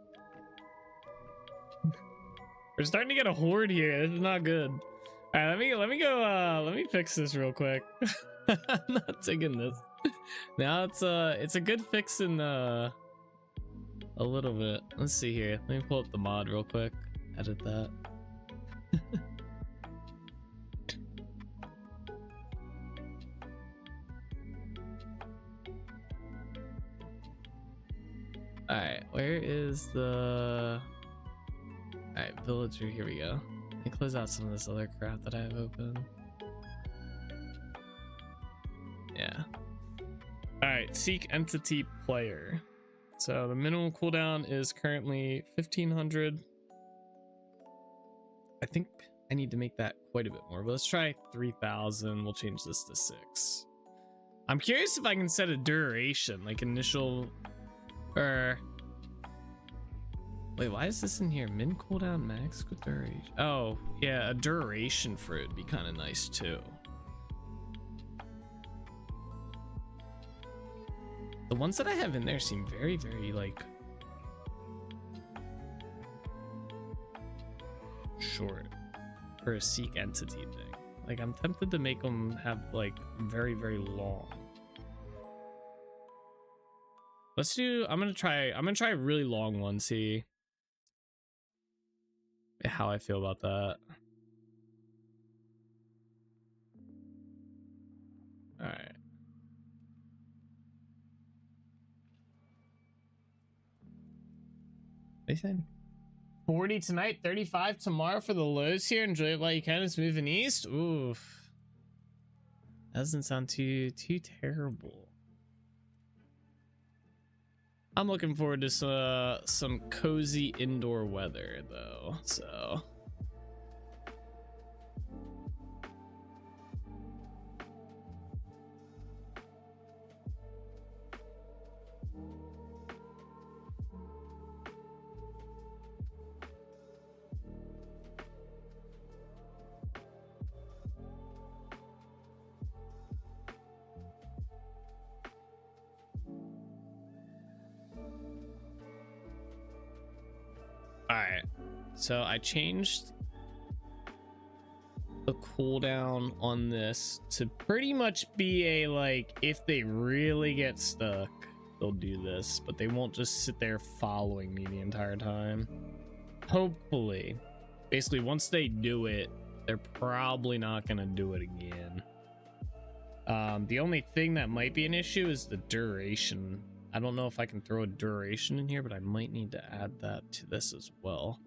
C: We're starting to get a horde here. This is not good. All right, let me go. Let me fix this real quick. I'm not taking this. Now it's a good fix in a little bit. Let's see here. Let me pull up the mod real quick. Edit that. All right, where is the? All right, villager. Here we go. Let me close out some of this other crap that I have open. Yeah. All right, seek entity player. So the minimum cooldown is currently 1500. I think I need to make that quite a bit more, but let's try 3000. We'll change this to 6. I'm curious if I can set a duration, like initial, or wait, why is this in here? Min cooldown, max duration. Oh, yeah, a duration for it would be kind of nice too. The ones that I have in there seem very, very like short for a seek entity thing. Like I'm tempted to make them have like very, very long. Let's do, I'm gonna try a really long one, see how I feel about that. All right. What are you saying? 40 tonight, 35 tomorrow for the lows here. Enjoy it while you can. It's moving east. Oof. That doesn't sound too terrible. I'm looking forward to some cozy indoor weather though, so. Alright, so I changed the cooldown on this to pretty much be a, like, if they really get stuck, they'll do this, but they won't just sit there following me the entire time. Hopefully. Basically, once they do it, they're probably not gonna do it again. The only thing that might be an issue is the duration. I don't know if I can throw a duration in here, but I might need to add that to this as well.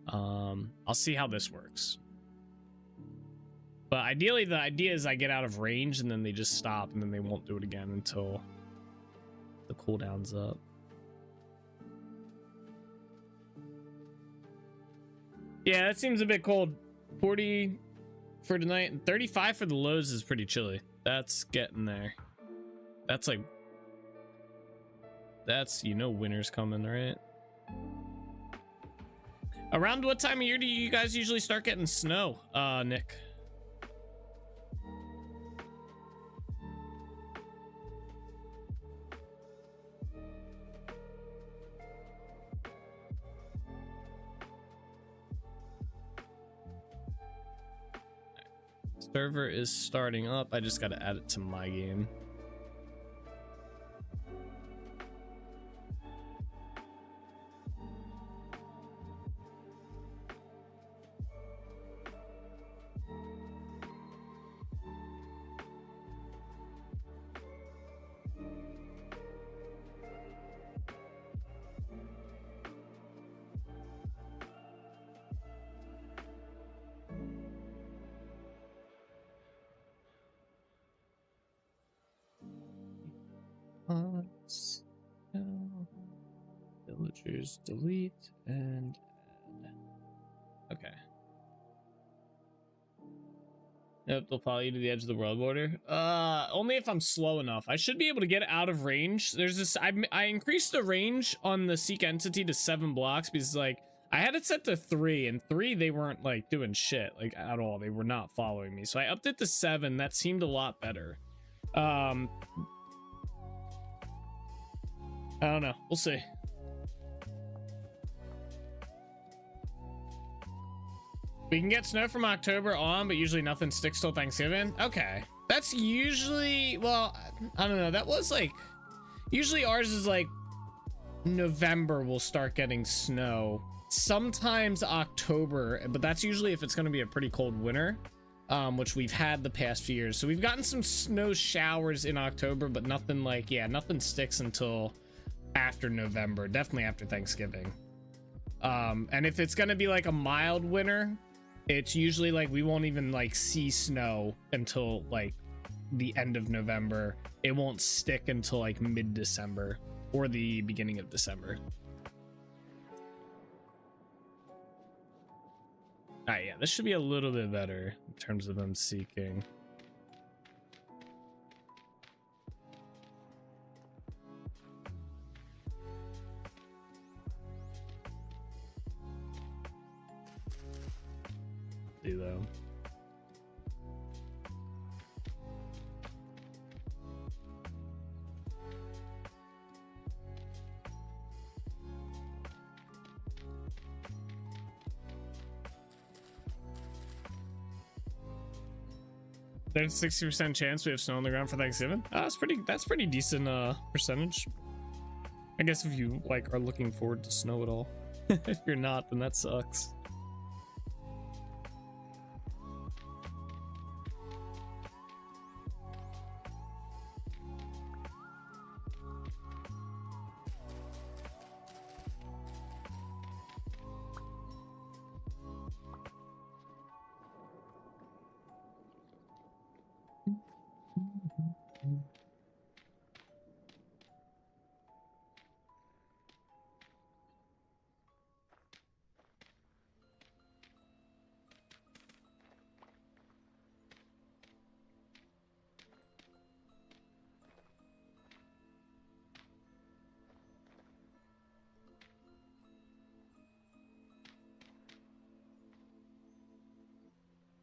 C: I'll see how this works. But ideally, the idea is I get out of range and then they just stop and then they won't do it again until the cooldown's up. Yeah, that seems a bit cold. 40 for tonight and 35 for the lows is pretty chilly. That's getting there. That's like... That's, you know, winter's coming, right? Around what time of year do you guys usually start getting snow, Nick? Server is starting up. I just got to add it to my game. Villagers delete and add. Okay. Yep, they'll follow you to the edge of the world border. Only if I'm slow enough. I should be able to get out of range. There's this. I increased the range on the Seek entity to 7 blocks because like I had it set to 3, and 3 they weren't like doing shit like at all. They were not following me, so I upped it to 7. That seemed a lot better. I don't know. We'll see. We can get snow from October on, but usually nothing sticks till Thanksgiving. Okay. That's usually, well, I don't know. That was like, usually ours is like November we'll start getting snow. Sometimes October, but that's usually if it's going to be a pretty cold winter, which we've had the past few years. So we've gotten some snow showers in October, but nothing like, yeah, nothing sticks until after November, definitely after Thanksgiving. And if it's going to be like a mild winter, it's usually like we won't even like see snow until like the end of November. It won't stick until like mid-December or the beginning of December. Alright, yeah, this should be a little bit better in terms of them seeking. See though. There's a 60% chance we have snow on the ground for Thanksgiving. That's pretty decent percentage. I guess if you like are looking forward to snow at all. If you're not, then that sucks.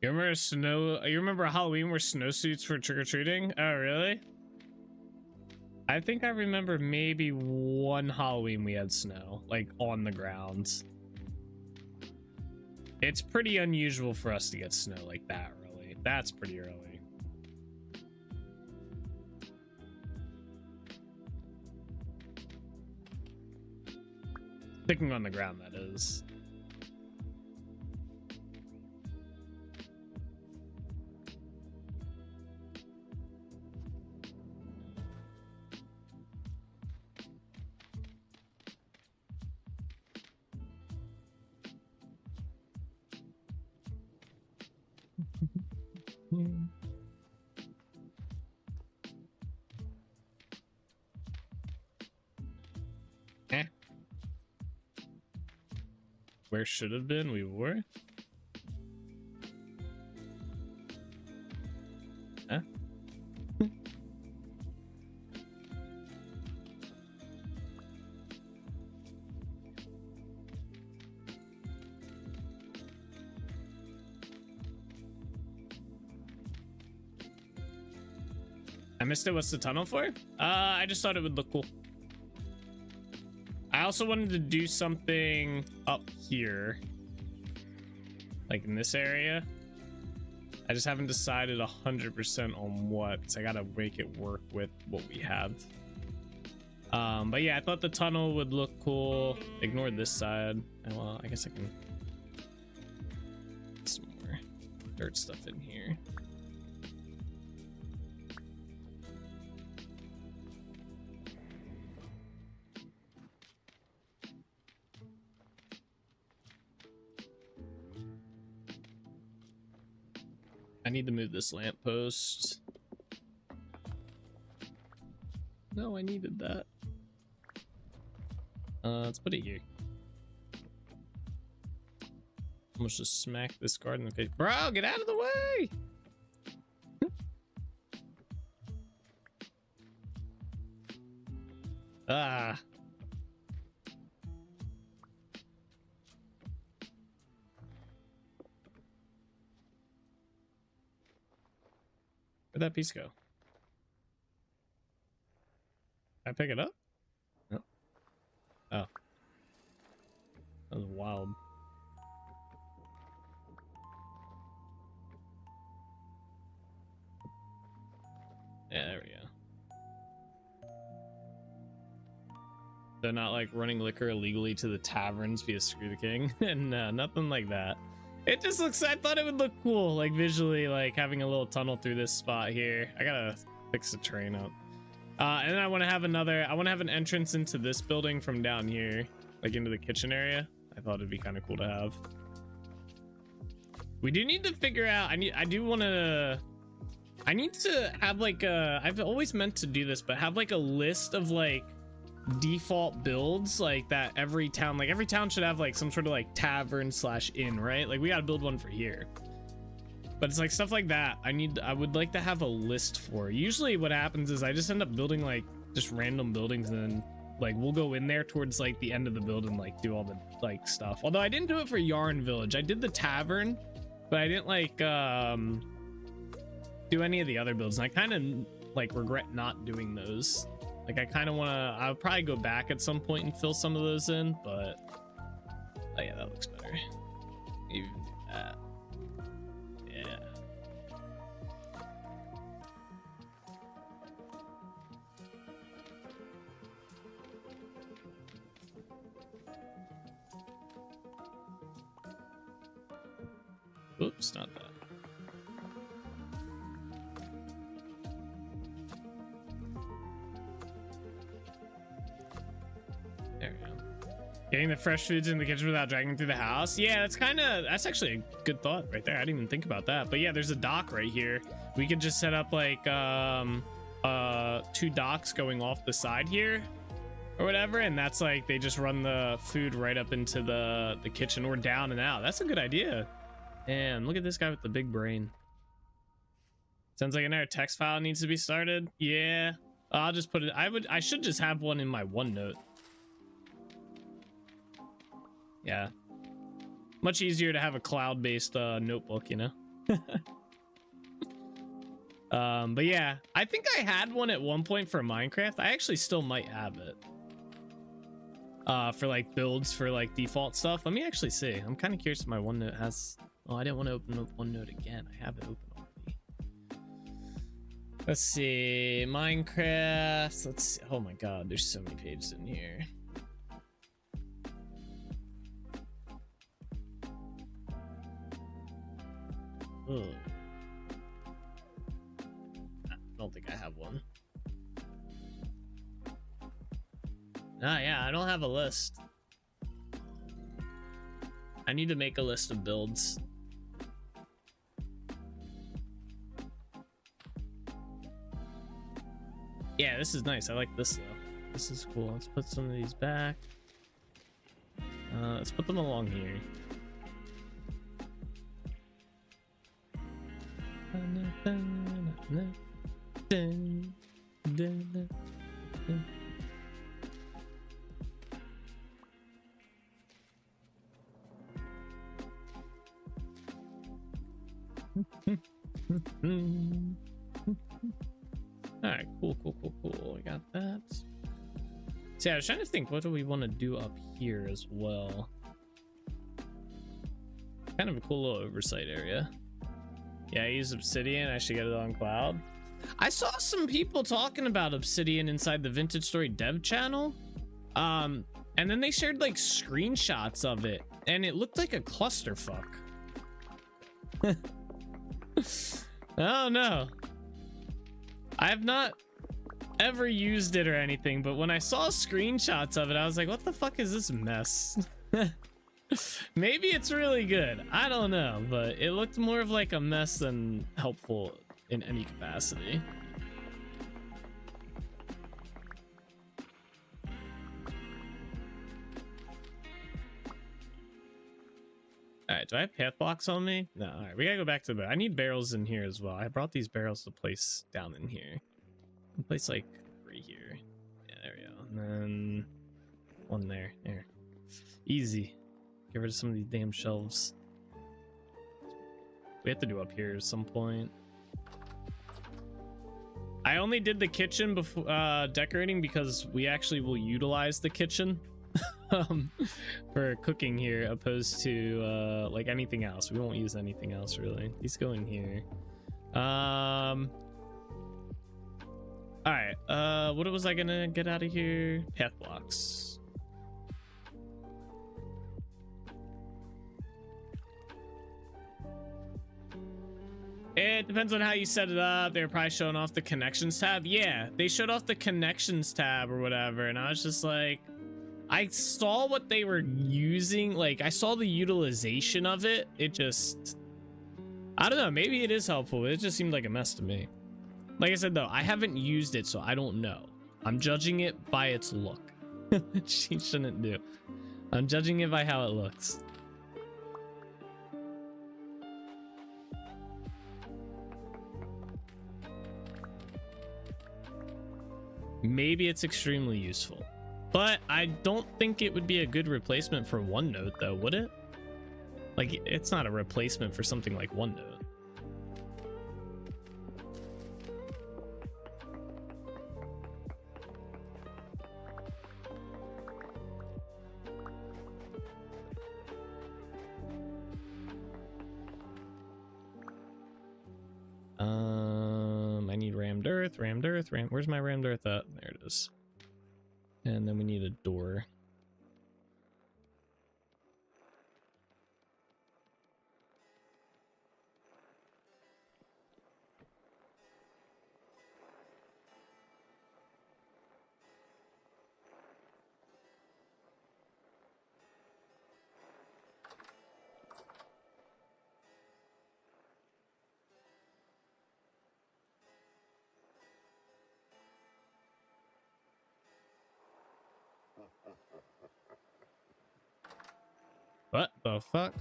C: You remember snow? You remember Halloween were snowsuits for trick-or-treating? Oh, really? I think I remember maybe one Halloween we had snow, like on the grounds. It's pretty unusual for us to get snow like that early. That's pretty early. Sticking on the ground, that is. Eh. Where should have been, we were. Huh? I missed it. What's the tunnel for? I just thought it would look cool. I also wanted to do something up here, like in this area. I just haven't decided 100% on what, because I gotta make it work with what we have. But yeah, I thought the tunnel would look cool. Ignore this side. Well, I guess I can put some more dirt stuff in here. I need to move this lamppost. No, I needed that. Let's put it here. Almost just smack this guard in the face. Bro, get out of the way! Ah. Where'd that piece go? Can I pick it up? No. That was wild. Yeah, there we go. They're not like running liquor illegally to the taverns via Screw the King. And nothing like that. It just looks, I thought it would look cool, like visually, like having a little tunnel through this spot here. I gotta fix the train up. And then I want to have an entrance into this building from down here, like into the kitchen area. I thought it'd be kind of cool to have. We do need to figure out, I need to have like a, I've always meant to do this, but have like a list of like default builds like that every town should have like some sort of like tavern / inn, right? Like we gotta build one for here. But it's like stuff like that I would like to have a list for. Usually what happens is I just end up building like just random buildings, and then like we'll go in there towards like the end of the build and like do all the like stuff. Although I didn't do it for Yarn Village. I did the tavern, but I didn't like do any of the other builds, and I kind of like regret not doing those. Like I kind of want to, I'll probably go back at some point and fill some of those in, but oh yeah, that looks better. Even do that. Yeah. Oops, not that. There we go. Getting the fresh foods in the kitchen without dragging them through the house. Yeah, that's actually a good thought right there. I didn't even think about that. But yeah, there's a dock right here. We could just set up like 2 docks going off the side here or whatever, and that's like they just run the food right up into the kitchen or down and out. That's a good idea. And look at this guy with the big brain. Sounds like another text file needs to be started. Yeah, I'll just put it. I should just have one in my OneNote. Yeah, much easier to have a cloud-based notebook, you know. But yeah, I think I had one at one point for Minecraft. I actually still might have it for like builds for like default stuff. Let me actually see. I'm kind of curious if my OneNote has. Oh, I didn't want to open up OneNote again. I have it open already. Let's see, Minecraft. Let's see. Oh my god, there's so many pages in here. Ugh. I don't think I have one. Ah, yeah, I don't have a list. I need to make a list of builds. Yeah, this is nice. I like this though. This is cool. Let's put some of these back. Let's put them along here. All right, cool. I got that. See, I was trying to think, what do we want to do up here as well? Kind of a cool little oversight area. Yeah, I use Obsidian. I should get it on cloud. I saw some people talking about Obsidian inside the Vintage Story dev channel. And then they shared like screenshots of it, and it looked like a clusterfuck. Oh no. I have not ever used it or anything, but when I saw screenshots of it, I was like, what the fuck is this mess? Maybe it's really good. I don't know, but it looked more of like a mess than helpful in any capacity. All right, do I have path blocks on me? No, all right, we gotta go back to the, I need barrels in here as well. I brought these barrels to place down in here. Place like right here. Yeah, there we go. And then one there. Easy. Get rid of some of these damn shelves. We have to do up here at some point. I only did the kitchen before decorating because we actually will utilize the kitchen for cooking here, opposed to like anything else. We won't use anything else really. These go in here. All right. What was I gonna get out of here? Path blocks. It depends on how you set it up. They're probably showing off the connections tab. Yeah, they showed off the connections tab or whatever, and I was just like, I saw what they were using. Like, I saw the utilization of it. It just, I don't know. Maybe it is helpful. It just seemed like a mess to me. Like I said, though, I haven't used it, so I don't know. I'm judging it by its look. She shouldn't do. I'm judging it by how it looks. Maybe it's extremely useful, but I don't think it would be a good replacement for OneNote, though, would it? Like, it's not a replacement for something like OneNote. I need rammed earth. Where's my rammed earth at? There it is. And then we need a door. What the fuck?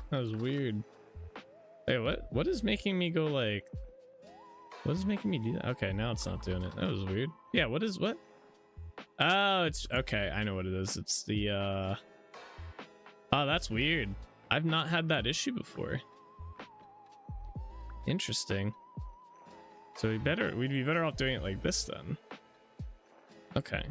C: That was weird. Hey, what is making me go like, what is making me do that? Okay, now it's not doing it. That was weird. Yeah, what? Oh, it's okay. I know what it is. It's the oh, that's weird. I've not had that issue before. Interesting. So we'd be better off doing it like this then. Okay.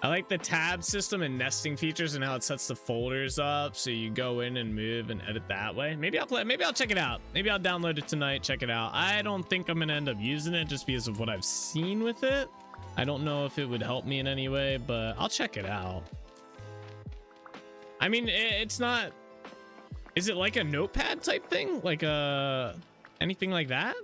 C: I like the tab system and nesting features and how it sets the folders up so you go in and move and edit that way. Maybe I'll check it out. Maybe I'll download it tonight, check it out. I don't think I'm gonna end up using it just because of what I've seen with it. I don't know if it would help me in any way, but I'll check it out. I mean, it's not, is it like a notepad type thing? Like anything like that?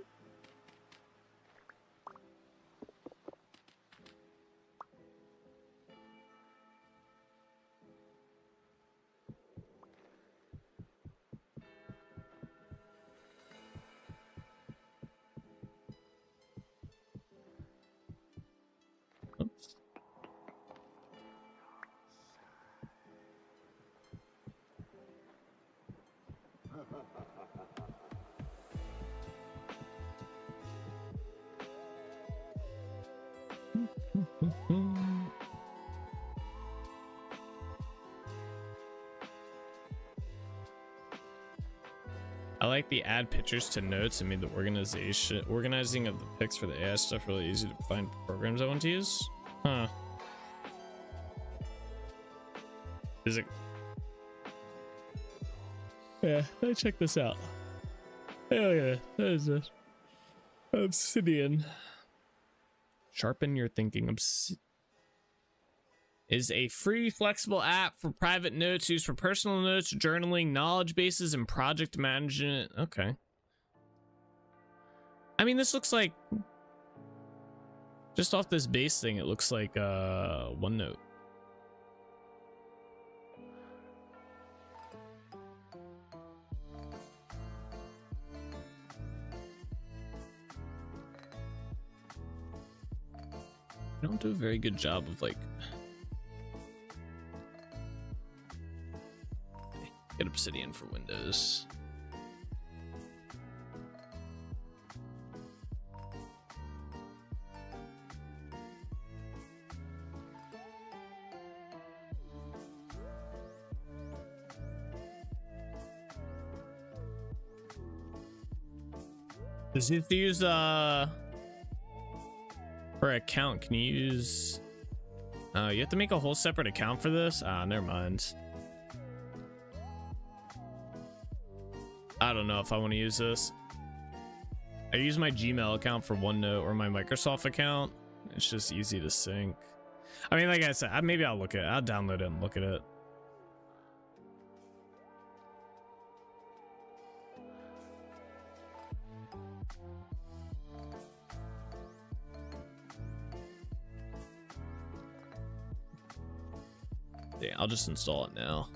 C: Oops. I like the add pictures to notes and made the organizing of the pics for the AI stuff really easy to find programs I want to use. Huh. Is it? Yeah, let's check this out. Oh yeah, that is it. Obsidian. Sharpen your thinking. Is a free, flexible app for private notes used for personal notes, journaling, knowledge bases, and project management. Okay. I mean, this looks like, just off this base thing, it looks like OneNote. I don't do a very good job of like, get Obsidian for Windows. Does it use for account? Can you use? Oh, you have to make a whole separate account for this. Ah, never mind. I don't know if I want to use this. I use my Gmail account for OneNote or my Microsoft account. It's just easy to sync. I mean, like I said, maybe I'll look at it. I'll download it and look at it. Yeah, I'll just install it now.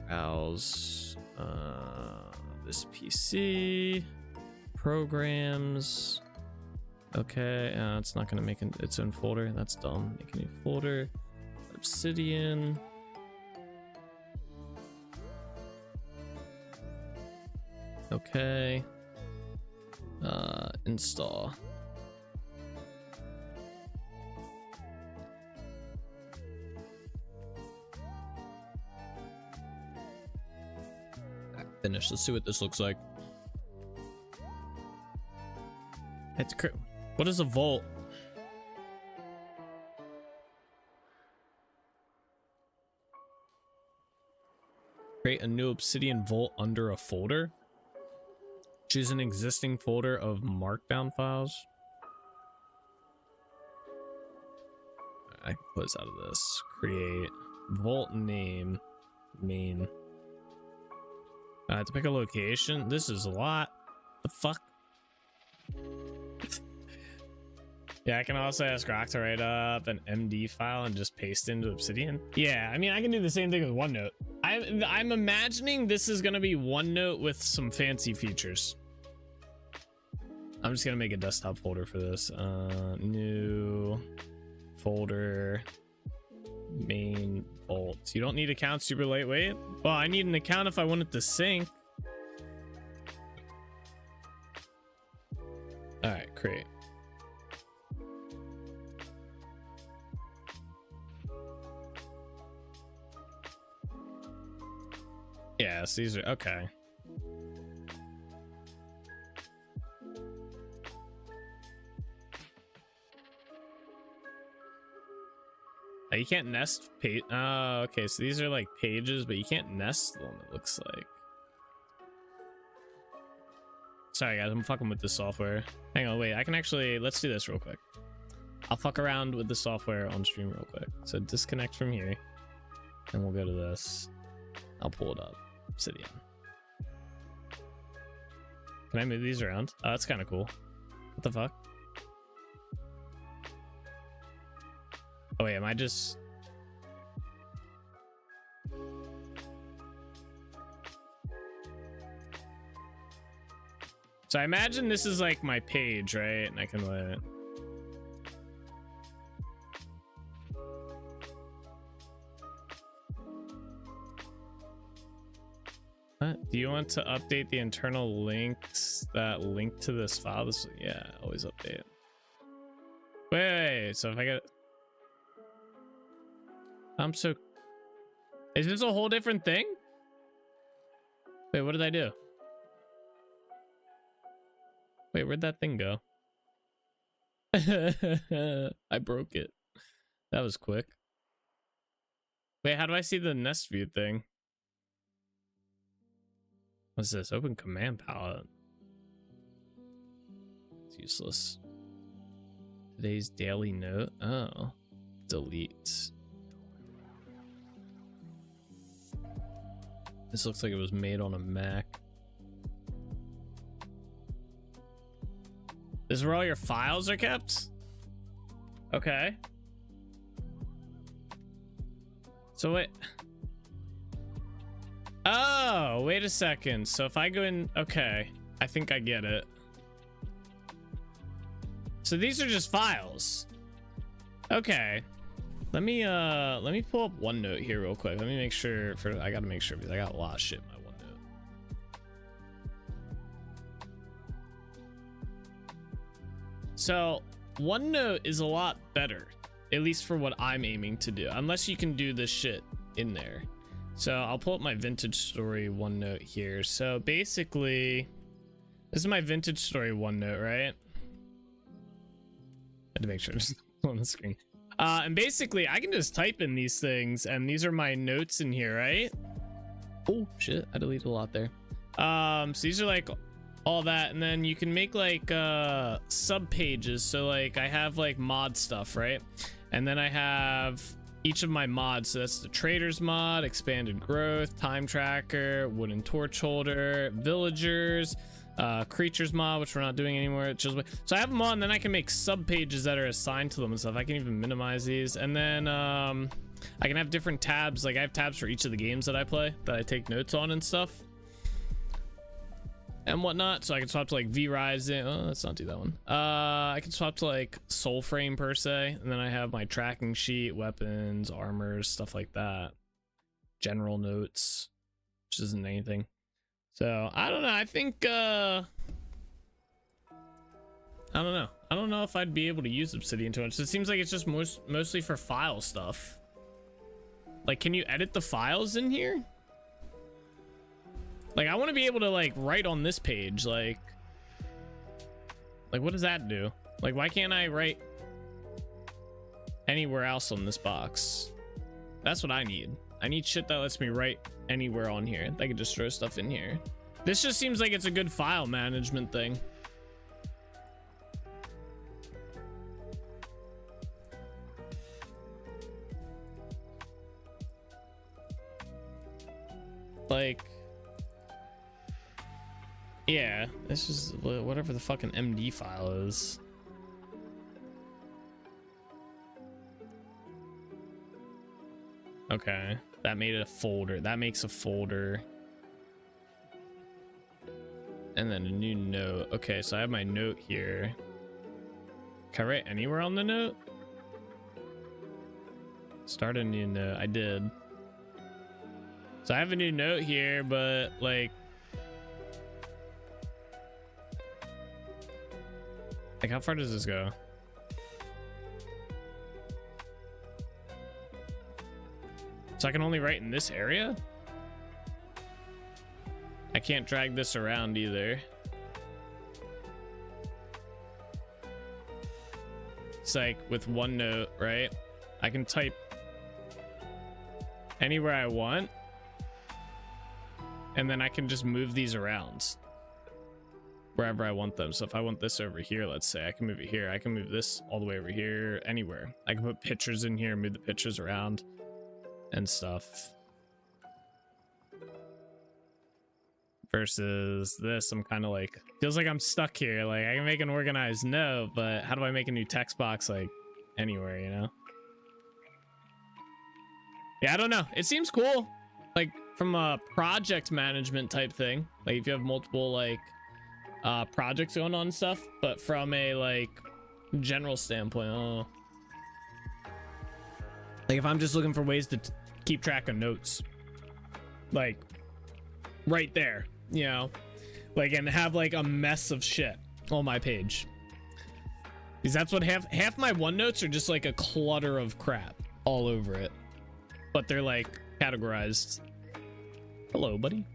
C: Browse this PC programs. Okay, it's not gonna make its own folder. That's dumb. Make a new folder. Obsidian. Okay. Install. Finish. Let's see what this looks like. It's what is a vault? Create a new Obsidian vault under a folder. Choose an existing folder of markdown files. I can close out of this. Create vault name main. I have to pick a location. This is a lot. The fuck? Yeah, I can also ask Rock to write up an MD file and just paste into Obsidian. Yeah, I mean, I can do the same thing with OneNote. I'm imagining this is gonna be OneNote with some fancy features. I'm just gonna make a desktop folder for this. New folder, main vault. You don't need account, super lightweight. Well, I need an account if I want it to sync. All right, create. Yes, these are okay. You can't nest page. Oh, okay. So these are like pages, but you can't nest them, it looks like. Sorry, guys. I'm fucking with the software. Hang on. Wait. I can actually. Let's do this real quick. I'll fuck around with the software on stream real quick. So disconnect from here. And we'll go to this. I'll pull it up. Obsidian. Can I move these around? Oh, that's kind of cool. What the fuck? Oh wait, am I just... So I imagine this is like my page, right? And I can let it... What? Do you want to update the internal links that link to this file? This, yeah, always update. Wait, so if I get... I'm so... Is this a whole different thing? Wait, what did I do? Wait, where'd that thing go? I broke it. That was quick. Wait, how do I see the nest view thing? What's this? Open command palette. It's useless. Today's daily note. Oh. Delete. This looks like it was made on a Mac. This is where all your files are kept? Okay. So wait. Oh, wait a second. So if I go in, okay. I think I get it. So these are just files. Okay. Let me pull up OneNote here real quick. Let me make sure I gotta make sure because I got a lot of shit in my OneNote. So OneNote is a lot better, at least for what I'm aiming to do, unless you can do this shit in there. So I'll pull up my vintage story OneNote here. So basically, this is my vintage story OneNote, right? I had to make sure it's on the screen. And basically, I can just type in these things, and these are my notes in here, right? Oh shit, I deleted a lot there. So these are like all that, and then you can make like sub pages. So like I have like mod stuff, right? And then I have each of my mods. So that's the traders mod, expanded growth, time tracker, wooden torch holder, villagers, creatures mod, which we're not doing anymore. So I have them on, and then I can make sub pages that are assigned to them and stuff. I can even minimize these, and then I can have different tabs. Like I have tabs for each of the games that I play that I take notes on and stuff and whatnot. So I can swap to like V-Rising. Oh, let's not do that one. I can swap to like Soul Frame per se, and then I have my tracking sheet, weapons, armors, stuff like that. General notes, which isn't anything. So I don't know. I think I don't know. I don't know if I'd be able to use Obsidian too much. It seems like it's just mostly for file stuff. Like, can you edit the files in here? Like, I want to be able to like write on this page. Like what does that do? Like, why can't I write anywhere else on this box? That's what I need. I need shit that lets me write anywhere on here. I can just throw stuff in here. This just seems like it's a good file management thing. Like, yeah, this is whatever the fucking MD file is. Okay, that made it a folder. That makes a folder. And then a new note. Okay, so I have my note here. Can I write anywhere on the note? Start a new note. I did. So I have a new note here, but like how far does this go? So I can only write in this area? I can't drag this around either. It's like with OneNote, right? I can type anywhere I want, and then I can just move these around wherever I want them. So if I want this over here, let's say, I can move it here. I can move this all the way over here, anywhere. I can put pictures in here, move the pictures around and stuff. Versus this, I'm kind of like, feels like I'm stuck here. Like, I can make an organized note, but how do I make a new text box like anywhere, you know? Yeah, I don't know. It seems cool, like from a project management type thing. Like if you have multiple like projects going on and stuff, but from a like general standpoint, I don't know. Like if I'm just looking for ways to keep track of notes, like right there, you know, like, and have like a mess of shit on my page, because that's what half my OneNotes are, just like a clutter of crap all over it, but they're like categorized. Hello, buddy.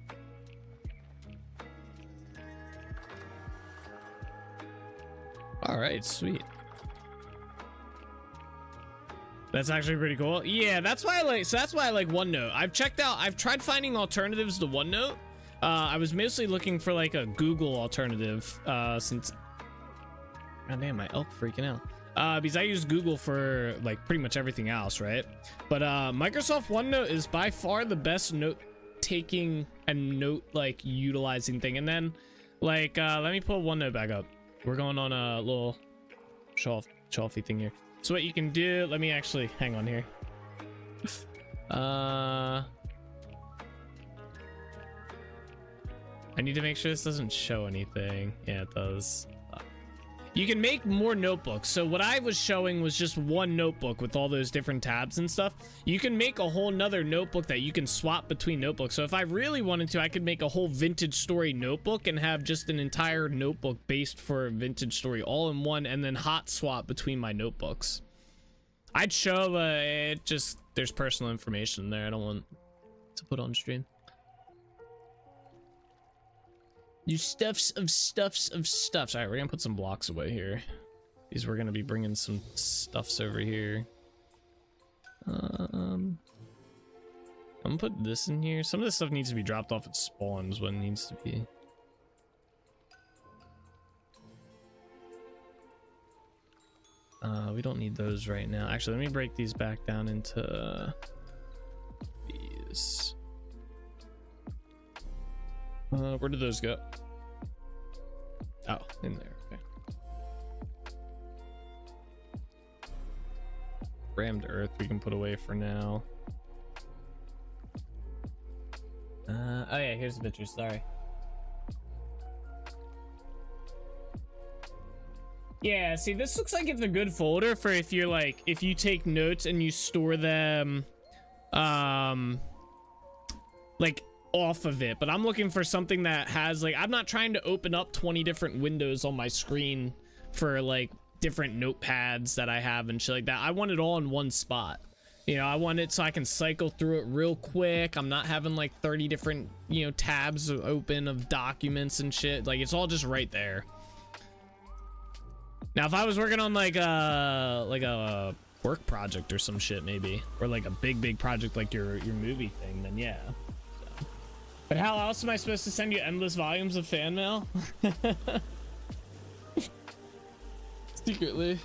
C: All right, sweet. That's actually pretty cool. Yeah, that's why I like, so that's why I like OneNote. I've tried finding alternatives to OneNote. I was mostly looking for like a Google alternative, since, god damn, my elk freaking out. Because I use Google for like pretty much everything else, right? But Microsoft OneNote is by far the best note taking and note like utilizing thing. And then like, let me pull OneNote back up. We're going on a little show-offy thing here. So what you can do, let me actually hang on here. I need to make sure this doesn't show anything. Yeah, it does. You can make more notebooks. So what I was showing was just one notebook with all those different tabs and stuff. You can make a whole nother notebook that you can swap between notebooks. So if I really wanted to, I could make a whole vintage story notebook and have just an entire notebook based for vintage story all in one, and then hot swap between my notebooks. I'd show, it just, there's personal information there. I don't want to put on stream. You stuffs of stuffs of stuffs. All right, we're gonna put some blocks away here. These we're gonna be bringing some stuffs over here. I'm gonna put this in here. Some of this stuff needs to be dropped off at spawns when it needs to be. We don't need those right now. Actually, let me break these back down into these. Where did those go? Oh, in there. Okay. Rammed earth we can put away for now. Oh yeah, here's the pictures. Sorry. Yeah, see, this looks like it's a good folder for if you're like, if you take notes and you store them, like off of it. But I'm looking for something that has like, I'm not trying to open up 20 different windows on my screen for like different notepads that I have and shit like that. I want it all in one spot. You know, I want it so I can cycle through it real quick. I'm not having like 30 different, you know, tabs open of documents and shit. Like, it's all just right there. Now, if I was working on like a work project or some shit, maybe, or like a big project like your movie thing, then yeah. So. But how else am I supposed to send you endless volumes of fan mail? Secretly.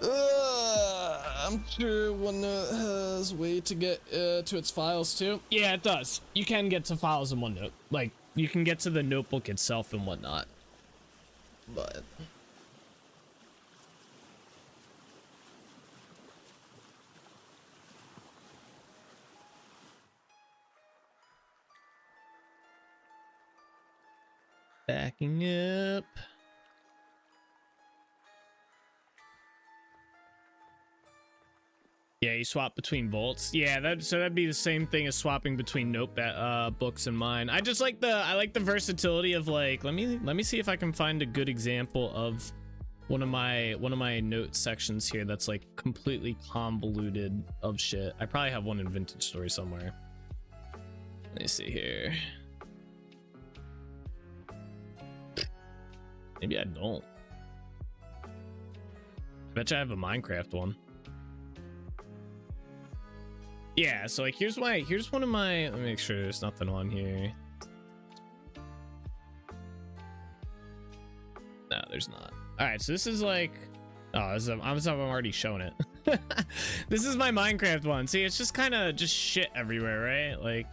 C: I'm sure OneNote has a way to get to its files too. Yeah, it does. You can get to files in OneNote. Like, you can get to the notebook itself and whatnot. But backing up. Yeah, you swap between vaults. Yeah, that'd be the same thing as swapping between books and mine. I just like I like the versatility of like, let me see if I can find a good example of one of my note sections here that's like completely convoluted of shit. I probably have one in Vintage Story somewhere. Let me see here. Maybe I don't. I bet you I have a Minecraft one. Yeah, so like here's one of my, let me make sure there's nothing on here. No, there's not. All right, so this is like, oh, I'm already showing it. This is my Minecraft one. See, it's just kind of just shit everywhere, right? Like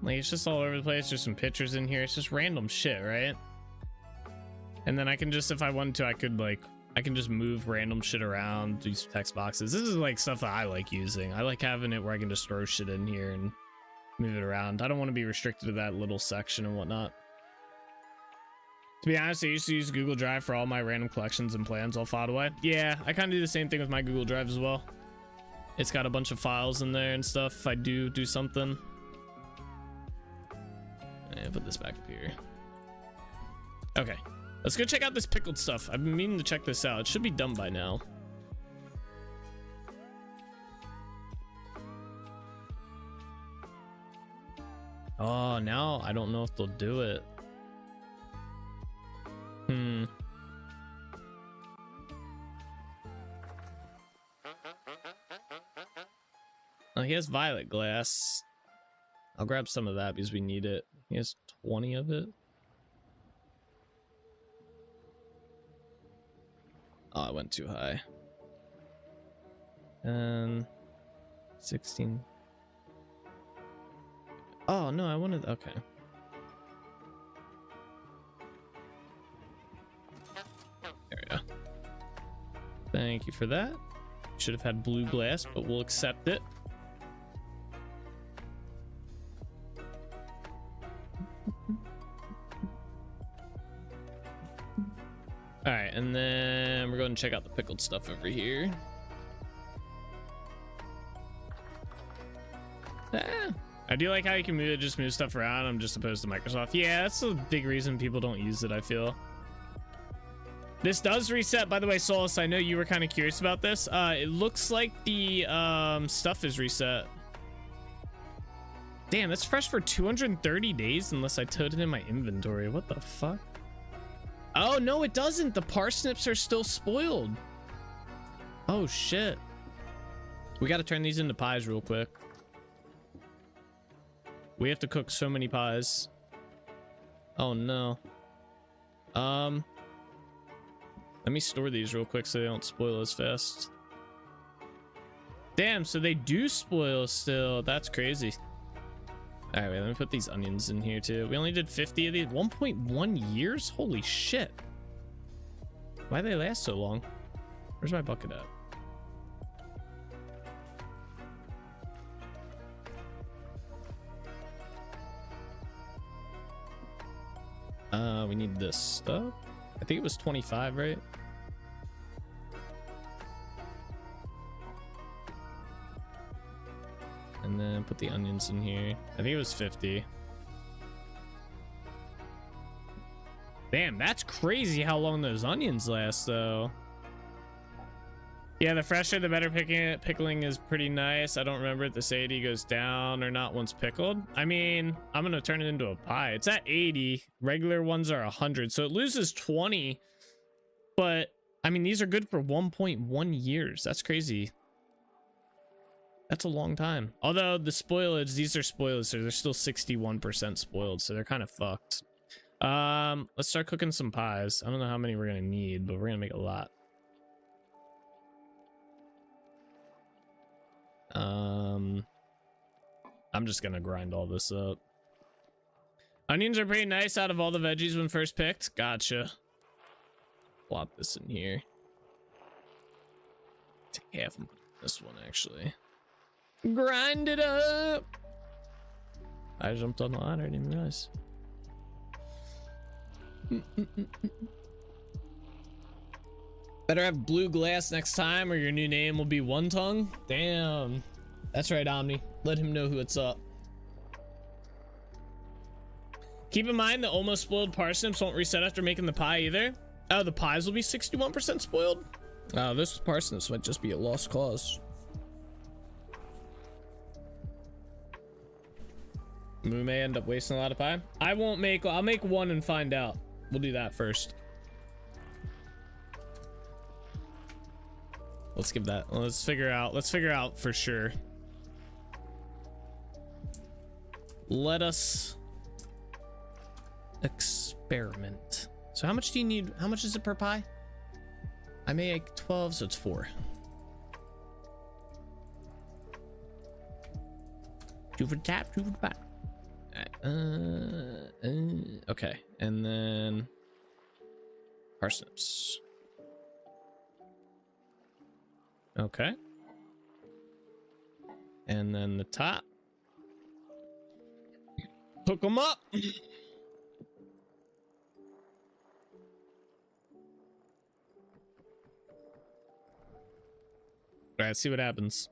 C: it's just all over the place. There's some pictures in here. It's just random shit, right? And then I can just, if I wanted to, I can just move random shit around, these text boxes. This is like stuff that I like using. I like having it where I can just throw shit in here and move it around. I don't want to be restricted to that little section and whatnot. To be honest, I used to use Google Drive for all my random collections and plans all filed away. Yeah, I kind of do the same thing with my Google Drive as well. It's got a bunch of files in there and stuff if I do something. And put this back up here. Okay. Let's go check out this pickled stuff. I've been meaning to check this out. It should be done by now. Oh, now I don't know if they'll do it. Oh, he has violet glass. I'll grab some of that because we need it. He has 20 of it. Oh, I went too high. 16. Oh, no, I wanted... Okay. There we go. Thank you for that. Should have had blue glass, but we'll accept it. All right, and then we're going to check out the pickled stuff over here. I do like how you can just move stuff around. I'm just opposed to Microsoft. Yeah, that's a big reason people don't use it, I feel. This does reset, by the way, Solus. I know you were kind of curious about this. It looks like the stuff is reset. Damn, that's fresh for 230 days unless I toted in my inventory. What the fuck? Oh, no, it doesn't. The parsnips are still spoiled. Oh, shit. We got to turn these into pies real quick. We have to cook so many pies. Oh, no. Let me store these real quick so they don't spoil as fast. Damn, so they do spoil still. That's crazy. All right, wait, let me put these onions in here too. We only did 50 of these. 1.1 years? Holy shit. Why do they last so long? Where's my bucket at? We need this stuff. I think it was 25, right? And then put the onions in here. I think it was 50. Damn, that's crazy how long those onions last, though. Yeah, the fresher, the better pickling is pretty nice. I don't remember if this 80 goes down or not once pickled. I mean, I'm going to turn it into a pie. It's at 80. Regular ones are 100. So it loses 20. But, I mean, these are good for 1.1 years. That's crazy. That's a long time. Although the spoilage, these are spoilage, so they're still 61% spoiled. So they're kind of fucked. Let's start cooking some pies. I don't know how many we're going to need, but we're going to make a lot. I'm just gonna grind all this up. Onions are pretty nice out of all the veggies when first picked. Gotcha. Plop this in here. Take half of this one, actually. Grind it up. I jumped on the ladder, I didn't even realize. Better have blue glass next time or your new name will be One Tongue. Damn. That's right, Omni. Let him know who it's up. Keep in mind the almost spoiled parsnips won't reset after making the pie either. Oh, the pies will be 61% spoiled? Oh, this parsnips might just be a lost cause. We may end up wasting a lot of pie. I'll make one and find out. We'll do that first. Let's give that. Let's figure out for sure. Let us experiment. So how much do you need? How much is it per pie? I make 12, so it's 4. Two for the tap, 2 for the pie. All right, okay, and then parsnips. Okay. And then the top. Hook them up. All right, see what happens.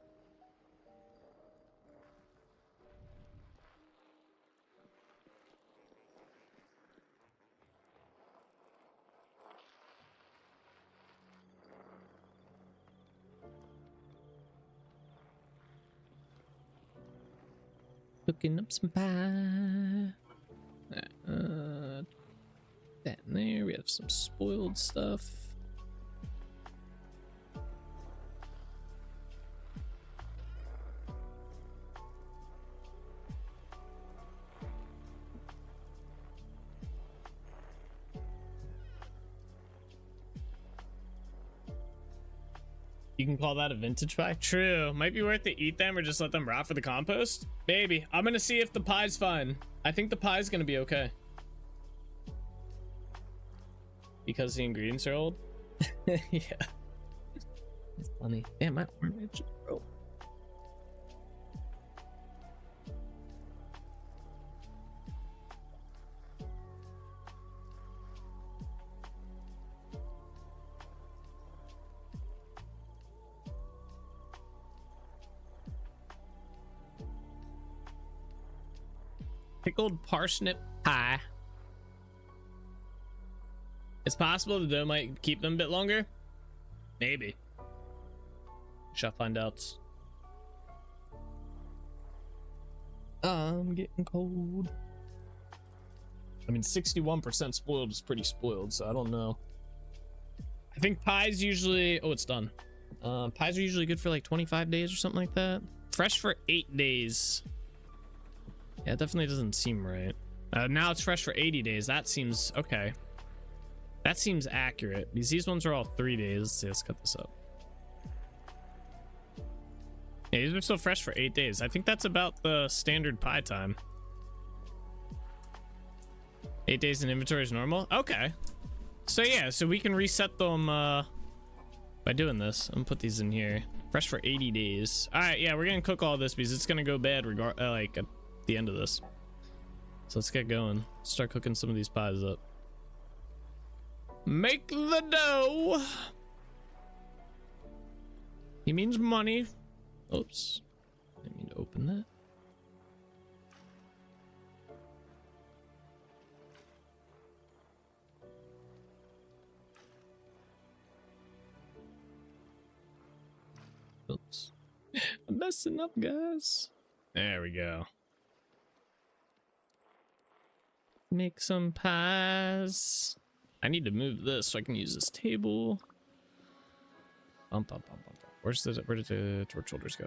C: Cooking up some pie. That in there. We have some spoiled stuff. You can call that a vintage pie? True. Might be worth to eat them or just let them rot for the compost. Maybe. I'm gonna see if the pie's fine. I think the pie's gonna be okay. Because the ingredients are old? Yeah. It's funny. Damn, my orange broke. Pickled parsnip pie. It's possible the dough might keep them a bit longer. Maybe. Shall find out. I'm getting cold. I mean, 61% spoiled is pretty spoiled, so I don't know. I think pies usually... Oh, it's done. Pies are usually good for like 25 days or something like that. Fresh for 8 days. Yeah, it definitely doesn't seem right. Now it's fresh for 80 days. That seems... Okay. That seems accurate, because these ones are all 3 days. Let's see, let's cut this up. Yeah, these are still fresh for 8 days. I think that's about the standard pie time. 8 days in inventory is normal? Okay. So yeah, so we can reset them by doing this. I'm gonna put these in here. Fresh for 80 days. All right, yeah, we're gonna cook all this because it's gonna go bad like at the end of this. So let's get going. Start cooking some of these pies up. Make the dough. He means money. Oops. I didn't mean to open that. Oops. I'm messing up, guys. There we go. Make some pies. I need to move this so I can use this table. Bump, bump, bump, bump. Where did the torch holders go?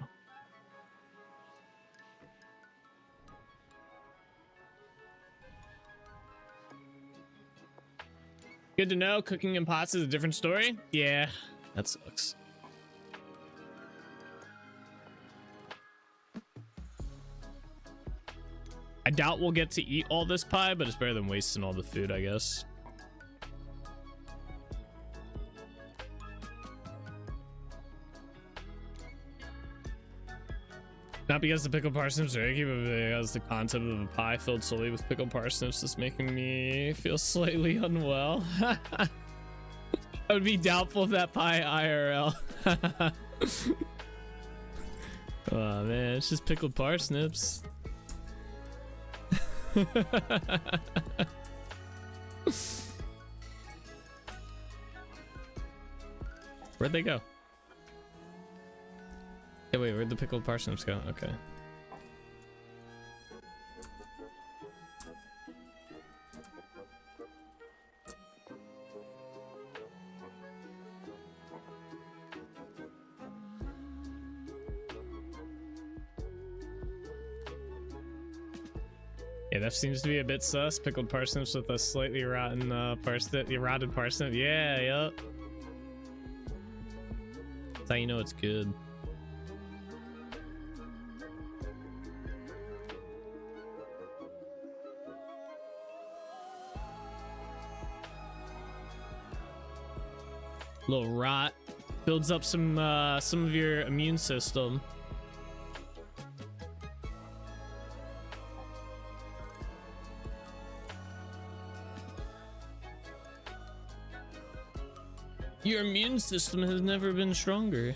C: Good to know. Cooking in pots is a different story. Yeah, that sucks. I doubt we'll get to eat all this pie, but it's better than wasting all the food, I guess. Not because the pickled parsnips are icky, but because the concept of a pie filled solely with pickled parsnips is making me feel slightly unwell. I would be doubtful of that pie IRL. Oh man, it's just pickled parsnips. Where'd they go? Hey, wait, where'd the pickled parsnips go? Okay. Yeah, that seems to be a bit sus. Pickled parsnips with a slightly rotten parsnip. The rotted parsnip. Yeah, yep. That's how you know it's good. Little rot builds up some of your immune system. Your immune system has never been stronger.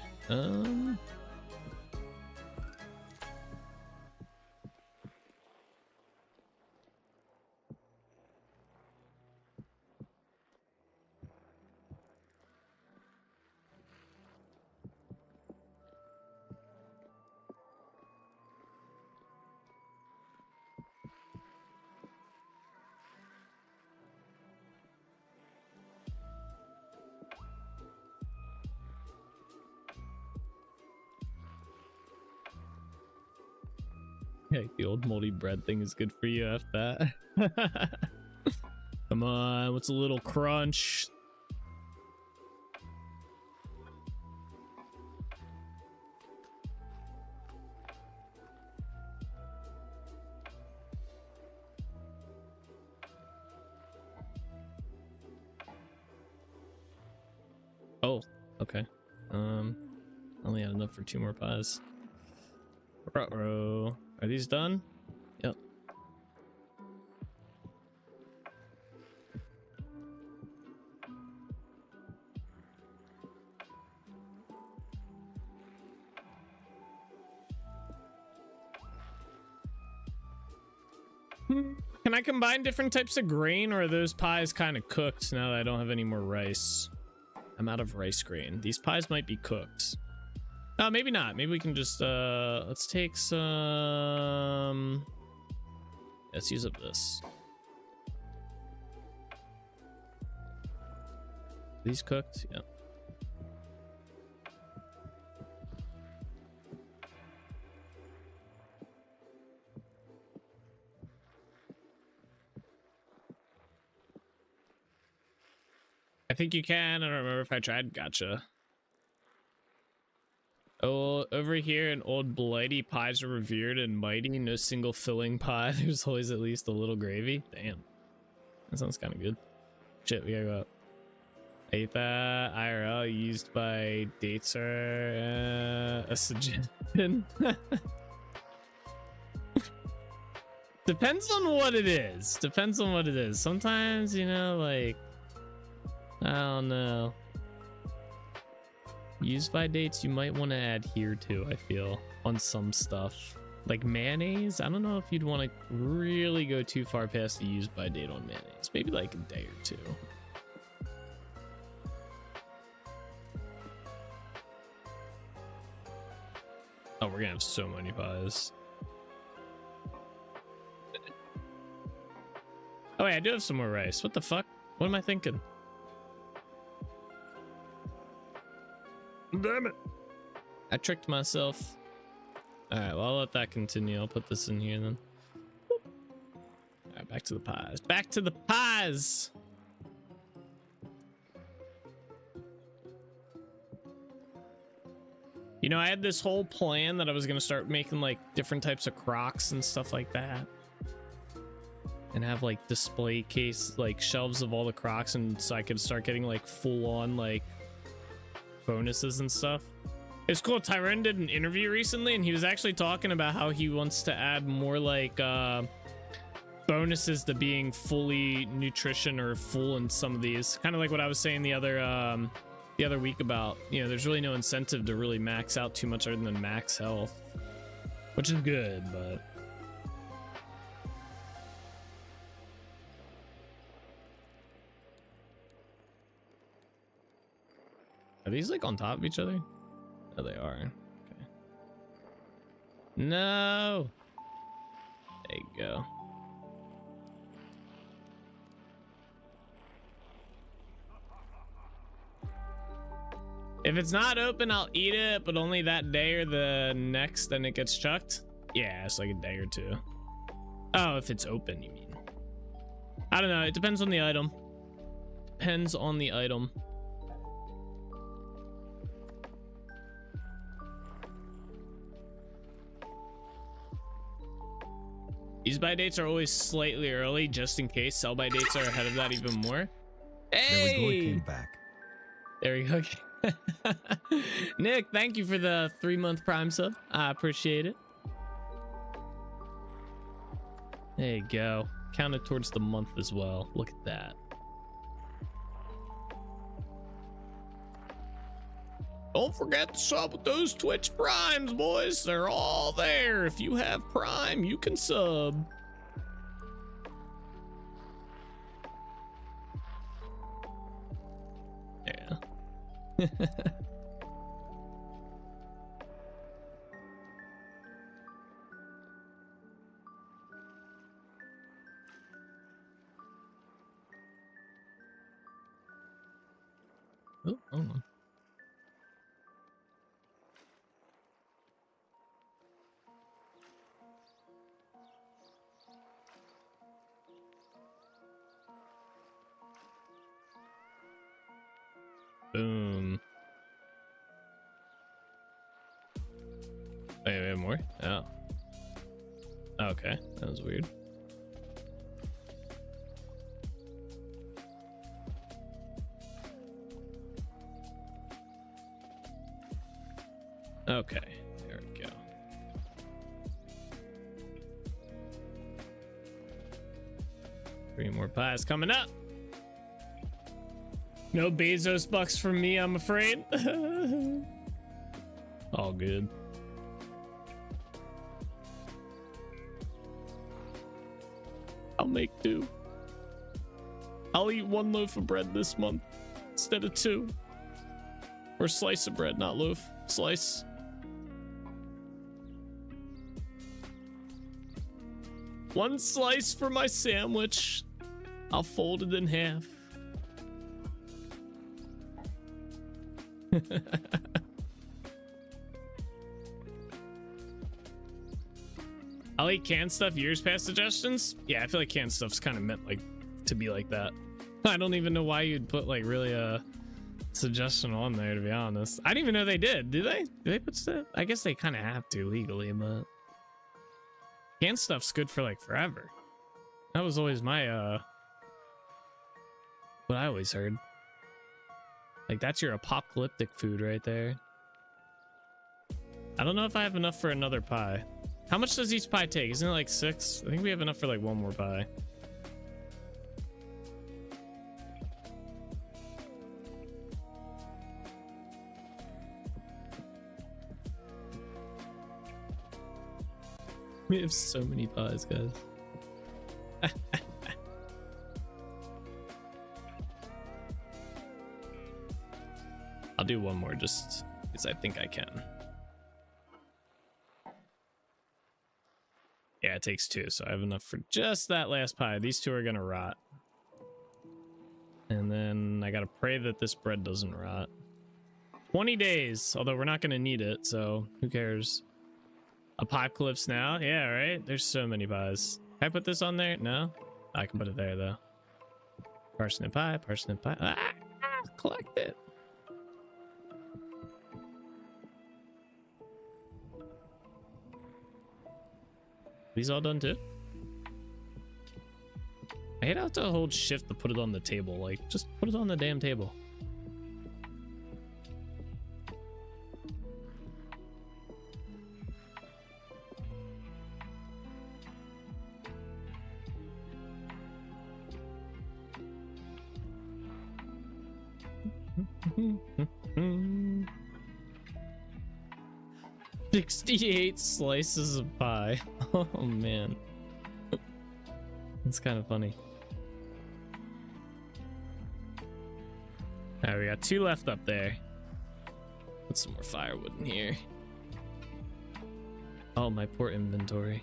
C: Yeah, the old moldy bread thing is good for you after that. Come on, what's a little crunch? Oh, okay. Only had enough for 2 more pies. Ruh-roh. Are these done? Yep. Can I combine different types of grain, or are those pies kind of cooked now that I don't have any more rice? I'm out of rice grain. These pies might be cooked. Oh, maybe not. Maybe we can just, let's take some... Let's use up this. These cooked? Yeah. I think you can. I don't remember if I tried. Gotcha. Oh, over here in Old Blighty, pies are revered and mighty. No single filling pie. There's always at least a little gravy. Damn. That sounds kind of good. Shit, we gotta go up. I ate that. IRL used by dates are a suggestion. Depends on what it is. Depends on what it is. Sometimes, you know, like, I don't know. Used by dates you might want to adhere to, I feel, on some stuff. Like mayonnaise, I don't know if you'd want to really go too far past the used by date on mayonnaise. Maybe like a day or two. Oh, we're gonna have so many pies. Oh wait, I do have some more rice. What the fuck? What am I thinking? Damn it. I tricked myself. Alright, well, I'll let that continue. I'll put this in here then. Alright, back to the pies. Back to the pies! You know, I had this whole plan that I was gonna start making like different types of Crocs and stuff like that. And have like display case, like shelves of all the Crocs, and so I could start getting like full on like bonuses and stuff. It's cool. Tyrone did an interview recently and he was actually talking about how he wants to add more like bonuses to being fully nutrition or full in some of these, kind of like what I was saying the other week about, you know, there's really no incentive to really max out too much other than max health, which is good. But are these like on top of each other? Oh, they are. Okay. No. There you go. If it's not open, I'll eat it, but only that day or the next, then it gets chucked. Yeah, it's like a day or two. Oh, if it's open, you mean? I don't know. It depends on the item. Depends on the item. Use by dates are always slightly early, just in case. Sell by dates are ahead of that even more. Hey!
D: There we go, it came back.
C: There we go. Nick, thank you for the 3-month Prime sub. I appreciate it. There you go. Counted towards the month as well. Look at that. Don't forget to sub with those Twitch Primes, boys. They're all there. If you have Prime, you can sub. Yeah. Oh, hold on. Boom. Wait, we have more? Oh. Okay, that was weird. Okay, there we go. Three more pies coming up. No Bezos bucks from me, I'm afraid. All good. I'll make do. I'll eat 1 loaf of bread this month instead of 2. Or slice of bread, not loaf. Slice. One slice for my sandwich. I'll fold it in half. I'll eat canned stuff years past suggestions. Yeah, I feel like canned stuff's kind of meant like to be like that. I don't even know why you'd put like really a suggestion on there, to be honest. I didn't even know they did. Do they? Do they put stuff? I guess they kind of have to legally, but canned stuff's good for like forever. That was always my what I always heard. Like that's your apocalyptic food right there. I don't know if I have enough for another pie. How much does each pie take? Isn't it like 6? I think we have enough for like 1 more pie. We have so many pies, guys. I'll do 1 more just because I think I can. Yeah, it takes 2, so I have enough for just that last pie. These 2 are gonna rot. And then I gotta pray that this bread doesn't rot. 20 days, although we're not gonna need it, so who cares? Apocalypse now? Yeah, right? There's so many pies. Can I put this on there? No? I can put it there, though. Parsnip pie, parsnip pie. Ah! Collect it. These all done too? I hate how to hold shift to put it on the table. Like, just put it on the damn table. Mm-hmm. 68 slices of pie. Oh man. It's kind of funny. Alright, we got 2 left up there. Put some more firewood in here. Oh, my poor inventory.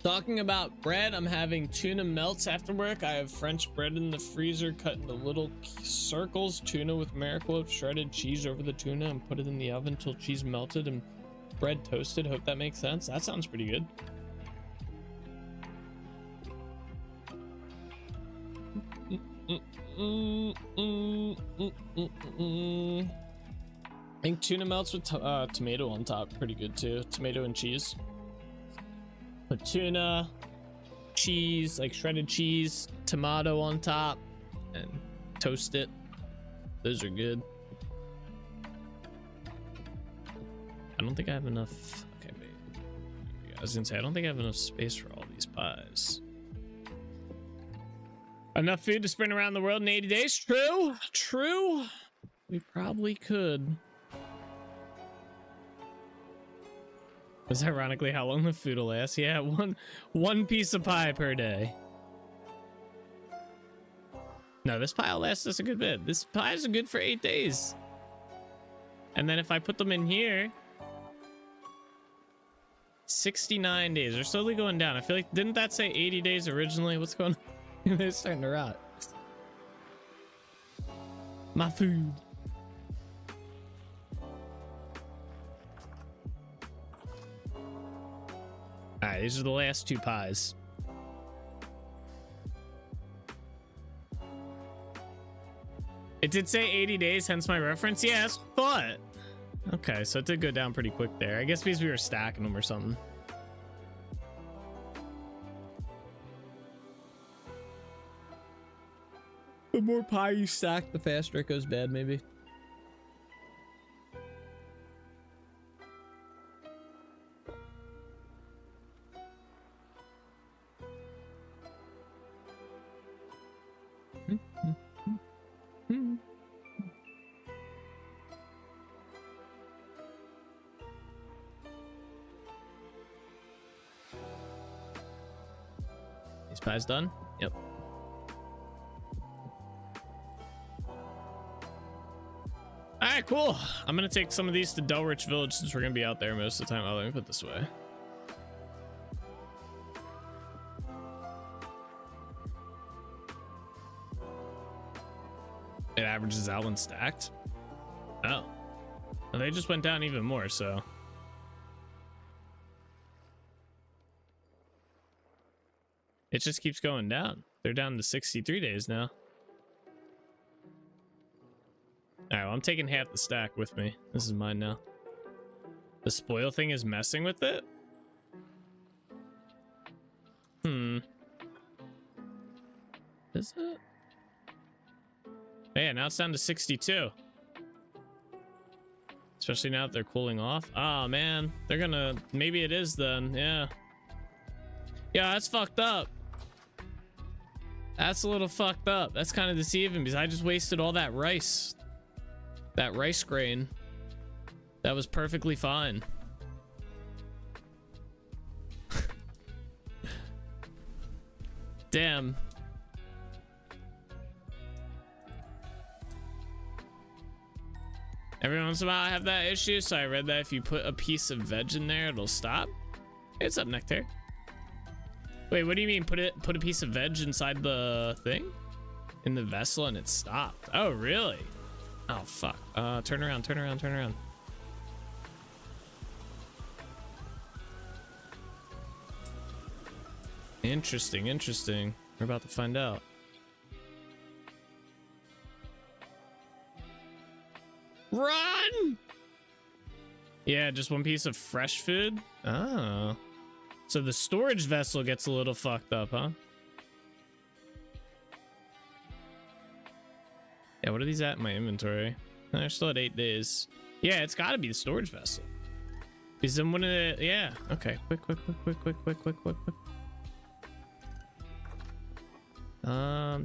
C: Talking about bread, I'm having tuna melts after work. I have French bread in the freezer, cut into little circles, tuna with Maraclope, shredded cheese over the tuna, and put it in the oven till cheese melted and bread toasted. Hope that makes sense. That sounds pretty good. I think tuna melts with tomato on top, pretty good too. Tomato and cheese. Put tuna, cheese, like shredded cheese, tomato on top, and toast it. Those are good. I don't think I have enough. Okay, wait. I was gonna say, I don't think I have enough space for all these pies. Enough food to sprint around the world in 80 days? True, true. We probably could. That's ironically how long the food will last. Yeah, one piece of pie per day. No, this pie will last us a good bit. This pies are good for 8 days. And then if I put them in here, 69 days. They're slowly going down. I feel like, didn't that say 80 days originally? What's going on? They're starting to rot. My food. All right, these are the last 2 pies. It did say 80 days, hence my reference. Yeah, that's what I thought. Okay, so it did go down pretty quick there. I guess because we were stacking them or something. The more pie you stack, the faster it goes bad, maybe. These pies done? Yep. All right, cool. I'm gonna take some of these to Delrich Village since we're gonna be out there most of the time. Oh, let me put it this way. It averages out when stacked. Oh. And they just went down even more, so. It just keeps going down. They're down to 63 days now. All right, well, I'm taking half the stack with me. This is mine now. The spoil thing is messing with it? Is it? Yeah, now it's down to 62. Especially now that they're cooling off. Oh, man. They're gonna... Maybe it is then. Yeah. Yeah, that's fucked up. That's a little fucked up. That's kind of deceiving because I just wasted all that rice. That rice grain. That was perfectly fine. Damn. Every once in a while I have that issue, so I read that if you put a piece of veg in there, it'll stop. Hey, what's up, Nectar? Wait, what do you mean put a piece of veg inside the thing? In the vessel and it stopped? Oh, really? Oh, fuck. Turn around, turn around, turn around. Interesting, interesting. We're about to find out. Run! Yeah, just one piece of fresh food. Oh. So the storage vessel gets a little fucked up, huh? Yeah, what are these at in my inventory? They're still at 8 days. Yeah, it's gotta be the storage vessel. Is then one of the... Yeah, okay. Quick.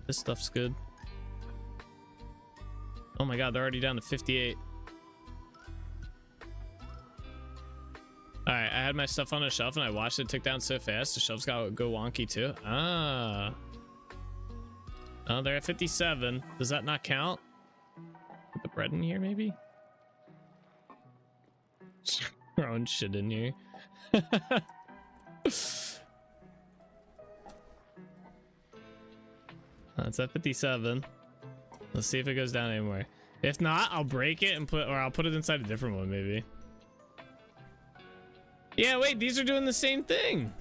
C: This stuff's good. Oh my god, they're already down to 58. Alright, I had my stuff on a shelf and I watched it tick down so fast. The shelves gotta go wonky too. Ah. Oh, they're at 57. Does that not count? Put the bread in here, maybe? Throwing shit in here. It's at 57. Let's see if it goes down anymore. If not, I'll break it and I'll put it inside a different one, maybe. Yeah, wait, these are doing the same thing.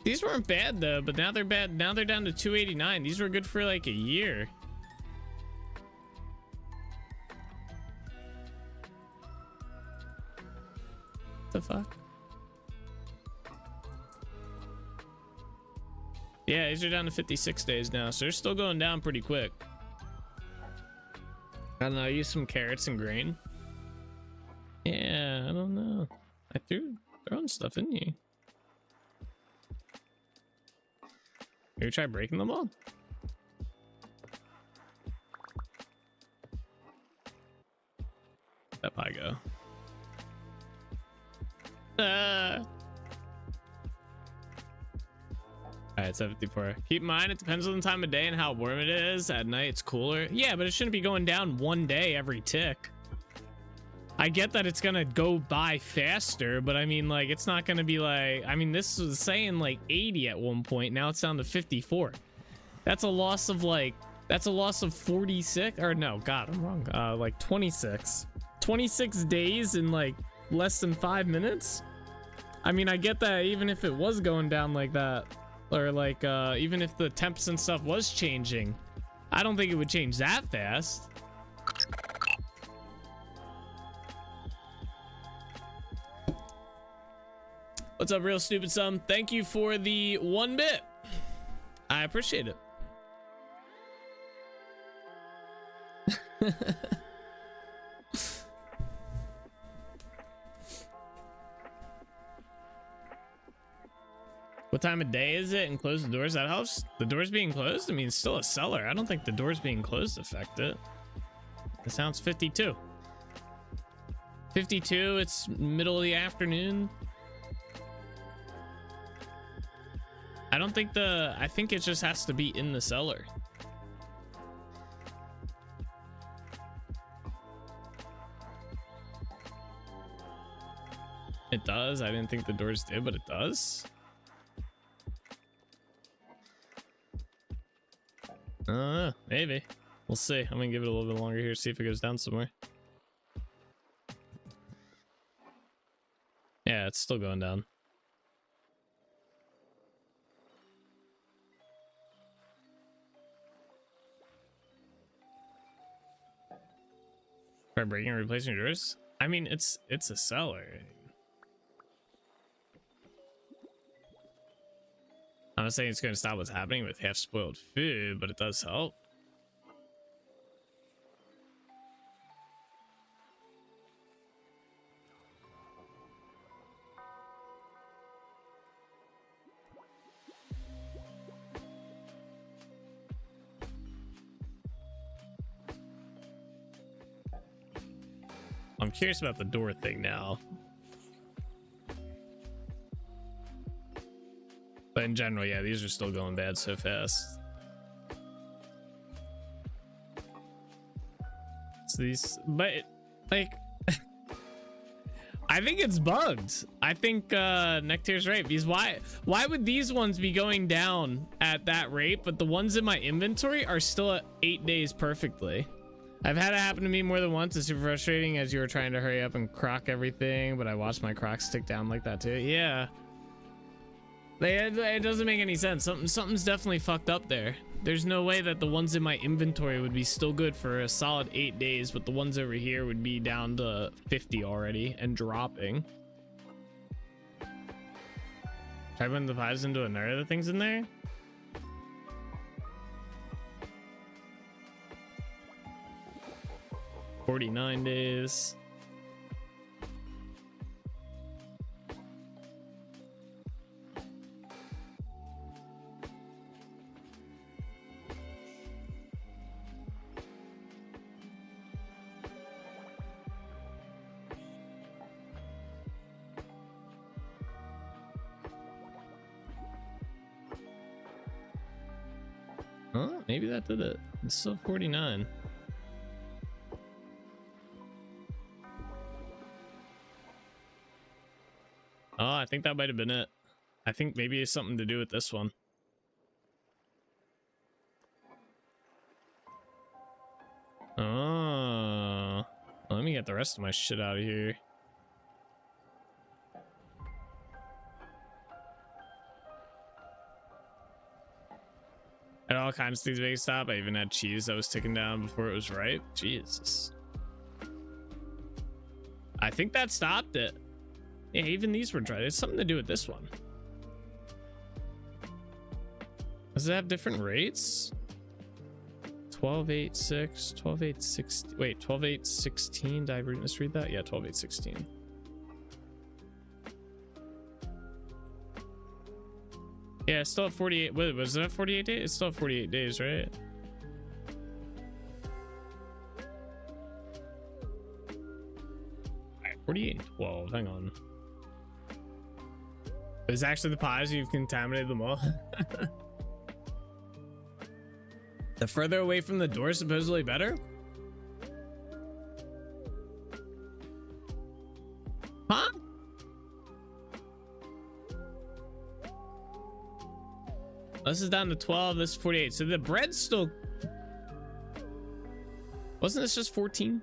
C: These weren't bad though, but now they're bad. Now they're down to 289. These were good for like a year. The fuck? Yeah, these are down to 56 days now, so they're still going down pretty quick. I don't know, use some carrots and grain. Yeah, I don't know. I threw throwing stuff in here. Maybe try breaking them all? That pie go. Alright, 74. Keep in mind, it depends on the time of day and how warm it is. At night, it's cooler. Yeah, but it shouldn't be going down one day every tick. I get that it's gonna go by faster, but I mean, like, it's not gonna be like... I mean, this was saying, like, 80 at one point. Now it's down to 54. That's a loss of, like... That's a loss of 46... Or, no, God, I'm wrong. Like, 26. 26 days in, like, less than 5 minutes? I mean, I get that even if it was going down like that... Or like, even if the temps and stuff was changing, I don't think it would change that fast. What's up, Real Stupid Sum? Thank you for the 1 bit. I appreciate it. What time of day is it? And close the doors. That helps. The doors being closed? I mean, it's still a cellar. I don't think the doors being closed affect it. It sounds 52. 52, it's middle of the afternoon. I don't think I think it just has to be in the cellar. It does. I didn't think the doors did, but it does. Maybe. We'll see. I'm gonna give it a little bit longer here, see if it goes down somewhere. Yeah, it's still going down. By breaking and replacing your doors? I mean, it's a cellar. I'm not saying it's going to stop what's happening with half-spoiled food, but it does help. I'm curious about the door thing now. But in general, yeah, these are still going bad so fast. So these, but like, I think it's bugged. I think Nectar's right, because why would these ones be going down at that rate, but the ones in my inventory are still at 8 days perfectly? I've had it happen to me more than once. It's super frustrating as you were trying to hurry up and crock everything, but I watched my crocs stick down like that too. Yeah. It doesn't make any sense. Something's definitely fucked up there. There's no way that the ones in my inventory would be still good for a solid 8 days, but the ones over here would be down to 50 already and dropping. Try putting the pies into another of the things in there. 49 days. Huh? Maybe that did it. It's still 49. Oh, I think that might have been it. I think maybe it's something to do with this one. Oh, let me get the rest of my shit out of here. At all kinds of things make stop. I even had cheese that was ticking down before it was ripe. Jesus. I think that stopped it. Yeah, even these were dry. It's something to do with this one. Does it have different rates? 12, 8, 6, 12, 8, 16. Wait, 12, 8, 16. Did I misread that? Yeah, 12, 8, 16. Yeah, it's still at 48. Wait, was that 48 days? It's still at 48 days, right? Alright, 48 and 12. Hang on. It's actually the pies, you've contaminated them all. The further away from the door is supposedly better? Huh? This is down to 12, this is 48. So the bread's still... Wasn't this just 14?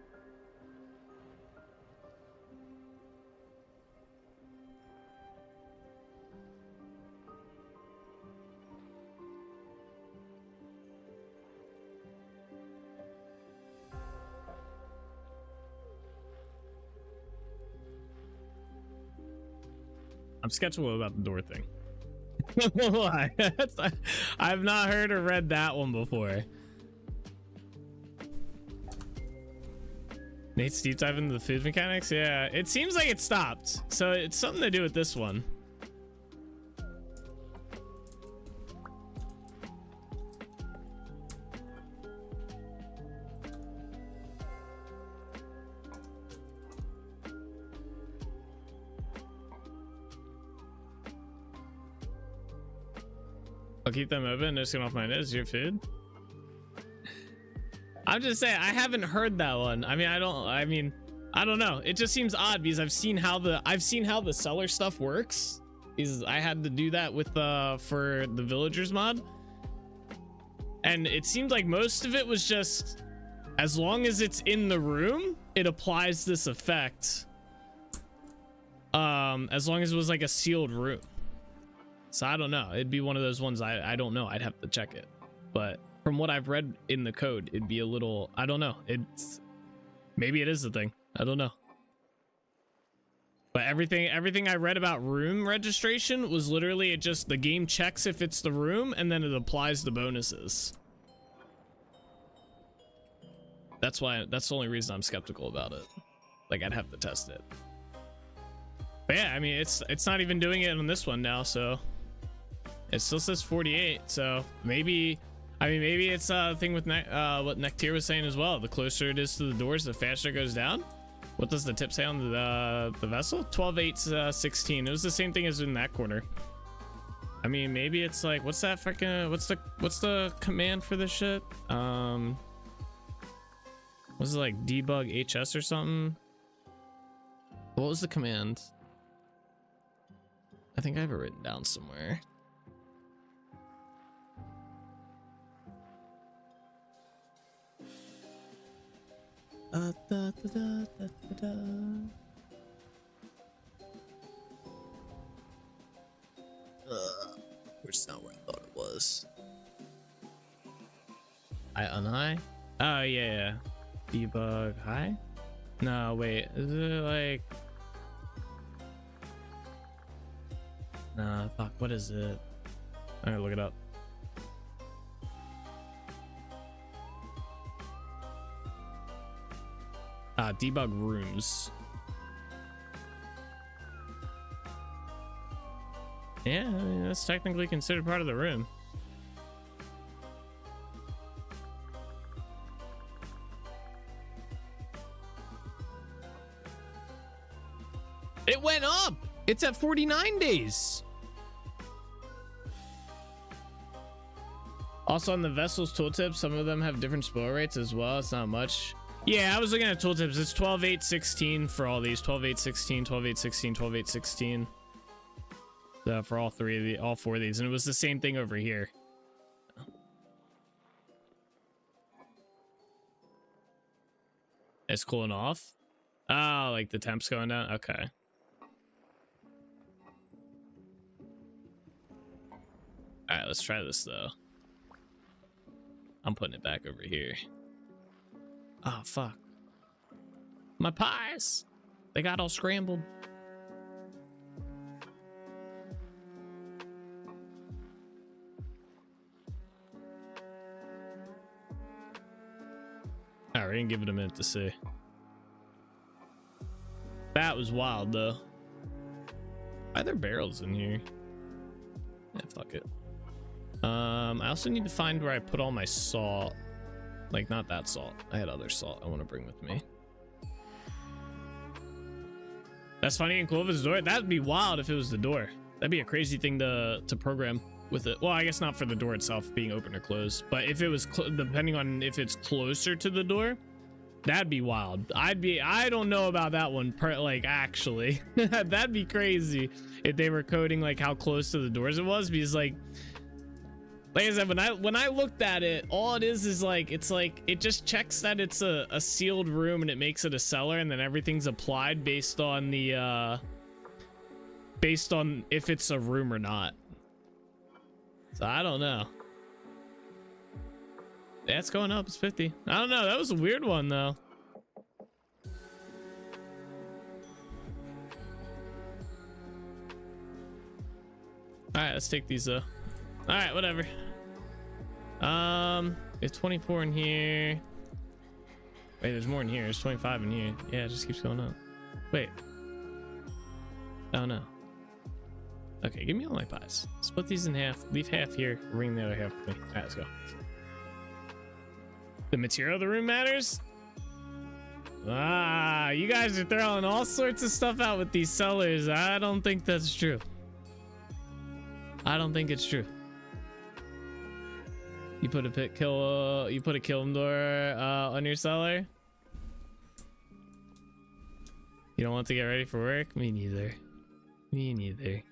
C: I'm skeptical about the door thing. Why? I've not heard or read that one before. Nate's deep dive into the food mechanics? Yeah, it seems like it stopped. So it's something to do with this one. I'll keep them open. No skin off my nose. Your food. I'm just saying, I haven't heard that one. I mean, I don't know. It just seems odd because I've seen how the seller stuff works. Because I had to do that with for the villagers mod. And it seemed like most of it was just, as long as it's in the room, it applies this effect. As long as it was like a sealed room. So I don't know. It'd be one of those ones I don't know. I'd have to check it. But from what I've read in the code, it'd be a little, I don't know. Maybe it is the thing. I don't know. But everything I read about room registration was literally the game checks if it's the room and then it applies the bonuses. That's the only reason I'm skeptical about it. Like, I'd have to test it. But yeah, I mean, it's not even doing it on this one now, so it still says 48. So maybe it's a thing with what Nectir was saying as well. The closer it is to the doors, the faster it goes down. What does the tip say on the vessel? 12, 8, 16. It was the same thing as in that corner. I mean, maybe it's like, what's that freaking, what's the command for this shit? Was it like debug HS or something? What was the command? I think I have it written down somewhere. Where's not where I thought it was. I? Oh yeah. Debug hi? No, wait. Is it like? Nah, fuck. What is it? I'm gonna look it up. Debug rooms. Yeah, I mean, that's technically considered part of the room. It went up. It's at 49 days. Also on the vessel's tooltip, some of them have different spoil rates as well. It's not much. Yeah, I was looking at tooltips. It's 12, 8, 16 for all these. 12, 8, 16, 12, 8, 16, 12, 8, 16. For all four of these. And it was the same thing over here. It's cooling off. Oh, like the temp's going down. Okay. All right, let's try this though. I'm putting it back over here. Oh, fuck. My pies. They got all scrambled. All right, we're gonna give it a minute to see. That was wild though. Are there barrels in here? Yeah, fuck it. I also need to find where I put all my salt. Like, not that salt. I had other salt I want to bring with me. That's funny and cool if it's the door. That'd be wild if it was the door. That'd be a crazy thing to program with it. Well, I guess not for the door itself being open or closed, but if it was depending on if it's closer to the door, that'd be wild. I don't know about that one like actually. That'd be crazy if they were coding like how close to the doors it was, because like I said, when I looked at it, all it is like, it's like it just checks that it's a sealed room and it makes it a cellar, and then everything's applied based on the based on if it's a room or not. So I don't know. Yeah, it's going up. It's 50. I don't know. That was a weird one though. All right, let's take these though. All right, whatever. It's 24 in here. Wait, there's more in here. There's 25 in here. Yeah, it just keeps going up. Wait. Oh no. Okay, give me all my pies. Split these in half. Leave half here. Bring the other half with me. All right, let's go. The material of the room matters? Ah, you guys are throwing all sorts of stuff out with these sellers. I don't think that's true. I don't think it's true. You put a kiln door on your cellar? You don't want to get ready for work? Me neither. Me neither.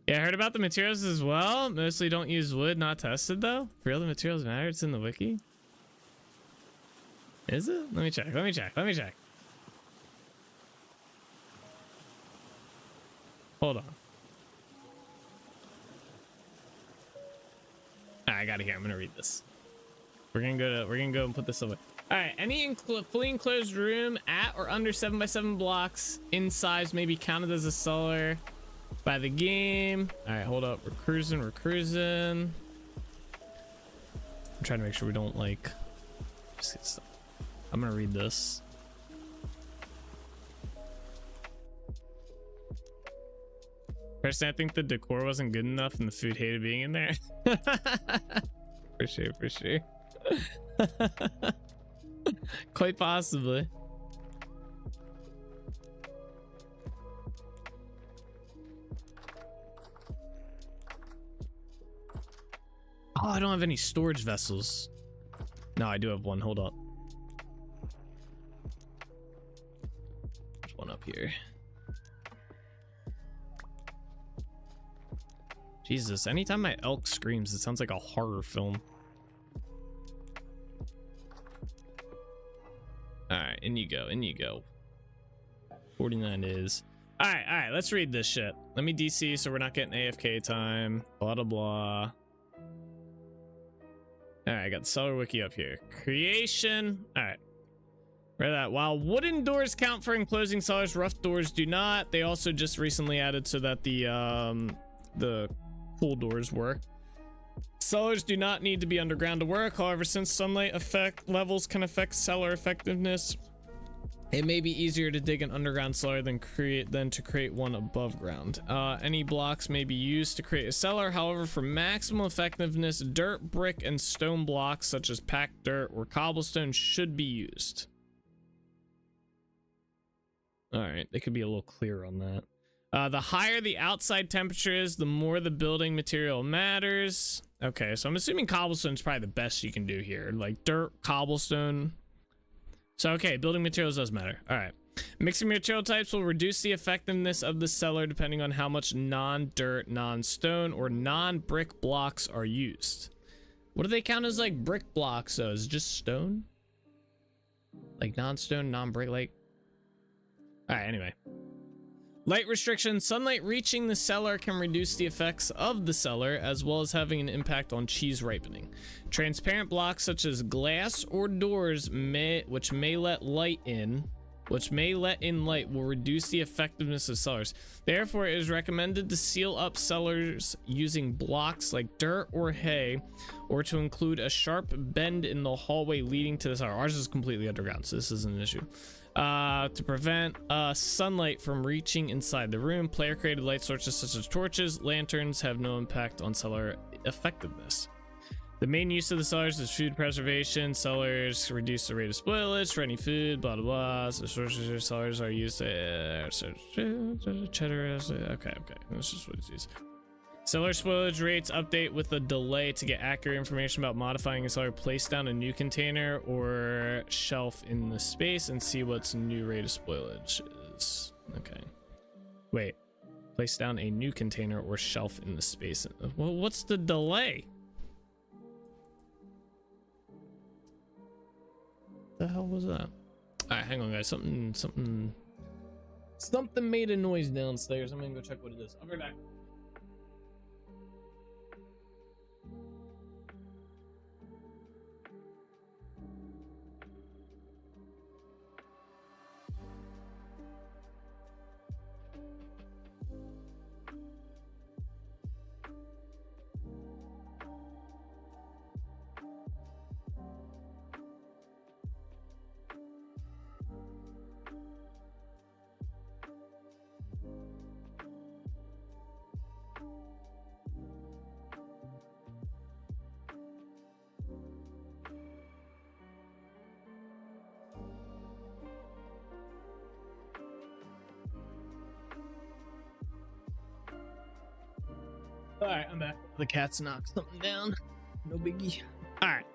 C: Yeah, I heard about the materials as well. Mostly don't use wood, not tested though. For real, the materials matter? It's in the wiki. Is it? Let me check. Let me check. Let me check. Hold on. I got it here. I'm gonna read this. We're gonna go and put this away. All right. Any fully enclosed room at or under 7x7 blocks in size may be counted as a cellar by the game. All right, hold up. We're cruising. We're cruising. I'm trying to make sure we don't like just get stuff. I'm gonna read this. Personally, I think the decor wasn't good enough and the food hated being in there. For sure, for sure. Quite possibly. Oh, I don't have any storage vessels. No, I do have one. Hold up. There's one up here. Jesus, anytime my elk screams, it sounds like a horror film. Alright, in you go, in you go. 49 is. Alright, let's read this shit. Let me DC so we're not getting AFK time. Blah, blah, blah. Alright, I got the cellar wiki up here. Creation. Alright. Read that. While wooden doors count for enclosing cellars, rough doors do not. They also just recently added so that the cool doors work. Cellars do not need to be underground to work. However, since sunlight effect levels can affect cellar effectiveness, it may be easier to dig an underground cellar than to create one above ground. Any blocks may be used to create a cellar. However, for maximum effectiveness, dirt, brick, and stone blocks such as packed dirt or cobblestone should be used. All right, they could be a little clearer on that. The higher the outside temperature is, the more the building material matters. Okay, so I'm assuming cobblestone is probably the best you can do here. Like dirt, cobblestone. So, okay, building materials does matter. All right. Mixing material types will reduce the effectiveness of the cellar depending on how much non-dirt, non-stone, or non-brick blocks are used. What do they count as like brick blocks though? Is it just stone? Like non-stone, non-brick, like... All right, anyway. Light restriction. Sunlight reaching the cellar can reduce the effects of the cellar as well as having an impact on cheese ripening. Transparent blocks such as glass or doors which may let in light will reduce the effectiveness of cellars. Therefore, it is recommended to seal up cellars using blocks like dirt or hay, or to include a sharp bend in the hallway leading to the cellar. Ours is completely underground, so this isn't an issue. To prevent sunlight from reaching inside the room, player created light sources such as torches, lanterns have no impact on cellar effectiveness. The main use of the cellars is food preservation. Cellars reduce the rate of spoilage for any food, blah blah blah. So sources or cellars are used to cheddar. Okay, that's just what it's used. Cellar spoilage rates update with a delay. To get accurate information about modifying a cellar, place down a new container or shelf in the space and see what's new rate of spoilage is. Okay. Wait. Place down a new container or shelf in the space. Well, what's the delay? The hell was that? All right, hang on, guys. Something made a noise downstairs. I'm gonna go check what it is. I'll be right back. All right, I'm back. The cat's knocked something down. No biggie. All right.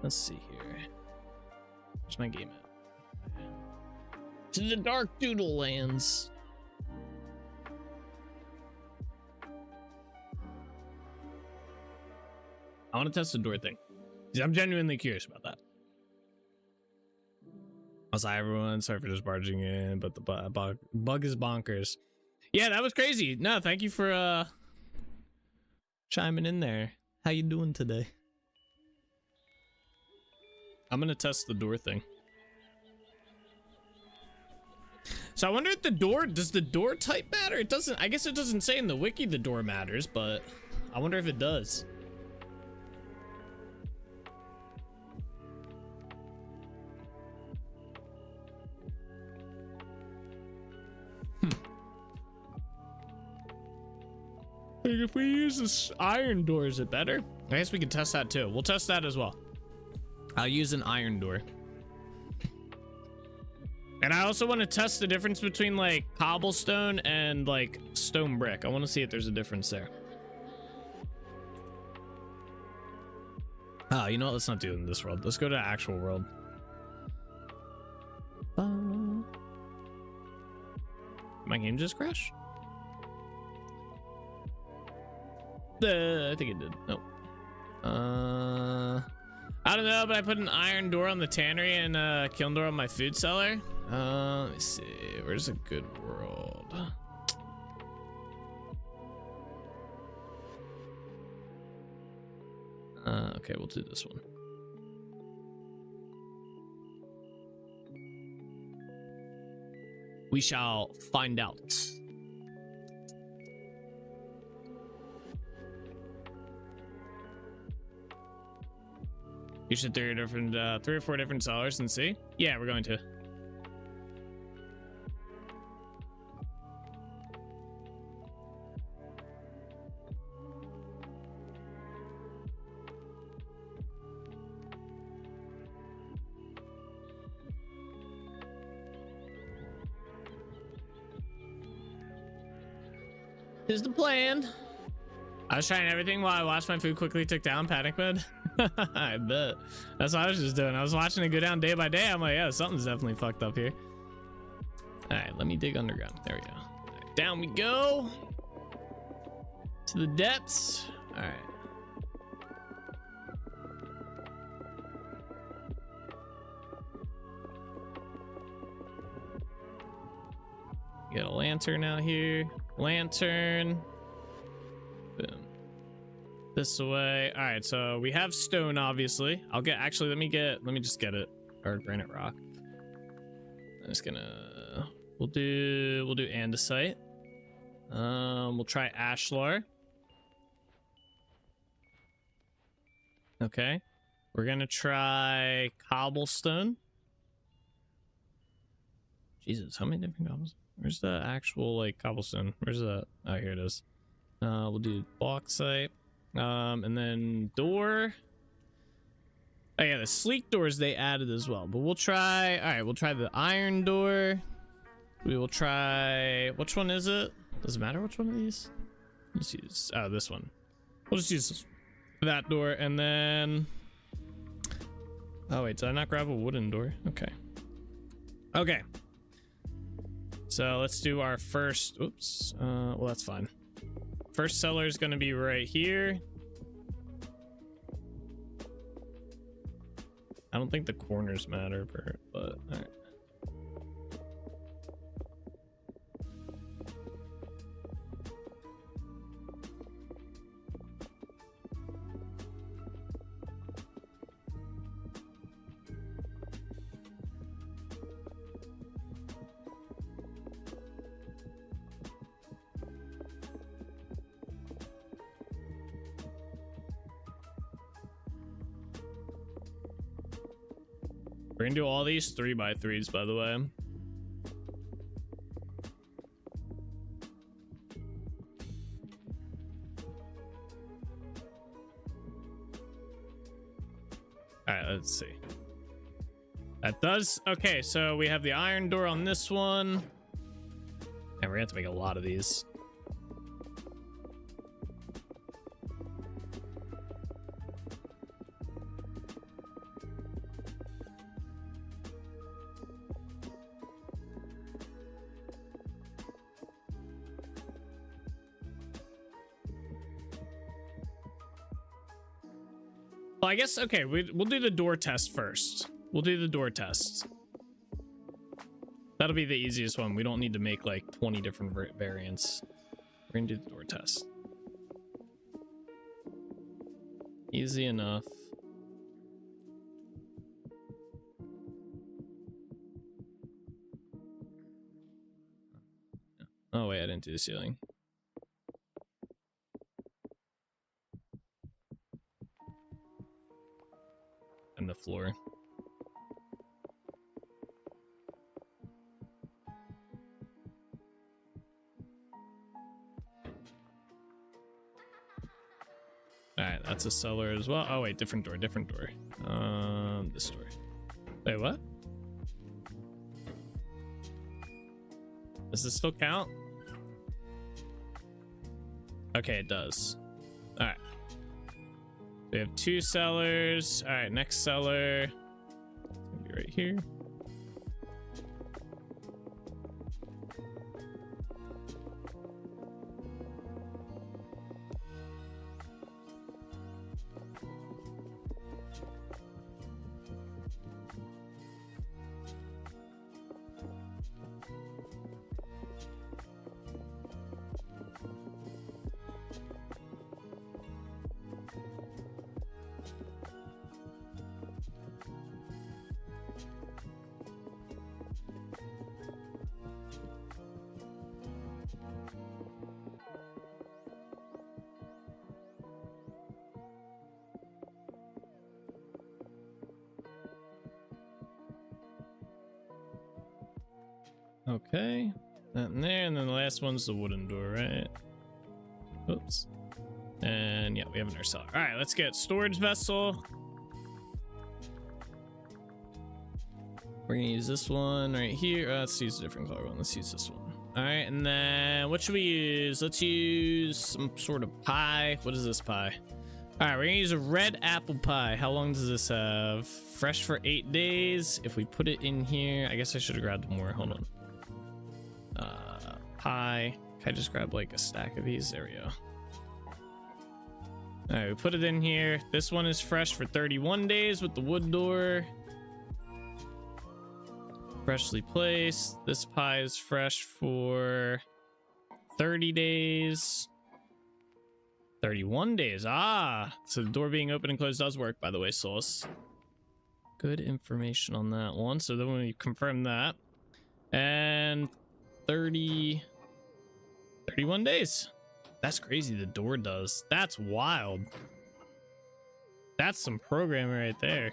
C: Let's see here. Where's my game at? To the Dark Doodle Lands. I want to test the door thing. I'm genuinely curious about that. Also, hi everyone. Sorry for just barging in, but the bug is bonkers. Yeah, that was crazy. No, thank you for chiming in there. How you doing today? I'm gonna test the door thing. So I wonder if does the door type matter? It doesn't, I guess it doesn't say in the wiki the door matters, but I wonder if it does. Like if we use this iron door, is it better? I guess we can test that too. We'll test that as well. I'll use an iron door. And I also want to test the difference between like cobblestone and like stone brick. I want to see if there's a difference there. Oh, you know what? Let's not do it in this world. Let's go to the actual world. My game just crashed? I think it did. Nope. I don't know, but I put an iron door on the tannery and a kiln door on my food cellar. Let me see. Where's a good world? Okay, we'll do this one. We shall find out. You should 3 or 4 different sellers and see. Yeah, we're going to. Here's the plan. I was trying everything while I watched my food quickly tick down, panic mode. I bet. That's what I was just doing. I was watching it go down day by day. I'm like, yeah, something's definitely fucked up here. All right, let me dig underground. There we go. All right, down we go. To the depths. All right. Get a lantern out here. Lantern. Boom. This way. All right, so we have stone, obviously. I'll get, actually, let me just get it. Or granite rock. I'm just gonna, we'll do andesite. We'll try ashlar. Okay. We're gonna try cobblestone. Jesus, how many different cobblestone? Where's the actual like cobblestone? Where's that? Oh, here it is. We'll do bauxite. And then door. Oh yeah, the sleek doors they added as well. But we'll try. All right, we'll try the iron door. We will try. Which one is it? Does it matter which one of these? Let's use. Oh, this one. We'll just use that door, and then. Oh wait, did I not grab a wooden door? Okay. Okay. So let's do our first. Oops. Well, that's fine. First cellar is going to be right here. I don't think the corners matter, but all right. We're gonna do all these 3x3s, by the way. All right, let's see. That does. Okay, so we have the iron door on this one. And we're gonna have to make a lot of these. Well, I guess, okay, we'll do the door test first. We'll do the door test. That'll be the easiest one. We don't need to make like 20 different variants. We're gonna do the door test. Easy enough. Oh wait, I didn't do the ceiling. And the floor. Alright, that's a cellar as well. Oh wait, different door, different door. This door. Wait, what? Does this still count? Okay, it does. Alright. We have 2 cellars. Alright, next cellar. It's gonna be right here. Okay, that in there, and then the last one's the wooden door, right? Oops. And yeah, we have another cellar. All right, let's get storage vessel. We're gonna use this one right here. Let's use a different color one. Let's use this one. All right, and then what should we use? Let's use some sort of pie. What is this pie? All right, we're gonna use a red apple pie. How long does this have? Fresh for 8 days. If we put it in here, I guess I should have grabbed more. Hold on. Pie. Can I just grab like a stack of these? There we go. All right, we put it in here. This one is fresh for 31 days with the wood door. Freshly placed. This pie is fresh for 30 days. 31 days. Ah, so the door being open and closed does work, by the way, Sauce. Good information on that one. So then we confirm that. And 31 days. That's crazy. The door does. That's wild. That's some programming right there.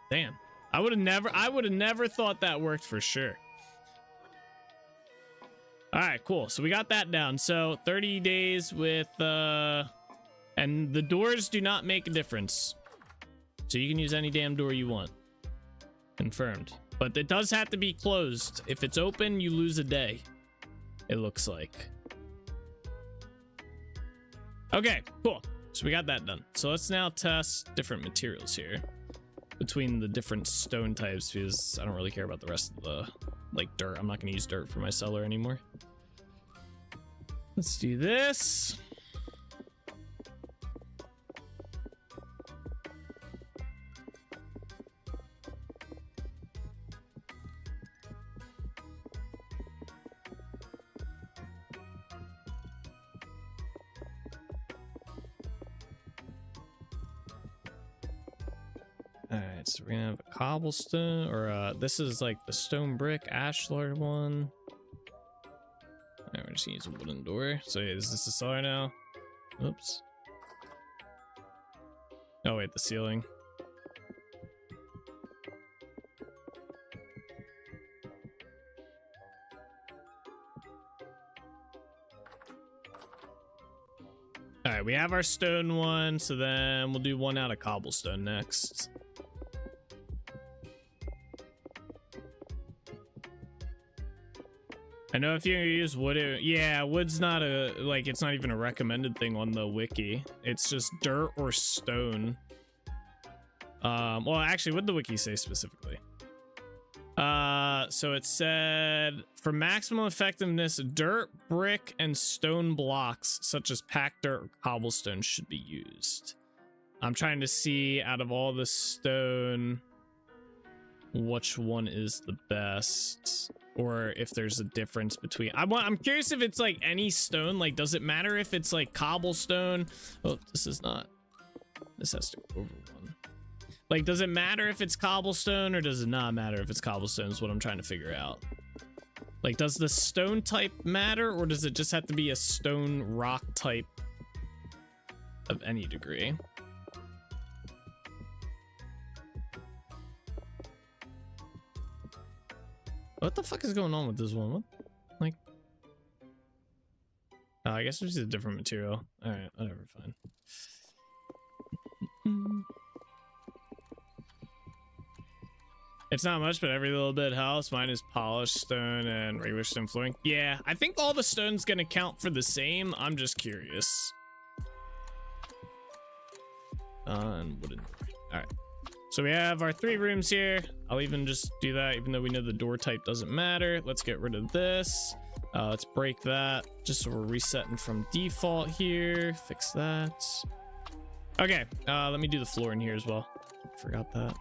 C: Damn. I would have never thought that worked for sure. All right, cool. So we got that down. So 30 days with, and the doors do not make a difference. So you can use any damn door you want. Confirmed. But it does have to be closed. If it's open, you lose a day. It looks like. Okay, cool. So we got that done. So let's now test different materials here between the different stone types, because I don't really care about the rest of the like dirt. I'm not going to use dirt for my cellar anymore. Let's do this. Alright, so we're gonna have a cobblestone, or this is like the stone brick ashlar one. Alright, we're just gonna use a wooden door. So yeah, is this the cellar now? Oops. Oh wait, the ceiling. Alright, we have our stone one, so then we'll do one out of cobblestone next. I know if you use wood, yeah, wood's not a, like, it's not even a recommended thing on the wiki. It's just dirt or stone. Well, actually, what did the wiki say specifically? So it said, for maximum effectiveness, dirt, brick, and stone blocks, such as packed dirt or cobblestone, should be used. I'm trying to see out of all the stone which one is the best, or if there's a difference between. I'm curious if it's like any stone. Like, does it matter if it's like cobblestone? Oh, this is not. This has to go over one. Like, does it matter if it's cobblestone or does it not matter if it's cobblestone? Is what I'm trying to figure out. Like, does the stone type matter, or does it just have to be a stone rock type of any degree? What the fuck is going on with this one? What? Like, oh, I guess it's just a different material. All right, whatever, fine. It's not much, but every little bit helps. Mine is polished stone and regular stone flooring. Yeah, I think all the stone's gonna count for the same. I'm just curious. And wooden. All right. So we have our 3 rooms here. I'll even just do that, even though we know the door type doesn't matter. Let's get rid of this. Let's break that, just so we're resetting from default here. Fix that. Okay, let me do the floor in here as well. Forgot that.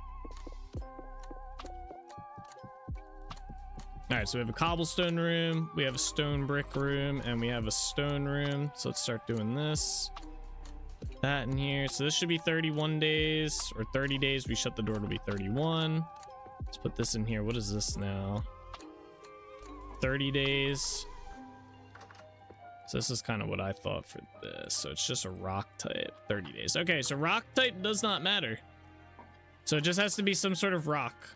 C: All right, so we have a cobblestone room, we have a stone brick room, and we have a stone room. So let's start doing this. Put that in here. So this should be 31 days or 30 days. We shut the door, it'll be 31. Let's put this in here. What is this now? 30 days. So this is kind of what I thought for this. So it's just a rock type, 30 days. Okay, so rock type does not matter. So it just has to be some sort of rock.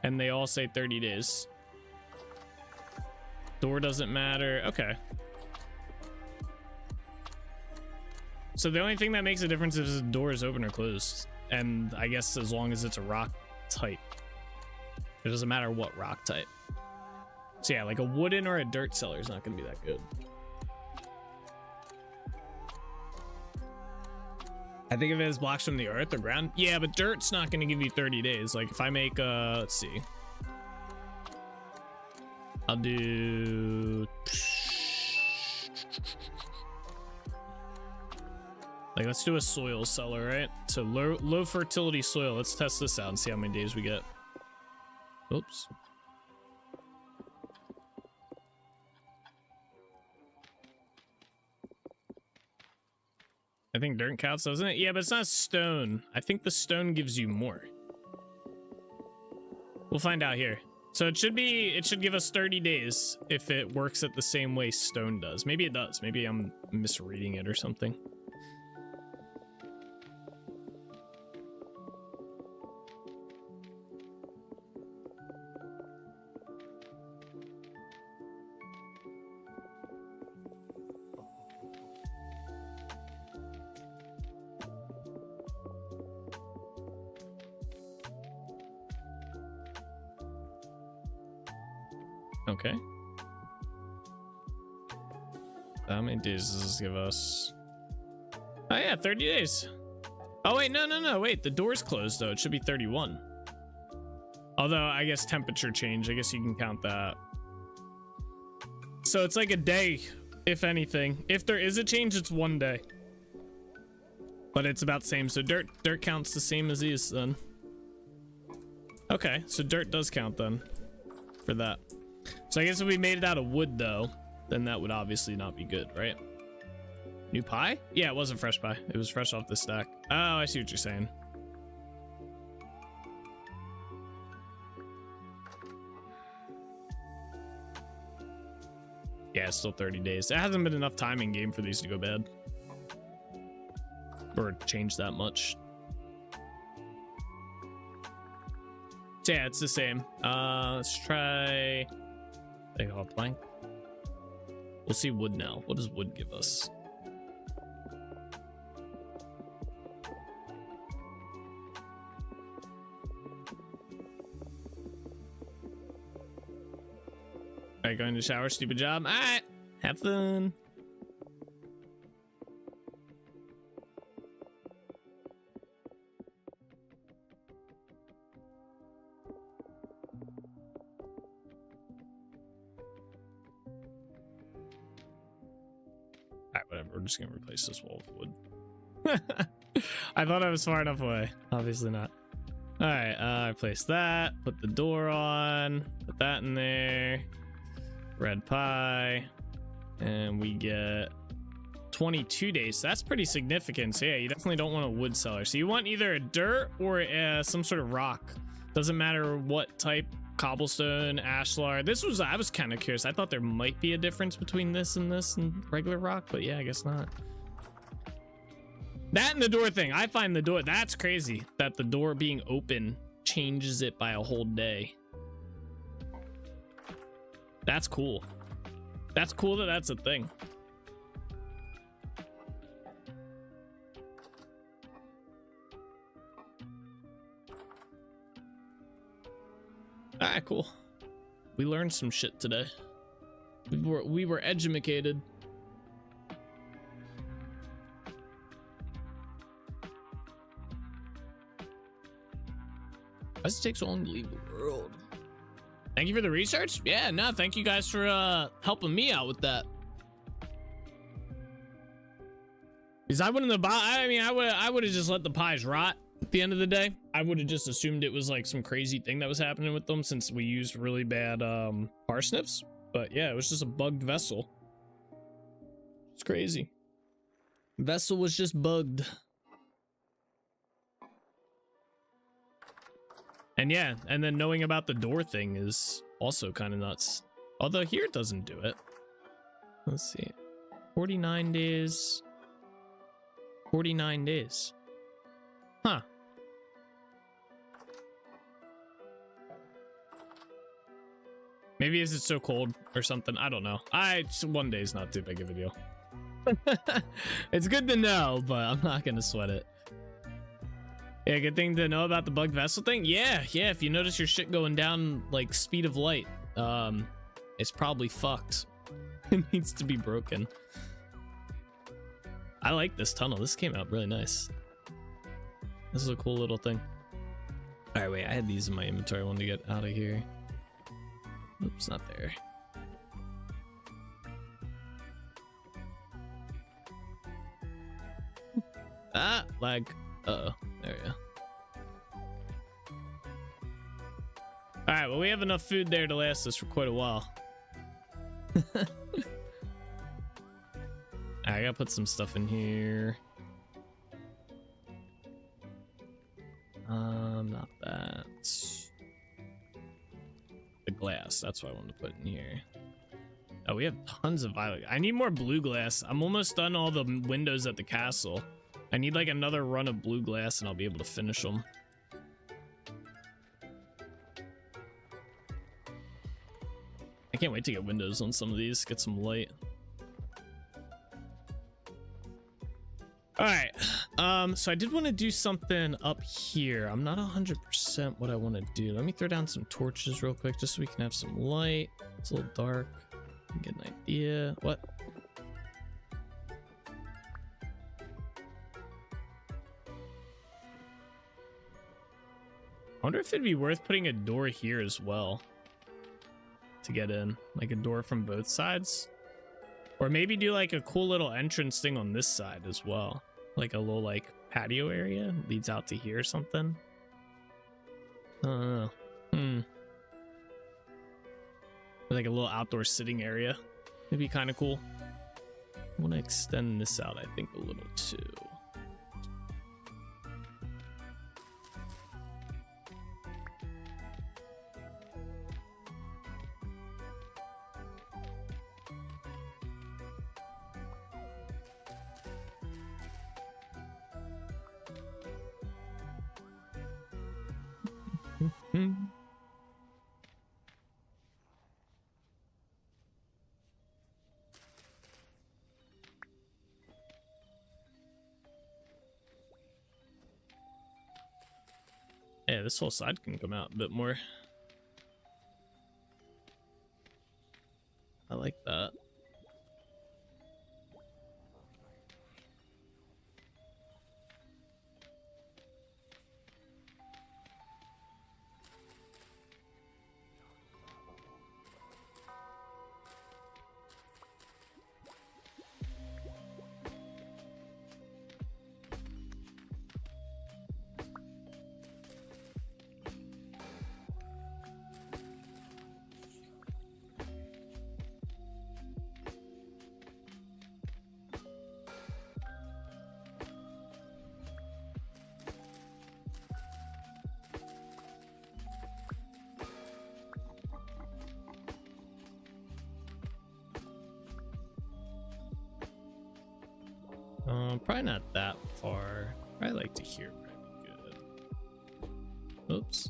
C: And they all say 30 days. Door doesn't matter. Okay. So the only thing that makes a difference is if the door is open or closed. And I guess as long as it's a rock type. It doesn't matter what rock type. So yeah, like a wooden or a dirt cellar is not going to be that good. I think if it has blocks from the earth or ground. Yeah, but dirt's not going to give you 30 days. Like if I make, let's see. I'll do... Like, let's do a soil cellar, right? So low fertility soil. Let's test this out and see how many days we get. Oops. I think dirt counts, doesn't it? Yeah, but it's not stone. I think the stone gives you more. We'll find out here. So it should give us 30 days if it works at the same way stone does. Maybe it does. Maybe I'm misreading it or something. Okay. How many days does this give us? Oh yeah, 30 days. Oh wait, no, wait, the door's closed though. It should be 31. Although I guess temperature change, I guess you can count that. So it's like a day, if anything. If there is a change, it's 1 day. But it's about the same, so dirt counts the same as these then. Okay, so dirt does count then for that. So I guess if we made it out of wood though, then that would obviously not be good, right? New pie? Yeah, it wasn't fresh pie. It was fresh off the stack. Oh, I see what you're saying. Yeah, it's still 30 days. It hasn't been enough time in game for these to go bad. Or change that much. So yeah, it's the same. Let's try... They call it plank. We'll see wood now. What does wood give us? Alright, going to shower, stupid job. Alright, have fun. Alright, whatever. We're just gonna replace this wall with wood. I thought I was far enough away. Obviously not. All right, replace that. Put the door on. Put that in there. Red pie. And we get 22 days. So that's pretty significant. So yeah, you definitely don't want a wood cellar. So you want either a dirt or some sort of rock. Doesn't matter what type. Cobblestone, ashlar. I was kind of curious. I thought there might be a difference between this and regular rock, but yeah, I guess not. That and the door thing. I find the door, that's crazy that the door being open changes it by a whole day. That's cool. That's cool that that's a thing. All right, cool. We learned some shit today. We were edumacated. Why does it take so long to leave the world? Thank you for the research. Yeah, no, thank you guys for helping me out with that. Because I wouldn't have I mean, I would have just let the pies rot at the end of the day. I would have just assumed it was like some crazy thing that was happening with them since we used really bad parsnips. But yeah, it was just a bugged vessel. It's crazy. Vessel was just bugged. And yeah, and then knowing about the door thing is also kind of nuts. Although here it doesn't do it. Let's see. 49 days. 49 days. Huh. Maybe is it so cold or something? I don't know. One day is not too big of a deal. It's good to know, but I'm not gonna sweat it. Yeah, good thing to know about the bugged vessel thing. Yeah, if you notice your shit going down like speed of light, it's probably fucked. It needs to be broken. I like this tunnel. This came out really nice. This is a cool little thing. All right, wait, I had these in my inventory. I wanted to get out of here. Oops, not there. Ah, lag. Uh-oh, there we go. All right, well, we have enough food there to last us for quite a while. I gotta put some stuff in here. Not that. The glass, that's what I wanted to put in here. Oh, we have tons of violet. I need more blue glass. I'm almost done all the windows at the castle. I need like another run of blue glass and I'll be able to finish them. I can't wait to get windows on some of these, get some light. All right, so I did want to do something up here. I'm not 100% what I want to do. Let me throw down some torches real quick just so we can have some light. It's a little dark. Get an idea. What? I wonder if it'd be worth putting a door here as well to get in, like a door from both sides, or maybe do like a cool little entrance thing on this side as well, like a little like patio area leads out to here or something. I don't know. Like a little outdoor sitting area. It'd be kind of cool. I want to extend this out, I think, a little too. Yeah, this whole side can come out a bit more. I like that. Probably not that far. I like to hear pretty good. Oops.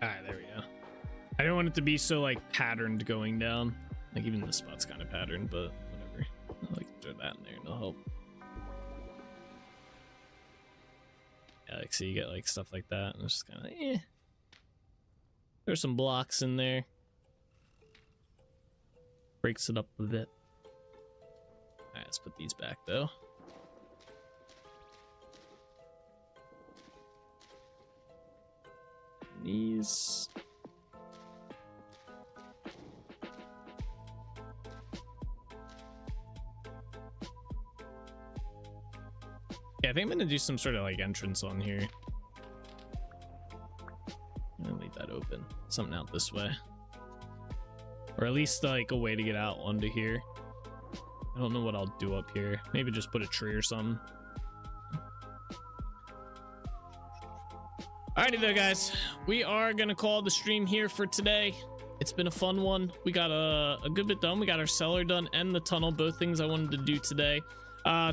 C: Alright, there we go. I don't want it to be so like patterned going down. Like even the spot's kind of patterned, but whatever. I like to throw that in there and it'll help. Yeah, like so you get like stuff like that and it's just kind of eh. There's some blocks in there. Breaks it up a bit. Alright, let's put these back though. These. Yeah, I think I'm gonna do some sort of like entrance on here. I'm gonna leave that open. Something out this way. Or at least like a way to get out onto here. I don't know what I'll do up here. Maybe just put a tree or something. Alrighty though, guys, we are gonna call the stream here for today. It's been a fun one. We got a good bit done. We got our cellar done and the tunnel, both things I wanted to do today.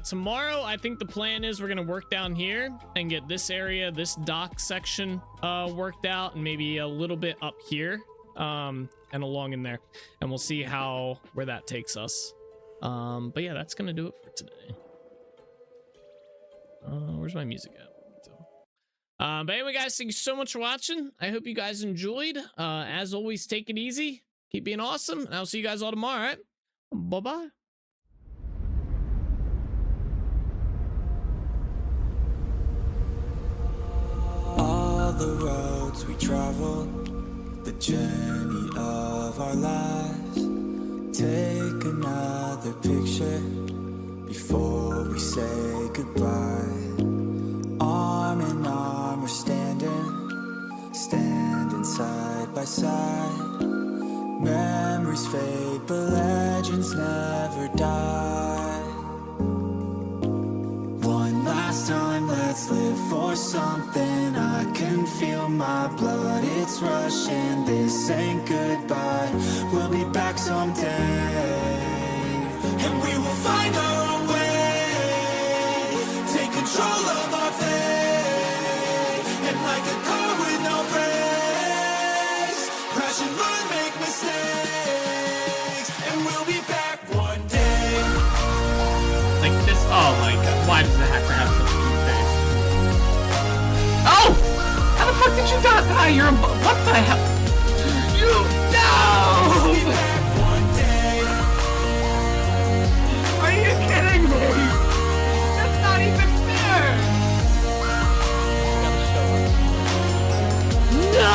C: Tomorrow, I think the plan is we're gonna work down here and get this area, this dock section worked out, and maybe a little bit up here and along in there, and we'll see where that takes us. But yeah, that's gonna do it for today. Where's my music at? But anyway, guys, thank you so much for watching. I hope you guys enjoyed. As always, take it easy, keep being awesome, and I'll see you guys all tomorrow. All right, bye-bye.
A: All the roads we travel, the journey of our lives. Take another picture before we say goodbye. Arm in arm we're standing side by side. Memories fade, but legends never die. One last time, let's live for something. I can feel my blood, it's rushing. This ain't goodbye, we'll be back someday. And we will find our own way. Take control of our fate. And like a car with no brakes, crash and learn, make mistakes. And we'll be back one day.
D: Like this, oh my god, why does it have to have such a cute face? Oh! How the fuck did you die? You're a, what the hell? You, no!
A: We'll be back one day.
D: Are you kidding me? That's not even fair! No!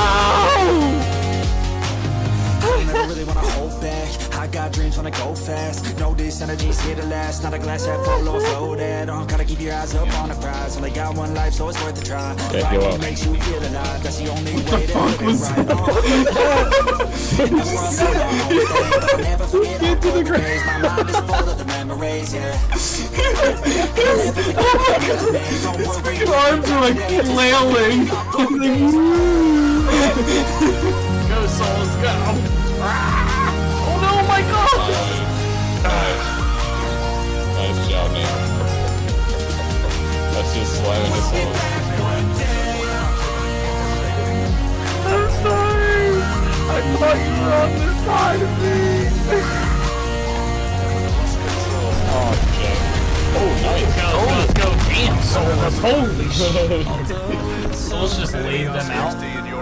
A: I never really wanna hold back. I got dreams, wanna go fast. Know this energy's here to last. Not a glass half full or floated. Gotta keep your eyes up on the prize. Only got one life, so it's worth a try. Fighting makes you feel alive. That's the only way to live it right. Get to the grave. My mind is full of the memories, yeah.
D: Your arms are like flailing. Go, souls, go! Oh no, my god!
E: Nice job, man. That's just slamming his soul.
D: I'm sorry! I thought you were on this side of me!
E: Oh, Jay. Oh, nice.
D: Let's go, damn, souls, holy shit!
C: Souls just laid them out.
B: They're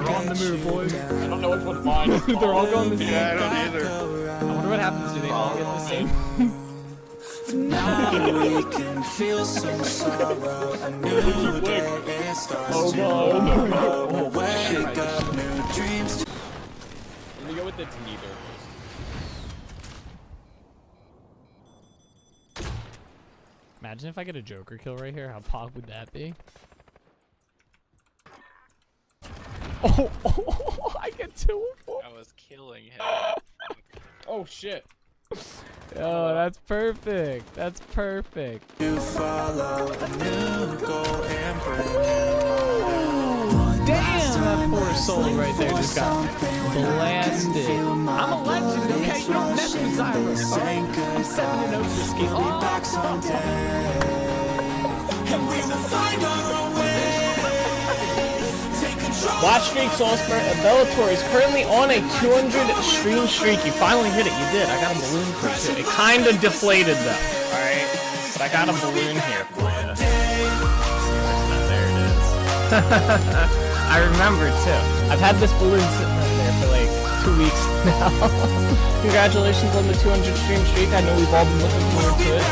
B: on the move, boys.
E: I don't know which one's mine.
B: They're all going the same.
E: Yeah, I don't either.
B: I wonder what happens. Do they all get the same?
A: Now we can feel some sorrow. A new day it starts.
E: Oh god.
A: Wake up, new dreams.
E: Let me go with its neither.
B: Imagine if I get a Joker kill right here. How pog would that be? Oh, I get 2 of 4.
E: I was killing him.
B: Oh shit. Oh, that's perfect. That's perfect.
A: You follow a new goal and bring
B: Damn, that poor soul right there just got blasted. I'm a legend, okay? You don't mess with Zyra. Alright? I'm 7-0 this game.
A: back someday. And we will find our way. Take control.
B: Watch Streak Soulspur. Bellator is currently on a 200 stream streak. You finally hit it. You did. I got a balloon for you too. It kind of deflated though. Alright? But I got a balloon here for you. There it is. I remember too. I've had this balloon sitting up there for like 2 weeks now. Congratulations on the 200 stream streak. I know we've all been looking forward to it.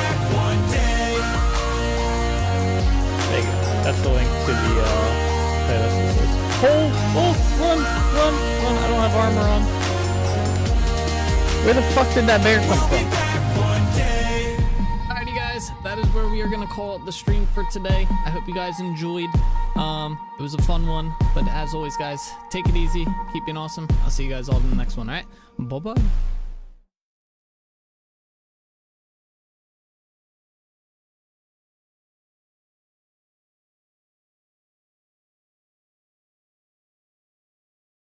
B: There you go. That's the link to the playlist. Run! I don't have armor on. Where the fuck did that bear come from? Alrighty guys, that is where we are gonna call it the stream for today. I hope you guys enjoyed. It was a fun one, but as always guys, take it easy, keep being awesome. I'll see you guys all in the next one, alright? Bye bye.